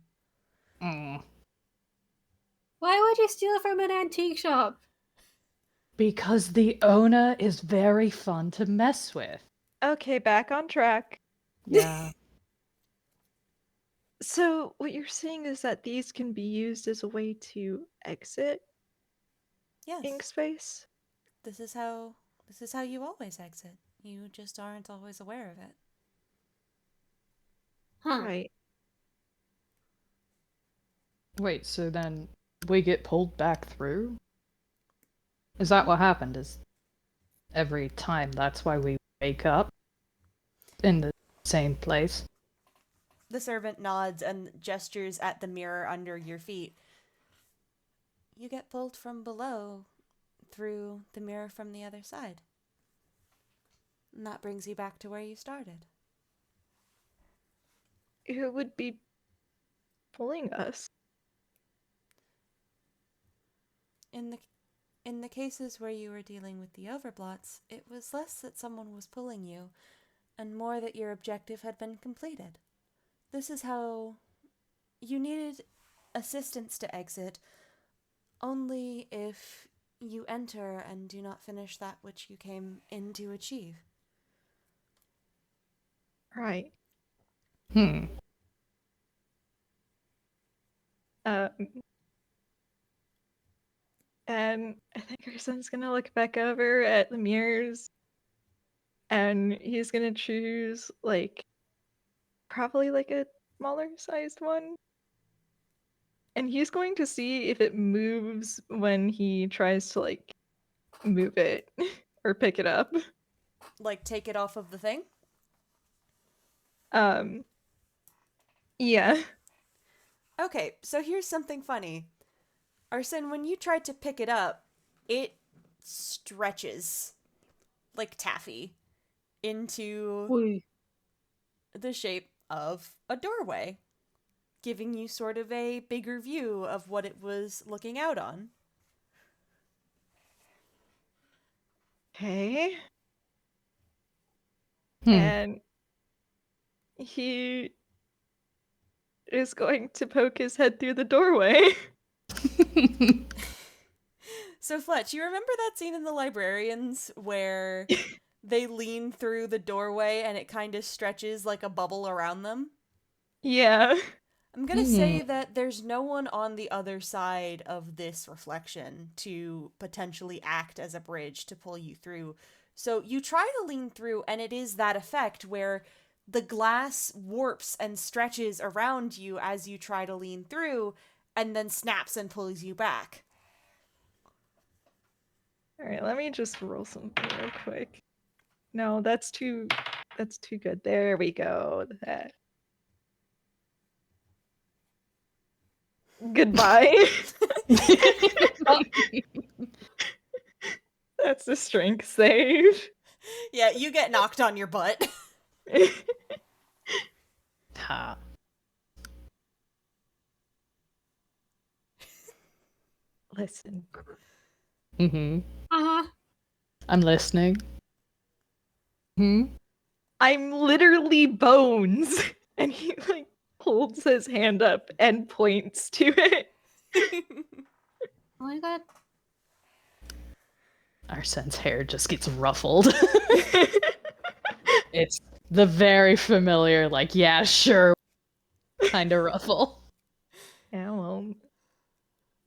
Mm. Why would you steal from an antique shop? Because the owner is very fun to mess with. Okay, back on track. Yeah. So, what you're saying is that these can be used as a way to exit Yes, ink space? this is how you always exit. You just aren't always aware of it. Huh. Right. Wait, so then we get pulled back through? Is that what happened? Is every time that's why we wake up in the same place? The servant nods and gestures at the mirror under your feet. You get pulled from below through the mirror from the other side. And that brings you back to where you started. Who would be pulling us? In the cases where you were dealing with the Overblots, it was less that someone was pulling you, and more that your objective had been completed. This is how you needed assistance to exit only if you enter and do not finish that which you came in to achieve. Right. Hmm. And I think our son's gonna look back over at the mirrors and he's gonna choose, like, probably like a smaller sized one. And he's going to see if it moves when he tries to, like, move it or pick it up. Like, take it off of the thing? Yeah. Okay, so here's something funny. Arson, when you tried to pick it up, it stretches like taffy into the shape of a doorway, giving you sort of a bigger view of what it was looking out on. Okay. Hmm. And he is going to poke his head through the doorway. So, Fletch, you remember that scene in The Librarians where they lean through the doorway and it kind of stretches like a bubble around them? Yeah. I'm gonna say that there's no one on the other side of this reflection to potentially act as a bridge to pull you through. So you try to lean through, and it is that effect where the glass warps and stretches around you as you try to lean through, and then snaps and pulls you back. Alright, let me just roll something real quick. No, that's too good. There we go. That. Goodbye. That's a strength save. Yeah, you get knocked on your butt. Ha. Listen. Uh-huh. I'm listening. I'm literally bones. And he like holds his hand up and points to it. Oh my god. Arsene's hair just gets ruffled. It's the very familiar, like, yeah, sure, kind of ruffle. Yeah, well,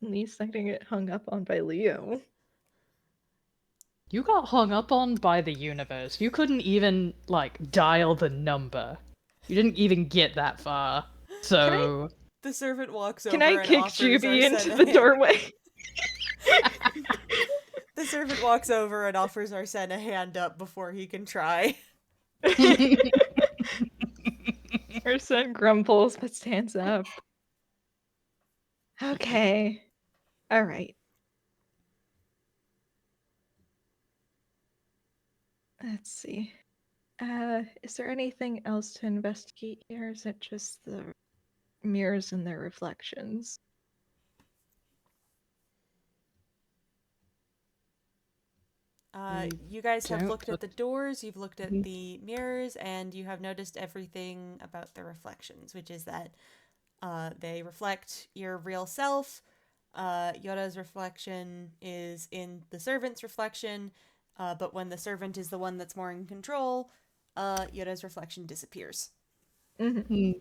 at least I didn't get hung up on by Leo. You got hung up on by the universe. You couldn't even, like, dial the number. You didn't even get that far. So... The servant walks over Can I and kick offers Juby Arsene into a the hand. doorway? The servant walks over and offers Arsene a hand up before he can try. Her son grumbles but stands up. Okay. Alright. Let's see. Is there anything else to investigate here? Is it just the mirrors and their reflections? You guys have don't looked at the doors, you've looked at Mhm. the mirrors, and you have noticed everything about the reflections, which is that they reflect your real self. Yoda's reflection is in the servant's reflection, but when the servant is the one that's more in control, Yoda's reflection disappears. Mm-hmm.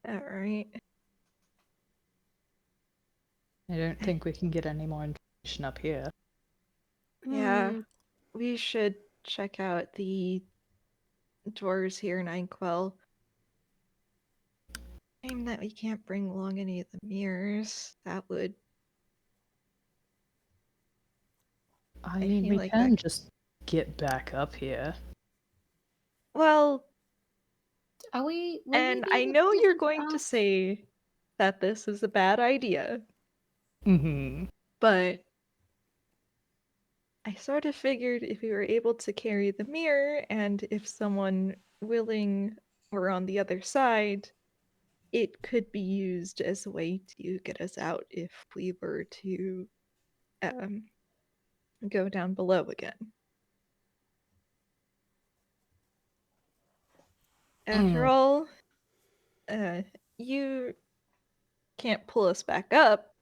Alright. I don't think we can get any more information up here. Yeah. We should check out the doors here in Inkwell. Shame that we can't bring along any of the mirrors. That would... I I mean, feel we like can that- just get back up here. Well, Are we? would we and be I able know to you're get going to off? say that this is a bad idea, Mm-hmm. but I sort of figured if we were able to carry the mirror and if someone willing were on the other side, it could be used as a way to get us out if we were to go down below again. After all, you can't pull us back up,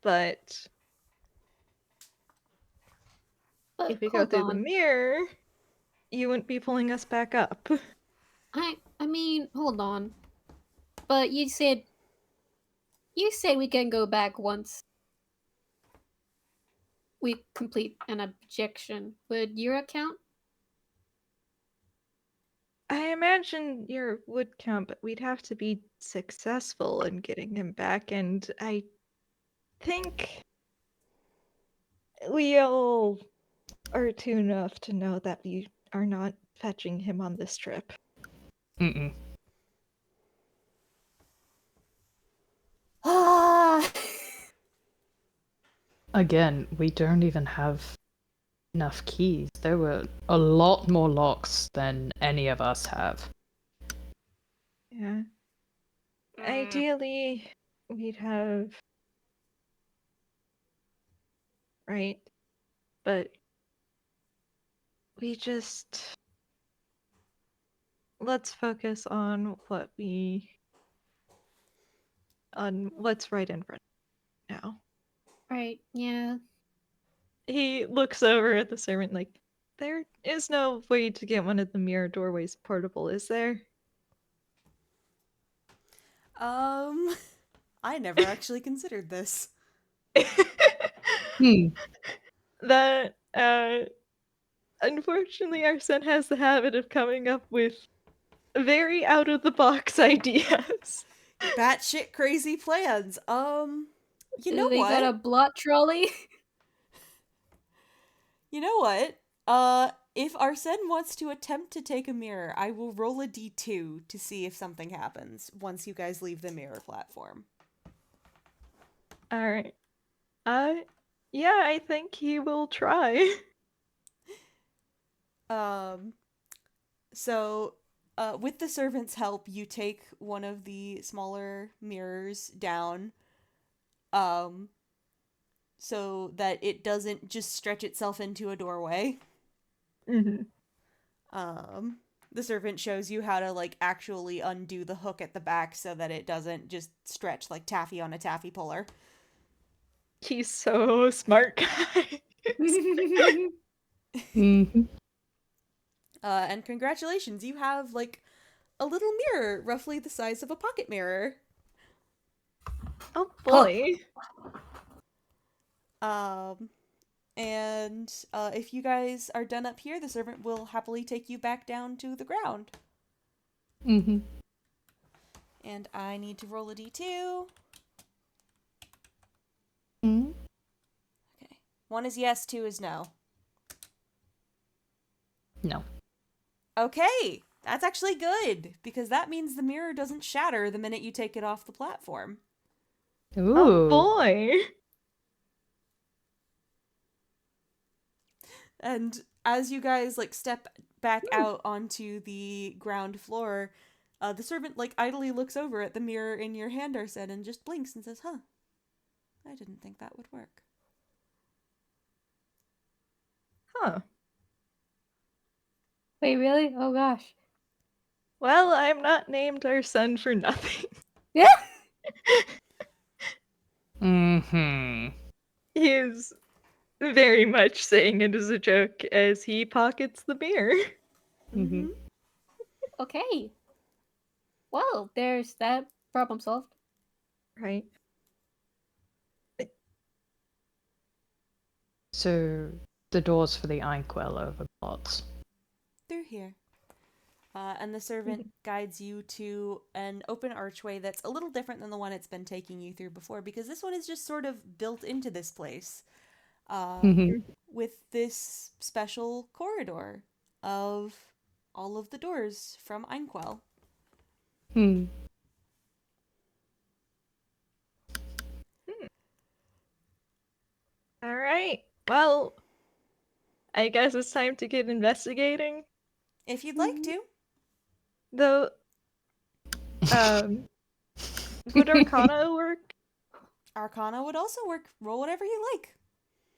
but But if we go hold through the on. mirror, you wouldn't be pulling us back up. I mean, hold on. But you said we can go back once we complete an objection. Would your account? I imagine your would count, but we'd have to be successful in getting him back, and I think we all are tuned enough to know that we are not fetching him on this trip. Mm-mm. Ah! Again, we don't even have enough keys. There were a lot more locks than any of us have. Yeah. Ideally, we'd have. Right. But we just. Let's focus on what we on what's right in front now. Right, yeah. He looks over at the servant like, there is no way to get one of the mirror doorways portable, is there? I never actually considered this. That, unfortunately, our son has the habit of coming up with very out-of-the-box ideas. Batshit crazy plans. You know They what? got a blot trolley. You know what? If Arsene wants to attempt to take a mirror, I will roll a d2 to see if something happens once you guys leave the mirror platform. Alright. Yeah, I think he will try. So, with the servant's help, you take one of the smaller mirrors down, so that it doesn't just stretch itself into a doorway. Mm-hmm. The servant shows you how to, like, actually undo the hook at the back so that it doesn't just stretch like taffy on a taffy puller. He's so smart, guy. Mm-hmm. And congratulations, you have, like, a little mirror roughly the size of a pocket mirror. Oh boy. And if you guys are done up here, the servant will happily take you back down to the ground. Mm-hmm. And I need to roll a d2. Mm-hmm. Okay. 1 is yes, 2 is no. No. Okay, that's actually good, because that means the mirror doesn't shatter the minute you take it off the platform. Ooh. Oh boy. And as you guys, like, step back out onto the ground floor, the servant, like, idly looks over at the mirror in your hand, Arsene, and just blinks and says, huh, I didn't think that would work. Huh. Wait, really? Oh gosh. Well, I'm not named our son for nothing. Yeah. Mm-hmm. He is very much saying it as a joke as he pockets the mirror. Mm-hmm. Okay. Well, there's that problem solved. Right. So, the doors for the Inkwell Overblots. They're here. And the servant guides you to an open archway that's a little different than the one it's been taking you through before, because this one is just sort of built into this place. With this special corridor of all of the doors from Einquell. Hmm. Alright. Well, I guess it's time to get investigating. If you'd like to. Though, would Arcana work? Arcana would also work. Roll whatever you like.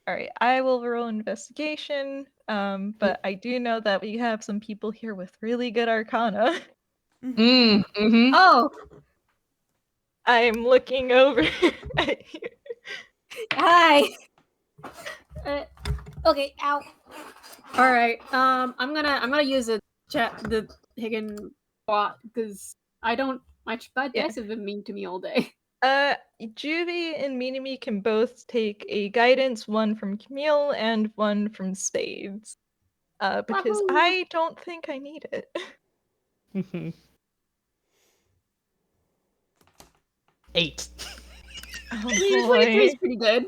Alright, I will roll investigation, but I do know that we have some people here with really good Arcana. Mm-hmm. Oh, I'm looking over at you. hi. Okay, ow. All right. I'm gonna use the Higgin bot because I don't. My dice have been mean to me all day. Judy and Minimi can both take a guidance, one from Camille and one from Spades. Because Wahoo! I don't think I need it. Mm-hmm. 8. Oh Usually 23 is pretty good.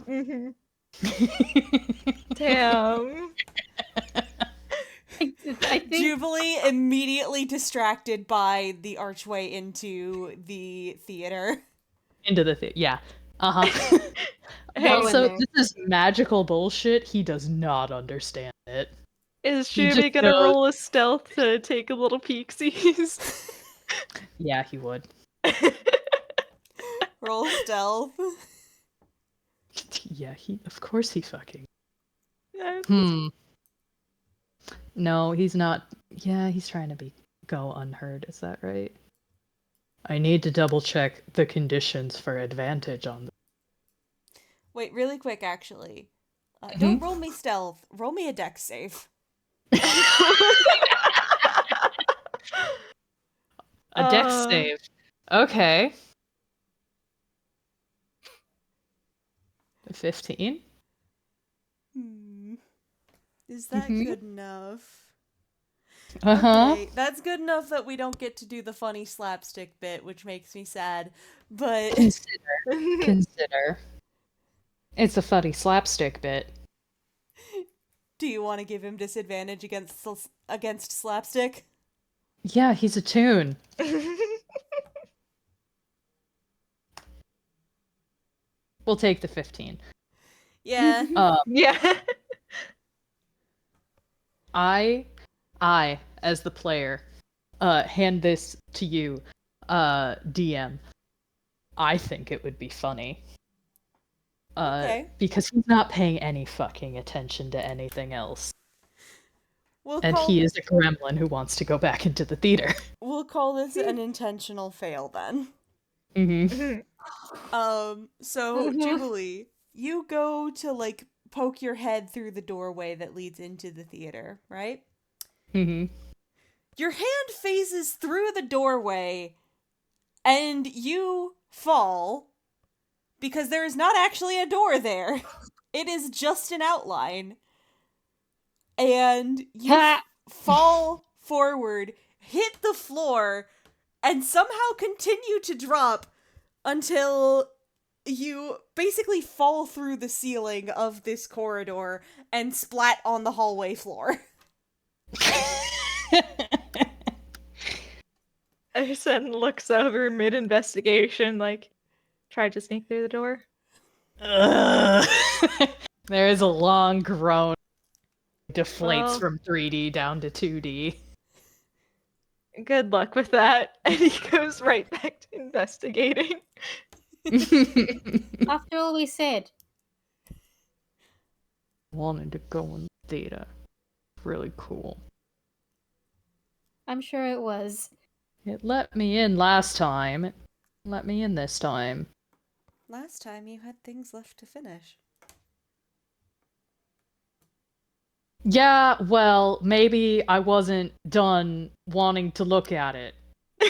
Mm-hmm. Damn. I think Jubilee immediately distracted by the archway into the theater. Into the thing, yeah. Uh-huh. Go in So there. this is magical bullshit. He does not understand it. Is He Judy just gonna knows- roll a stealth to take a little peeksies? Yeah, he would. Roll stealth. Yeah, of course he fucking. Yeah. No, he's not. Yeah, he's trying to go unheard. Is that right? I need to double check the conditions for advantage on this. Wait, really quick, actually. Don't roll me stealth. Roll me a dex save. A dex save. Okay. 15? Is that good enough? Uh-huh. Okay, that's good enough that we don't get to do the funny slapstick bit, which makes me sad. But Consider. It's a funny slapstick bit. do you want to give him disadvantage against slapstick? Yeah, he's a toon. We'll take the 15. Yeah. Yeah. I, as the player, hand this to you, DM. I think it would be funny. Okay. Because he's not paying any fucking attention to anything else. And he is a gremlin who wants to go back into the theater. We'll call this an intentional fail then. Mm-hmm. So Jubilee, you go to like poke your head through the doorway that leads into the theater, right? Mm-hmm. Your hand phases through the doorway and you fall because there is not actually a door there. It is just an outline. And you fall forward, hit the floor, and somehow continue to drop until you basically fall through the ceiling of this corridor and splat on the hallway floor. Erson looks over mid-investigation, like, tried to sneak through the door. There is a long groan. Deflates Well, from 3D down to 2D. good luck with that. And he goes right back to investigating. After all we said. Wanted to go in theater. Really cool. I'm sure it was. It let me in last time. It let me in this time. Last time you had things left to finish. Yeah, well, maybe I wasn't done wanting to look at it. I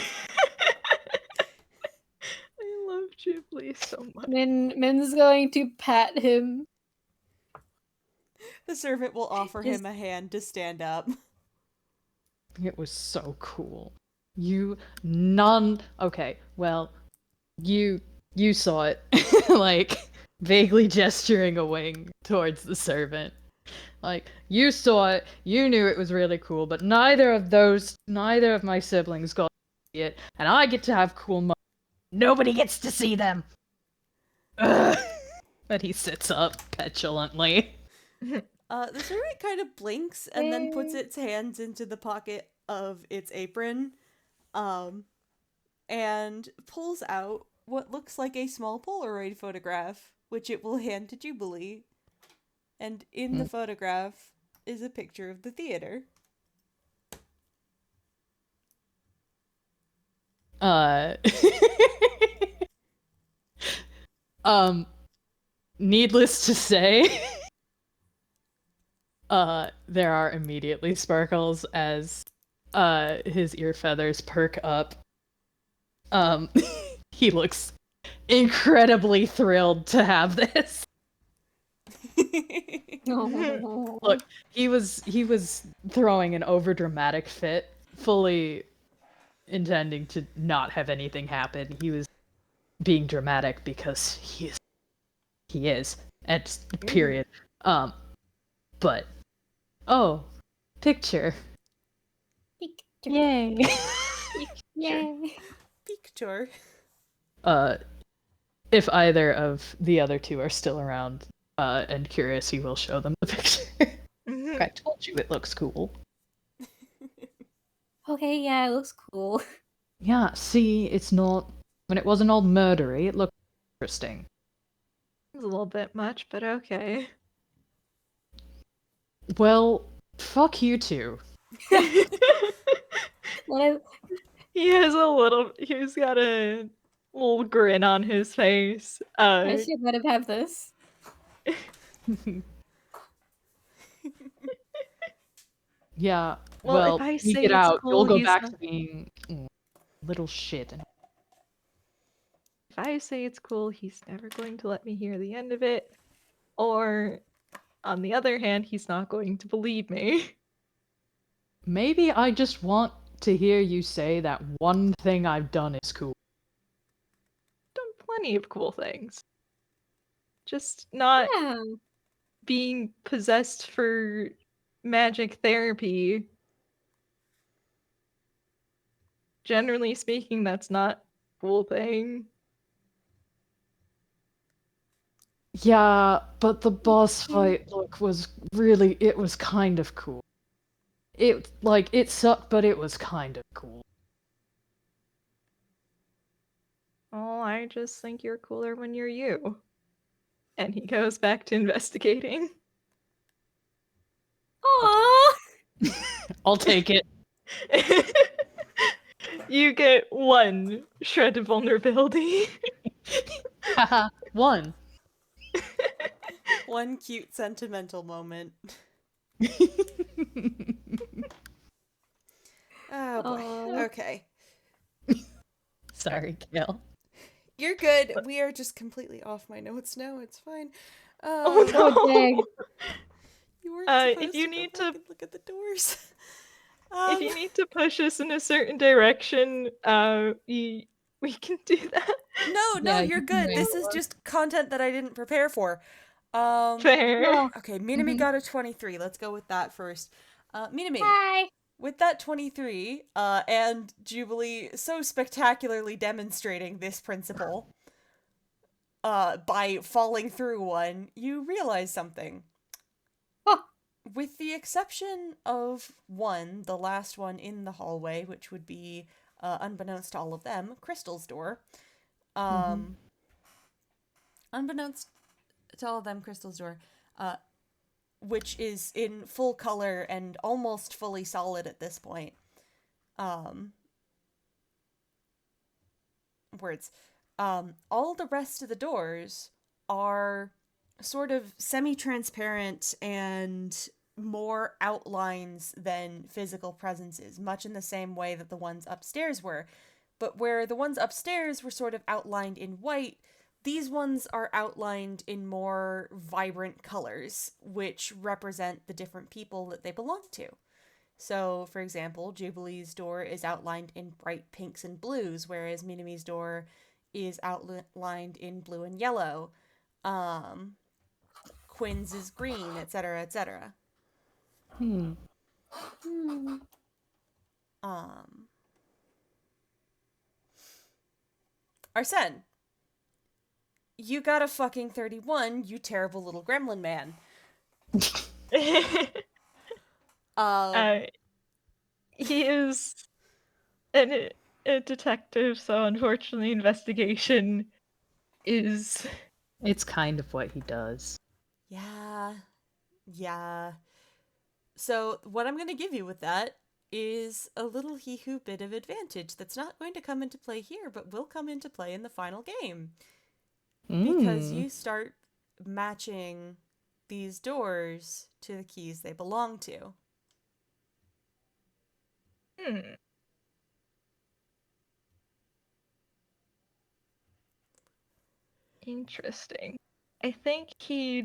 love Ghibli so much. Min's going to pat him. The servant will offer him a hand to stand up. It was so cool. Okay, well, you saw it. Like, vaguely gesturing a wing towards the servant. Like, you saw it, you knew it was really cool, but neither of my siblings got to see it, and I get to have cool moments. Nobody gets to see them! Ugh. But he sits up petulantly. The servant kind of blinks and then puts its hands into the pocket of its apron, and pulls out what looks like a small Polaroid photograph, which it will hand to Jubilee. And in the photograph is a picture of the theater. Needless to say, there are immediately sparkles as his ear feathers perk up. He looks incredibly thrilled to have this. Look, he was throwing an overdramatic fit, fully intending to not have anything happen. He was being dramatic because he is. And period. But picture. Yay. Yay. Picture. If either of the other two are still around and curious, he will show them the picture. I told you it looks cool. Okay, yeah, it looks cool. Yeah, see, it's not... When it wasn't all murdery, it looked interesting. It's a little bit much, but okay. Well, fuck you two. He He's got a little grin on his face. I should let him have this. Yeah, Well, if well, I you say get it's out, cool, you'll go he's back not- to being little shit. if I say it's cool, he's never going to let me hear the end of it. Or, on the other hand, he's not going to believe me. Maybe I just want to hear you say that one thing I've done is cool. Done plenty of cool things. Just not Yeah. being possessed for magic therapy. Generally speaking, that's not a cool thing. Yeah, but the boss fight was really, it was kind of cool. It sucked, but it was kind of cool. Oh, I just think you're cooler when you're you. And he goes back to investigating. Aww. I'll take it. You get one shred of vulnerability. Haha, one. One cute sentimental moment. Oh boy. Aw. Okay. Sorry, Kale. You're good. We are just completely off my notes now. It's fine. Oh no! Oh, dang. You weren't If supposed you to need go to- back and look at the doors. If you need to push us in a certain direction, we can do that. No, Yeah, you're you can good. wait. This is just content that I didn't prepare for. Fair. Oh, Okay, Minami Mhm. got a 23. Let's go with that first. Minami, hi. with that 23, and Jubilee so spectacularly demonstrating this principle, by falling through one, you realize something. Oh. With the exception of one, the last one in the hallway, which would be, unbeknownst to all of them, Crystal's door. Unbeknownst to all of them, Crystal's door, which is in full color and almost fully solid at this point. Words. All the rest of the doors are sort of semi-transparent and more outlines than physical presences, much in the same way that the ones upstairs were. But where the ones upstairs were sort of outlined in white, these ones are outlined in more vibrant colors, which represent the different people that they belong to. So, for example, Jubilee's door is outlined in bright pinks and blues, whereas Minami's door is outlined in blue and yellow. Quinn's is green, etc., etc. Arsene, you got a fucking 31, you terrible little gremlin man. He is a detective, so unfortunately, investigation is. It's kind of what he does. Yeah. So, what I'm going to give you with that is a little hee-hoo bit of advantage that's not going to come into play here, but will come into play in the final game. Because you start matching these doors to the keys they belong to. Interesting. I think he's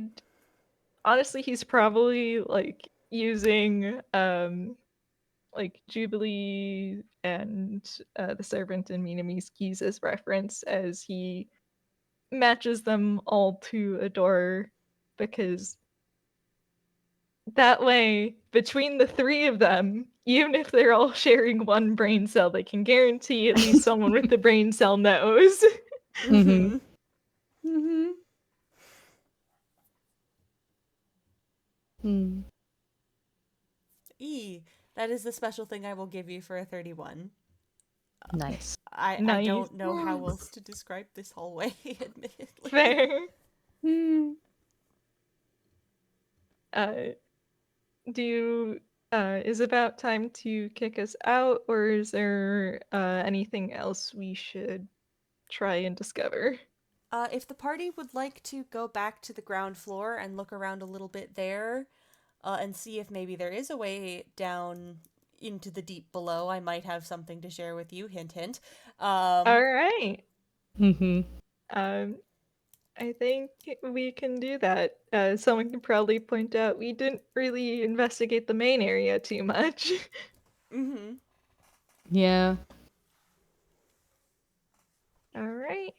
probably like using like Jubilee and the servant and Minami's keys as reference as he matches them all to a door, because that way, between the three of them, even if they're all sharing one brain cell, they can guarantee at least someone with the brain cell knows. Mm-hmm. That is the special thing I will give you for a 31. Nice. I Nice. don't know how else to describe this hallway, admittedly. Fair. Do you is about time to kick us out, or is there anything else we should try and discover? If the party would like to go back to the ground floor and look around a little bit there, and see if maybe there is a way down into the deep below, I might have something to share with you. Hint, hint. All right. Mm-hmm. I think we can do that. Someone can probably point out we didn't really investigate the main area too much. Mm-hmm. Yeah. All right.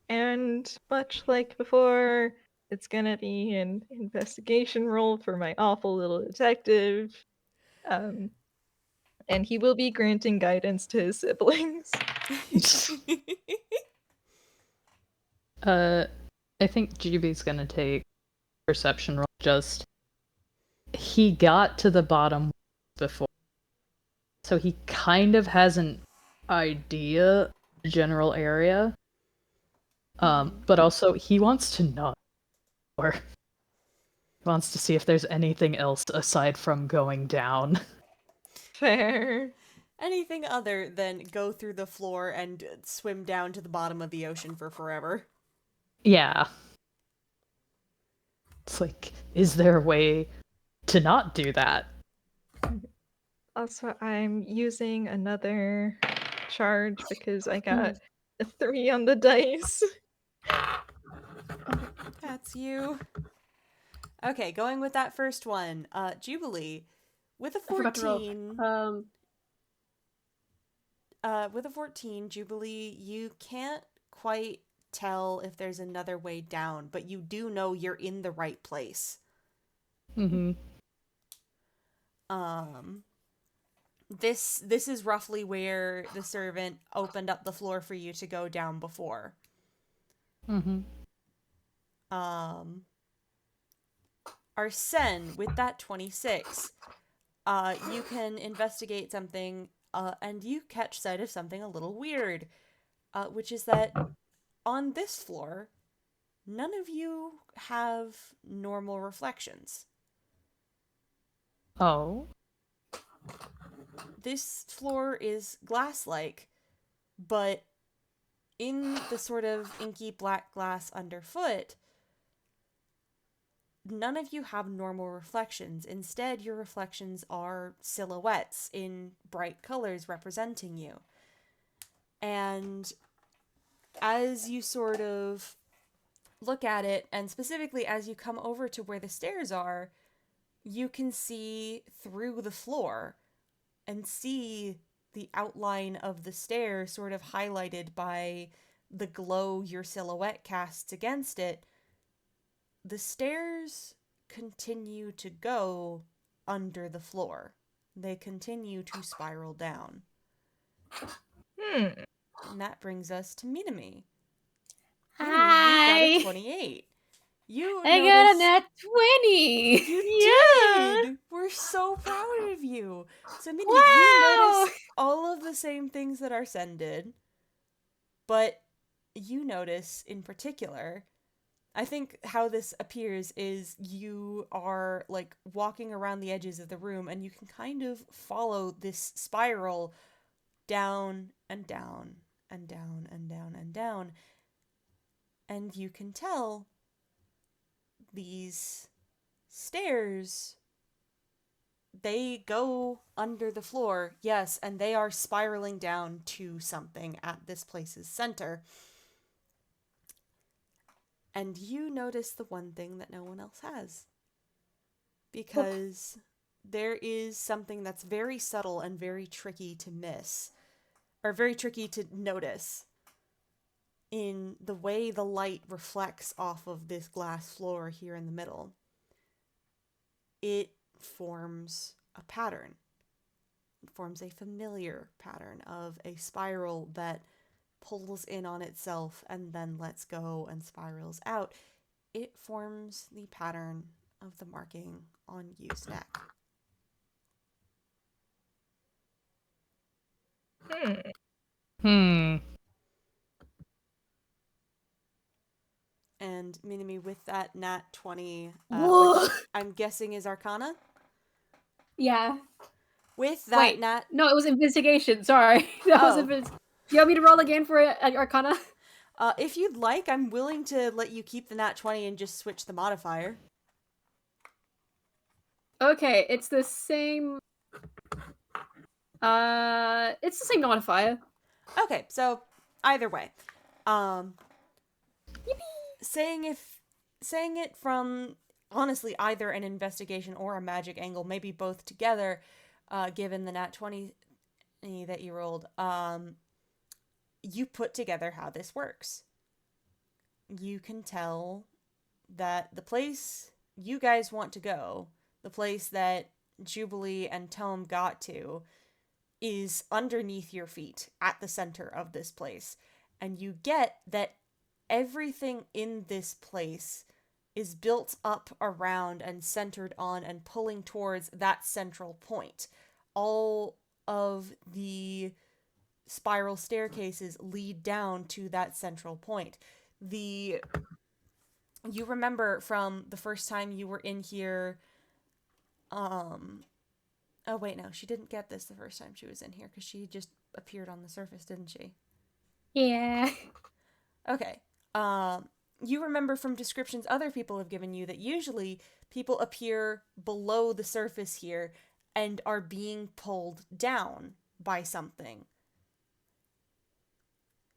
And much like before, it's gonna be an investigation roll for my awful little detective. And he will be granting guidance to his siblings. I think GB's gonna take perception roll. Just he got to the bottom before, so he kind of has an idea, general area. But also he wants to know, or wants to see if there's anything else aside from going down. Fair. Anything other than go through the floor and swim down to the bottom of the ocean for forever. Yeah. It's like, is there a way to not do that? Also, I'm using another charge because I got a 3 on the dice. That's you. Okay, going with that first one. Jubilee, with a I forgot to roll. 14. With a 14, Jubilee, you can't quite tell if there's another way down, but you do know you're in the right place. Mm-hmm. This is roughly where the servant opened up the floor for you to go down before. Mm-hmm. Arsene, with that 26, you can investigate something, and you catch sight of something a little weird, which is that on this floor, none of you have normal reflections. Oh. This floor is glass-like, but in the sort of inky black glass underfoot, none of you have normal reflections. Instead, your reflections are silhouettes in bright colors representing you. And as you sort of look at it, and specifically as you come over to where the stairs are, you can see through the floor and see the outline of the stair sort of highlighted by the glow your silhouette casts against it. The stairs continue to go under the floor. They continue to spiral down. And that brings us to Minami. Hi. You got a 28. I got a nat 20. You did! We're so proud of you. So Minami, Wow. you notice all of the same things that Arsene did, but you notice in particular, I think how this appears is you are like walking around the edges of the room and you can kind of follow this spiral down and down and down and down and down. And you can tell these stairs, they go under the floor, yes, and they are spiraling down to something at this place's center. And you notice the one thing that no one else has. Because there is something that's very subtle and very tricky to miss, or very tricky to notice, in the way the light reflects off of this glass floor here in the middle. It forms a pattern. It forms a familiar pattern of a spiral that pulls in on itself and then lets go and spirals out. It forms the pattern of the marking on Yu's neck. And Minami, with that nat 20, which I'm guessing is Arcana? Yeah. With that Wait, nat... no, it was investigation. Sorry. That was Do you want me to roll again for Arcana? If you'd like, I'm willing to let you keep the nat 20 and just switch the modifier. Okay, it's the same. It's the same modifier. Okay, so either way, saying it from honestly either an investigation or a magic angle, maybe both together, given the nat 20 that you rolled, you put together how this works. You can tell that the place you guys want to go, the place that Jubilee and Tome got to, is underneath your feet at the center of this place. And you get that everything in this place is built up around and centered on and pulling towards that central point. All of the spiral staircases lead down to that central point. You remember from the first time you were in here, oh wait, no, she didn't get this the first time she was in here because she just appeared on the surface, didn't she? Yeah. Okay. You remember from descriptions other people have given you that usually people appear below the surface here and are being pulled down by something.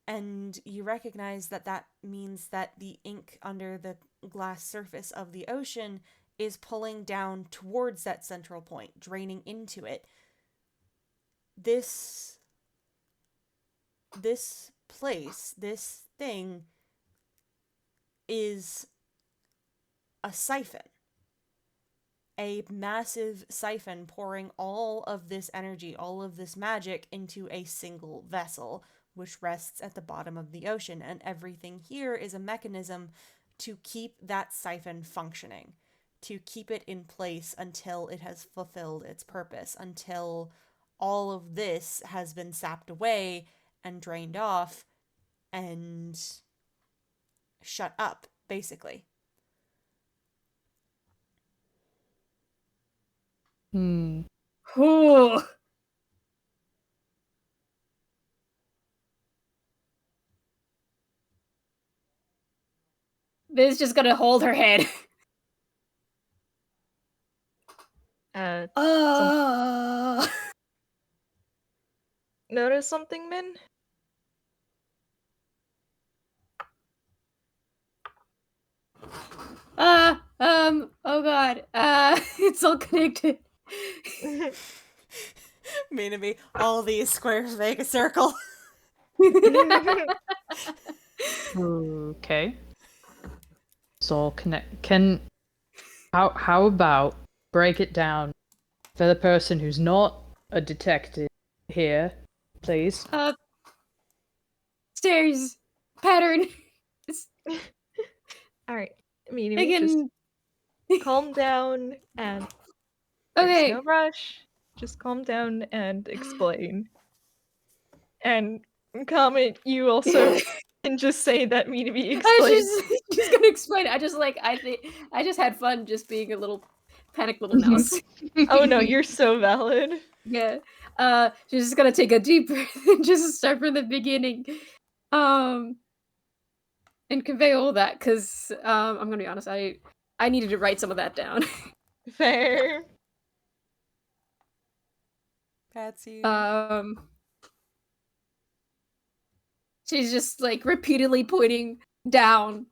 And you recognize that that means that the ink under the glass surface of the ocean is pulling down towards that central point, draining into it. This place, this thing, is a siphon. A massive siphon pouring all of this energy, all of this magic into a single vessel, which rests at the bottom of the ocean. And everything here is a mechanism to keep that siphon functioning, to keep it in place until it has fulfilled its purpose, until all of this has been sapped away and drained off and shut up, basically. Ooh. Biz just gonna hold her head. Notice something, Min? Oh god. It's all connected. Me, all these squares make a circle. Okay. It's all connect. How about break it down for the person who's not a detective here, please? Stairs pattern. Alright, Meanie, Again. just calm down and Okay. there's no rush. Just calm down and explain. And comment, you also can just say that Meanie explain. She's gonna explain. I just had fun just being a little panicked little mouse. Oh no, you're so valid. Yeah. She's just gonna take a deep breath and just start from the beginning. And convey all that, because I'm gonna be honest, I needed to write some of that down. Fair. Patsy. She's just like repeatedly pointing down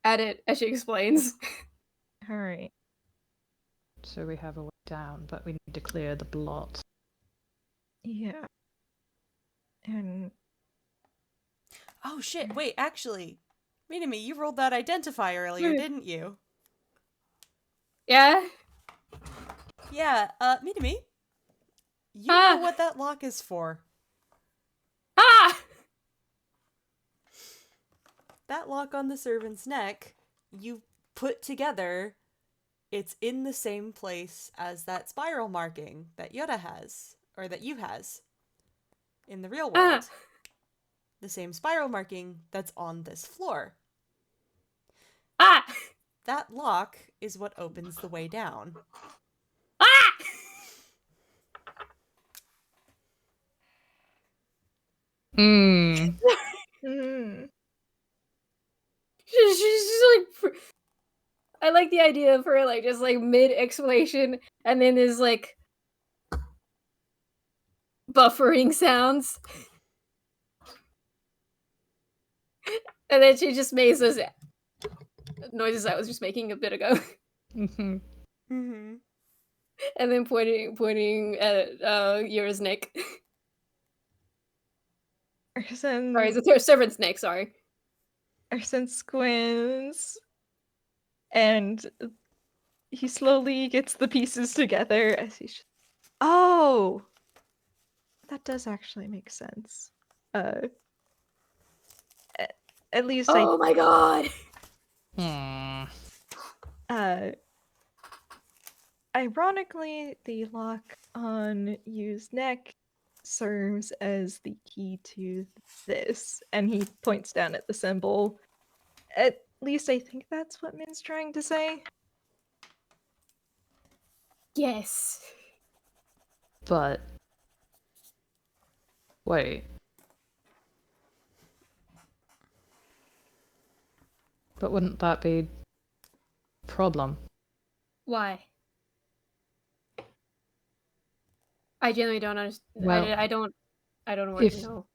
at it as she explains. Alright. So we have a way down, but we need to clear the blot. Yeah. And Oh shit, wait, actually, Minami, you rolled that identify earlier, didn't you? Yeah? Yeah, Minami, you know what that lock is for. Ah! That lock on the servant's neck, you put together, it's in the same place as that spiral marking that Yoda has, or that you has, in the real world. The same spiral marking that's on this floor. Ah! That lock is what opens the way down. Ah! Mm. Mm. She's just like, I like the idea of her like just like mid explanation, and then there's like buffering sounds, and then she just makes those noises I was just making a bit ago, Mhm. Mm-hmm. and then pointing at Yura's neck. Sorry, Urson, it's a servant's neck. Sorry. Urson squints, and he slowly gets the pieces together as he's. Oh, that does actually make sense. Uh, at least Oh my god. Hmm. Ironically, the lock on Yu's neck serves as the key to this, and he points down at the symbol. At least I think that's what Min's trying to say. Yes. But wait. But wouldn't that be a problem? Why? I genuinely don't understand. Well, I don't want if to know.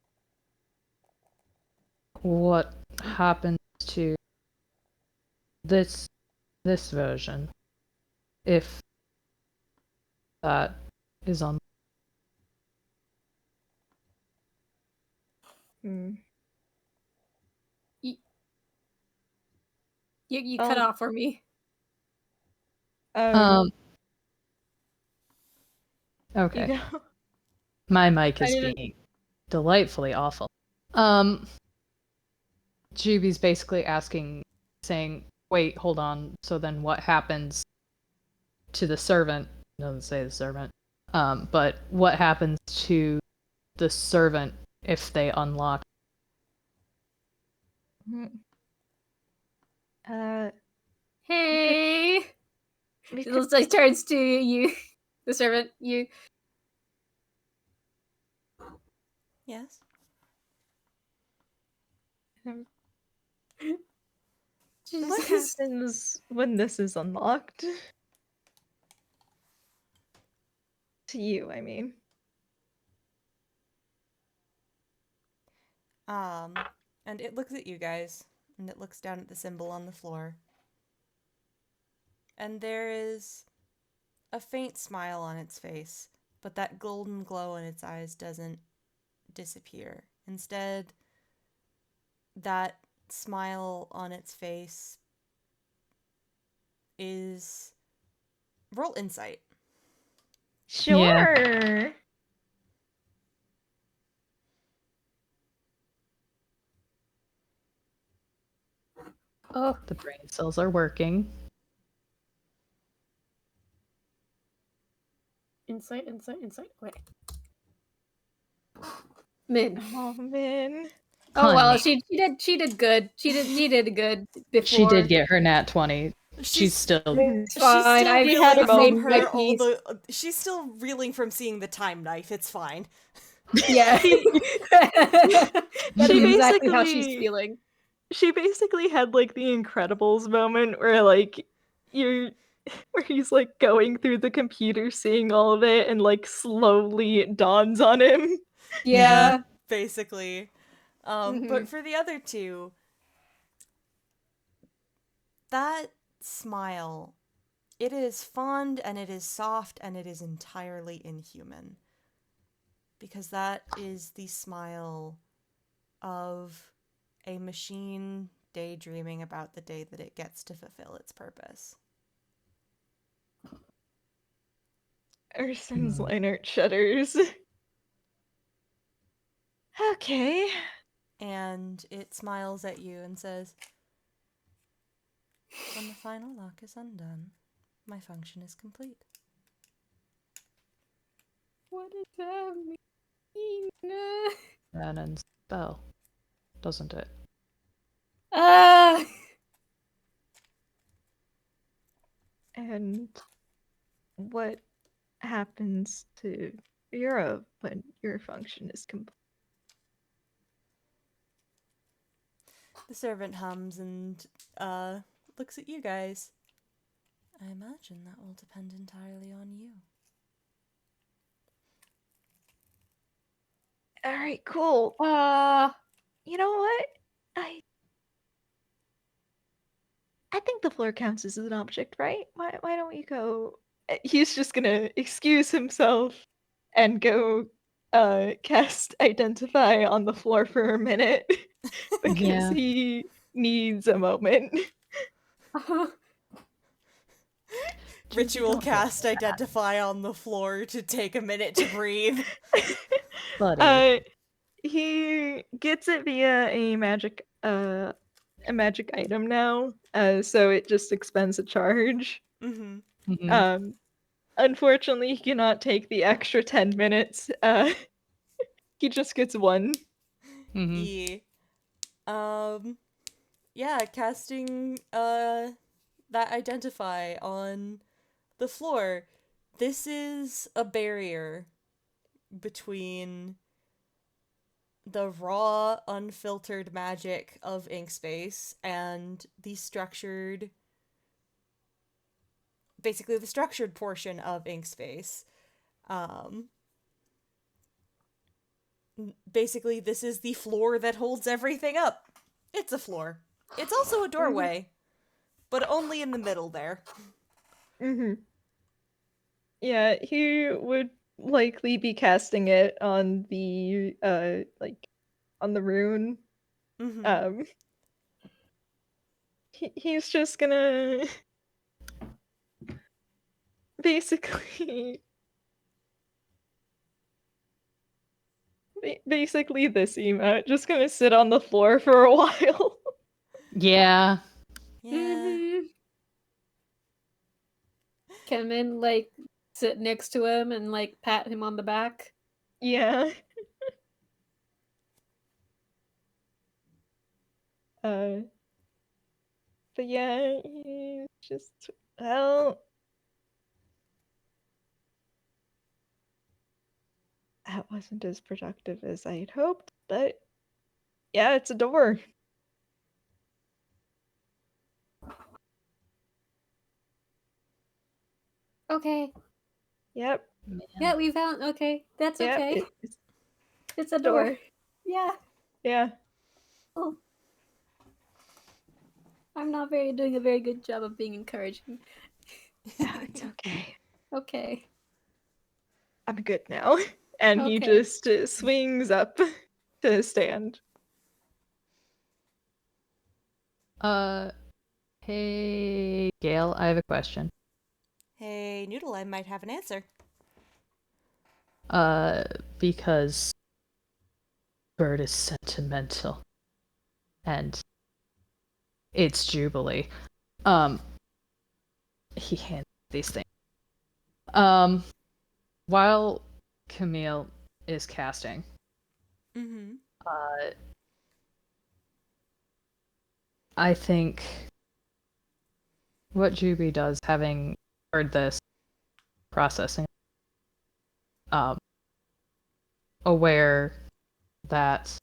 what happens to this version, if that is on Hmm. You cut off for me. okay. You go. My mic I is didn't- being delightfully awful. Juby's basically saying, wait, hold on, so then what happens to the servant? It doesn't say the servant. But what happens to the servant if they unlock? Hey. We She could, looks like turns to you, the servant. You. Yes. what Jesus. happens when this is unlocked? To you, I mean. And it looks at you guys, and it looks down at the symbol on the floor. And there is a faint smile on its face, but that golden glow in its eyes doesn't disappear. Instead, that smile on its face is... Roll insight. Sure. Oh, The brain cells are working. insight. Wait. Min. Oh man. Oh well, Honey. she did good. She did good before. She did get her nat 20. She's still It's She's fine. still I reeling had a from moment my her piece. she's still reeling from seeing the time knife. It's fine. Yeah. That is She exactly how she's basically- feeling. She basically had like the Incredibles moment where like you're where he's like going through the computer seeing all of it and like slowly it dawns on him. Yeah. Basically. Mhm. But for the other two, that smile, it is fond and it is soft and it is entirely inhuman. Because that is the smile of a machine daydreaming about the day that it gets to fulfill its purpose. Urson's Leinert shudders. Okay. And it smiles at you and says, when the final lock is undone, my function is complete. What does that mean? and then spell, doesn't it? Ah. And what happens to Europe when your function is complete? The servant hums and looks at you guys. I imagine that will depend entirely on you. All right, cool. You know what? I think the floor counts as an object, right? Why don't we go? He's just gonna excuse himself and go cast identify on the floor for a minute because Yeah. he needs a moment. Ritual don't cast identify on the floor to take a minute to breathe. Buddy. He gets it via a magic item now, so it just expends a charge. Mm-hmm. Mhm. Unfortunately, he cannot take the extra 10 minutes. He just gets one. Mhm. Yeah. Yeah, casting that identify on the floor. This is a barrier between the raw, unfiltered magic of Inkspace and the structured, basically the structured portion of Inkspace. Basically, this is the floor that holds everything up. It's a floor. It's also a doorway, but only in the middle there. Mm-hmm. Yeah, he would likely be casting it on the on the rune. Mm-hmm. He's just gonna basically basically this emote, just gonna sit on the floor for a while. Yeah. Yeah. Can Min like sit next to him and like pat him on the back? Yeah. But yeah, he's just, well, that wasn't as productive as I had hoped, but yeah, it's a door. Okay. Yep. Yeah, we found. Okay, that's Yep. okay. It's It's a door. door. Yeah. Yeah. Oh. I'm not doing a very good job of being encouraging. No, it's okay. Okay. I'm good now. And he Okay. just swings up to stand. Hey, Gail, I have a question. Hey, Noodle, I might have an answer. Because Bird is sentimental. And it's Jubilee. He hands these things. While Camille is casting, Mm-hmm. I think what Juby does, having heard this, processing, aware that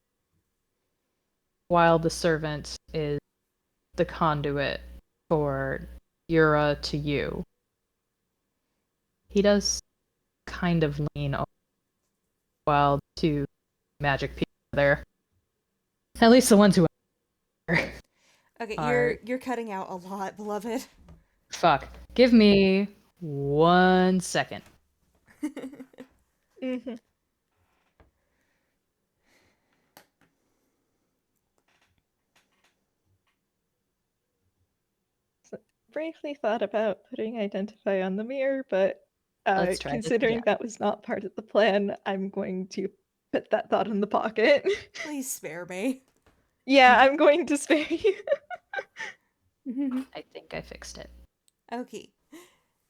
while the servant is the conduit for Yura to you, he does kind of lean over while two magic people are there. At least the ones who Okay, are... you're cutting out a lot, beloved. Fuck. Give me 1 second. Mm-hmm. So, briefly thought about putting identify on the mirror, but Let's try this considering again. that was not part of the plan, I'm going to put that thought in the pocket. Please spare me. Yeah, I'm going to spare you. I think I fixed it. Okay.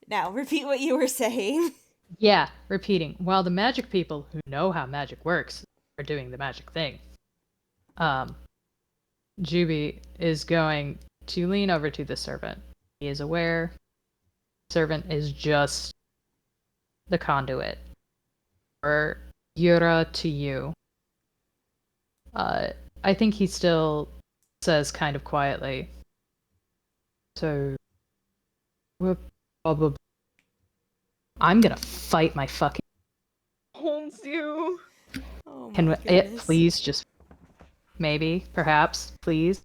Now, repeat what you were saying. Yeah, repeating. While the magic people who know how magic works are doing the magic thing, Juby is going to lean over to the servant. He is aware the servant is just the conduit for Yura to you. I think he still says kind of quietly, so we're probably... I'm gonna fight my fucking... Holds you. Oh my Can it goodness. please just... Maybe, perhaps, please?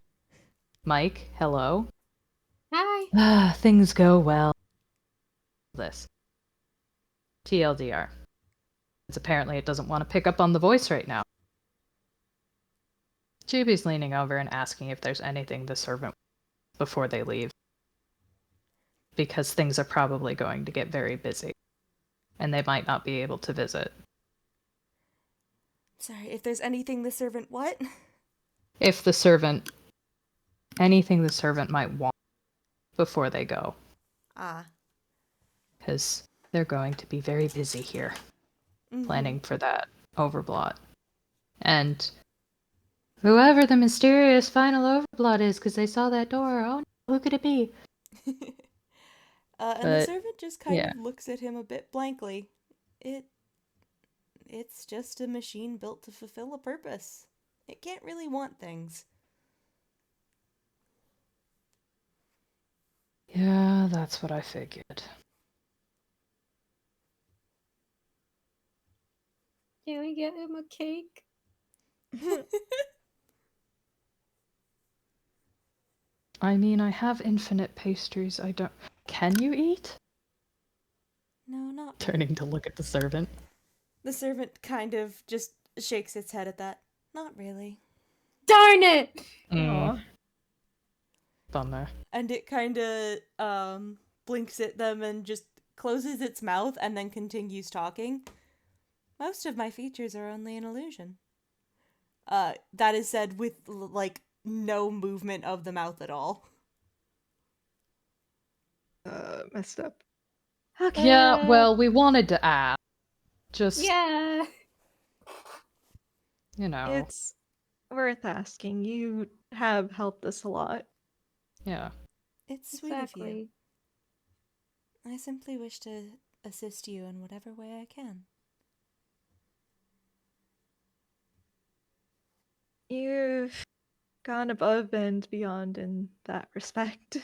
Mike, hello? Hi. Things go well. This. TLDR. It's apparently it doesn't want to pick up on the voice right now. Juby's leaning over and asking if there's anything the servant before they leave. Because things are probably going to get very busy. And they might not be able to visit. Sorry, if there's anything the servant what? If the servant... Anything the servant might want before they go. Ah. Because they're going to be very busy here. Mhm. Planning for that Overblot. And whoever the mysterious final Overblot is, because they saw that door, oh, who could it be? And the But, servant just kind yeah. of looks at him a bit blankly. It's just a machine built to fulfill a purpose. It can't really want things. Yeah, that's what I figured. Can we get him a cake? I mean, I have infinite pastries. I don't... Can you eat? No, not Turning to look at the servant. The servant kind of just shakes its head at that. Not really. Darn it! Aw. Bummer. And it kind of blinks at them and just closes its mouth and then continues talking. Most of my features are only an illusion. That is said with like no movement of the mouth at all. Messed up. Yeah, well, we wanted to ask. Just, Yeah. you know. It's worth asking. You have helped us a lot. Yeah. It's sweet of you. Exactly. I simply wish to assist you in whatever way I can. You've gone above and beyond in that respect.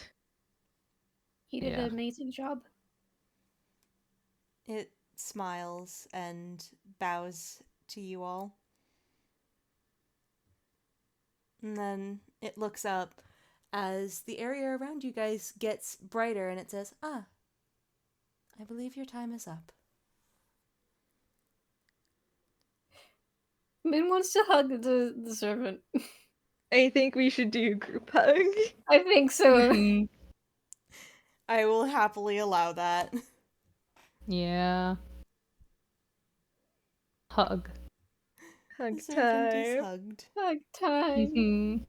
He did Yeah. an amazing job. It smiles and bows to you all. And then it looks up as the area around you guys gets brighter and it says, "Ah, I believe your time is up." Min wants to hug the servant. I think we should do a group hug. I think so. Mhm. I will happily allow that. Yeah. Hug. Hug The servant time. is hugged, Hug time. Mhm.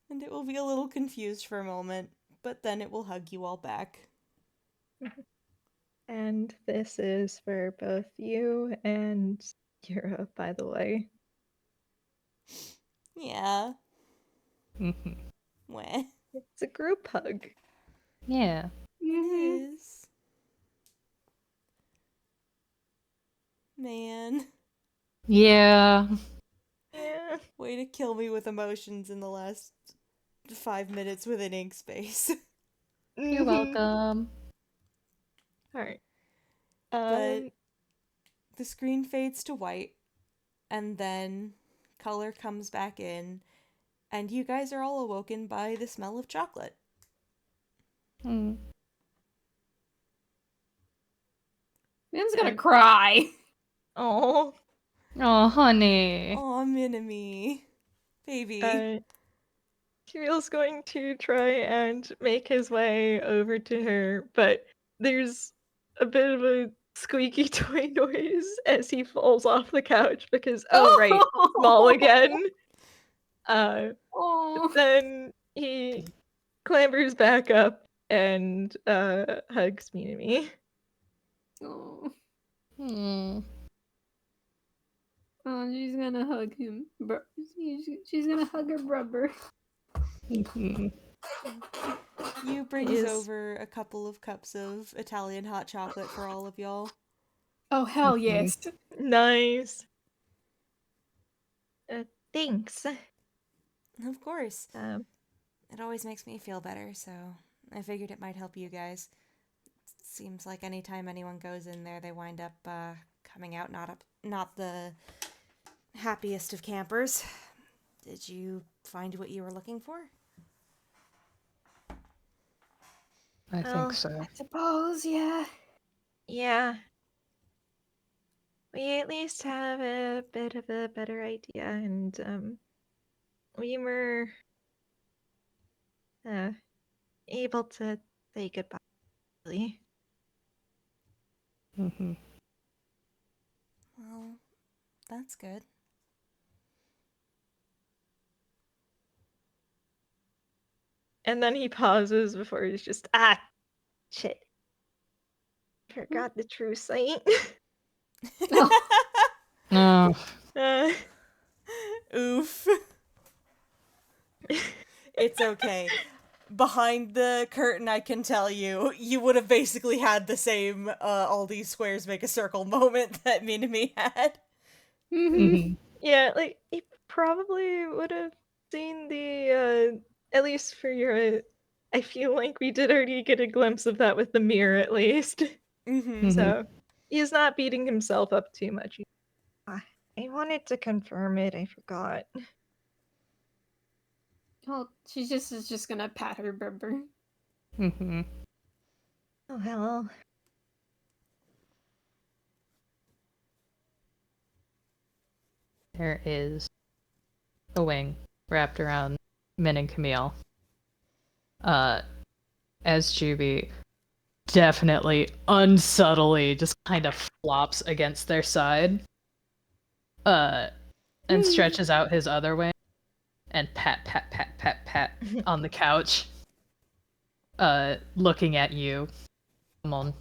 and it will be a little confused for a moment, but then it will hug you all back. And this is for both you and Europe, by the way. Yeah. Mhm. Weh. It's a group hug. Yeah. It Mhm. is. Man. Yeah. Yeah. Way to kill me with emotions in the last 5 minutes with an ink space. You're welcome. Alright. But the screen fades to white, and then color comes back in, and you guys are all awoken by the smell of chocolate. Mm. Min's gonna cry. Oh. Oh, honey. Aw, Minimi. Baby. Kirill's going to try and make his way over to her, but there's a bit of a squeaky toy noise as he falls off the couch because, oh right, small again. Oh. Then he clambers back up and hugs me. Oh. Mm. Oh, she's gonna hug him. She's gonna hug her brother. Mhm. You brings Is- over a couple of cups of Italian hot chocolate for all of y'all. Oh, hell yes. Nice. Thanks. Of course. Um, It always makes me feel better, so I figured it might help you guys. Seems like anytime anyone goes in there, they wind up coming out not the happiest of campers. Did you find what you were looking for? I Well, think so. I suppose, yeah. yeah. We at least have a bit of a better idea, and we were able to say goodbye. Really. Mm-hmm. Well, that's good. And then he pauses before he's just shit. Forgot the true sight. No. uh, Oof. It's okay. Behind the curtain, I can tell you, you would have basically had the same all these squares make a circle moment that Minami had. Mm-hmm. yeah, like he probably would have seen the at least for your. I feel like we did already get a glimpse of that with the mirror, at least. Mm-hmm. So he's not beating himself up too much. I wanted to confirm it. I forgot. Well, she is just gonna pat her bumper. Mm-hmm. Oh well. There is a wing wrapped around Min and Camille. As Juby definitely unsubtly just kind of flops against their side. And stretches out his other wing and pat pat pat pat pat on the couch. Looking at you. Come on.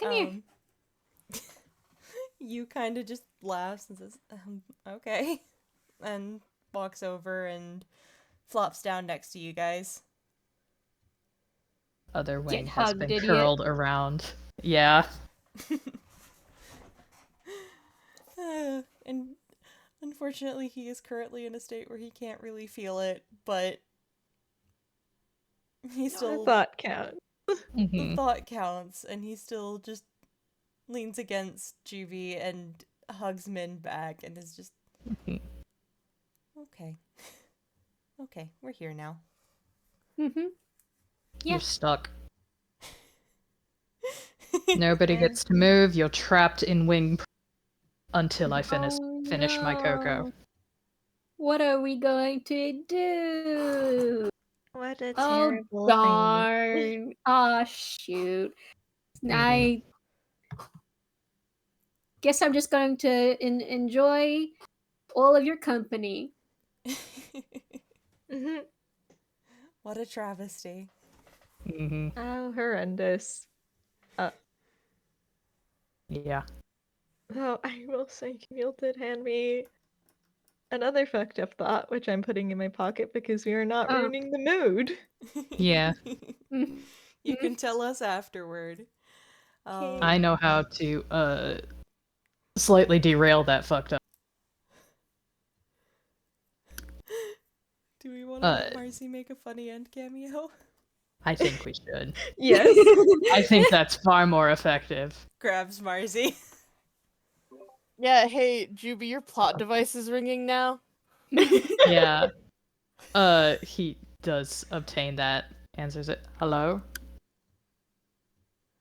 Come here. You kind of just laughs and says, okay. And walks over and flops down next to you guys. Other wing Get has hugged, been idiot. curled around. Yeah. And unfortunately, he is currently in a state where he can't really feel it, but he still... The thought count. The Mm-hmm. thought counts, and he still just leans against Juby and hugs Min back and is just... Okay. Okay, we're here now. Mm-hmm. Yeah. You're stuck. Nobody gets to move. You're trapped in wing until I finish my cocoa. no. What are we going to do? What a Oh, terrible thing. darn. Aw, shoot. I guess I'm just going to enjoy all of your company. What a travesty. Mm-hmm. Oh, horrendous. Yeah. Though I will say Camille did hand me another fucked up thought, which I'm putting in my pocket because we are not Oh. ruining the mood. Yeah. You can tell us afterward. I know how to slightly derail that fucked up. Do we want to let Marcy make a funny end cameo? I think we should. Yes. I think that's far more effective. Grabs Marcy. Yeah, hey, Juby, your plot device is ringing now. Yeah. He does obtain that. Answers it. Hello?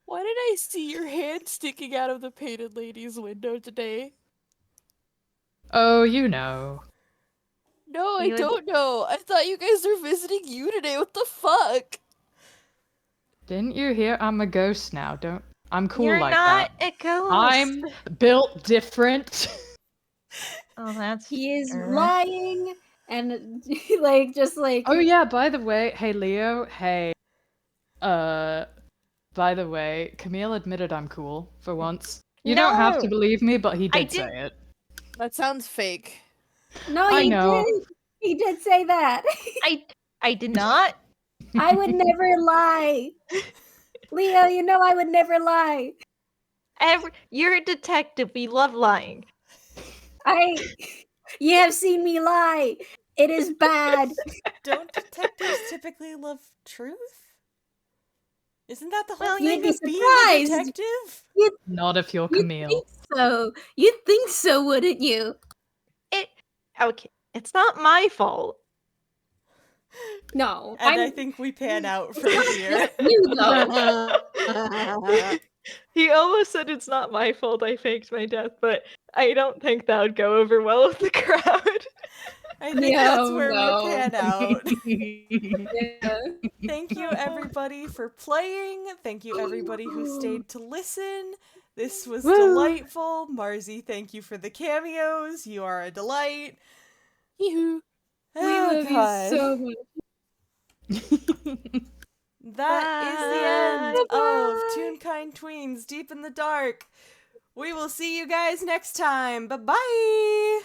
Why did I see your hand sticking out of the painted lady's window today? Oh, you know. No, I You would- don't know. I thought you guys were visiting you today. What the fuck? Didn't you hear? I'm a ghost now. I'm cool You're like not that. a ghost. I'm built different. Oh, that's He is fair. lying and just like Oh yeah, by the way, hey Leo, hey. By the way, Camille admitted I'm cool for once. You don't have to No! believe me, but he I did say didn't- it. That sounds fake. No, I he know. did. He did say that. I did not. I would never lie. Leo, you know I would never lie. You're a detective. We love lying. I You have seen me lie. It is bad. Don't detectives typically love truth? Isn't that the whole Well, thing you'd be of being a surprised. detective? Not if you're You'd Camille. think so. You'd think so, wouldn't you? Okay, it's not my fault. No. And I I'm think we pan out from here. you though. He almost said it's not my fault I faked my death, but I don't think that would go over well with the crowd. I think that's No, where no. we pan out. Yeah. Thank you, everybody, for playing. Thank you, everybody who stayed to listen. This was Woo. delightful. Marzi, thank you for the cameos. You are a delight. Yoo-hoo. We Oh, love God. you so much. That is the end of Toonkind Tweens Deep in the Dark. We will see you guys next time. Bye-bye!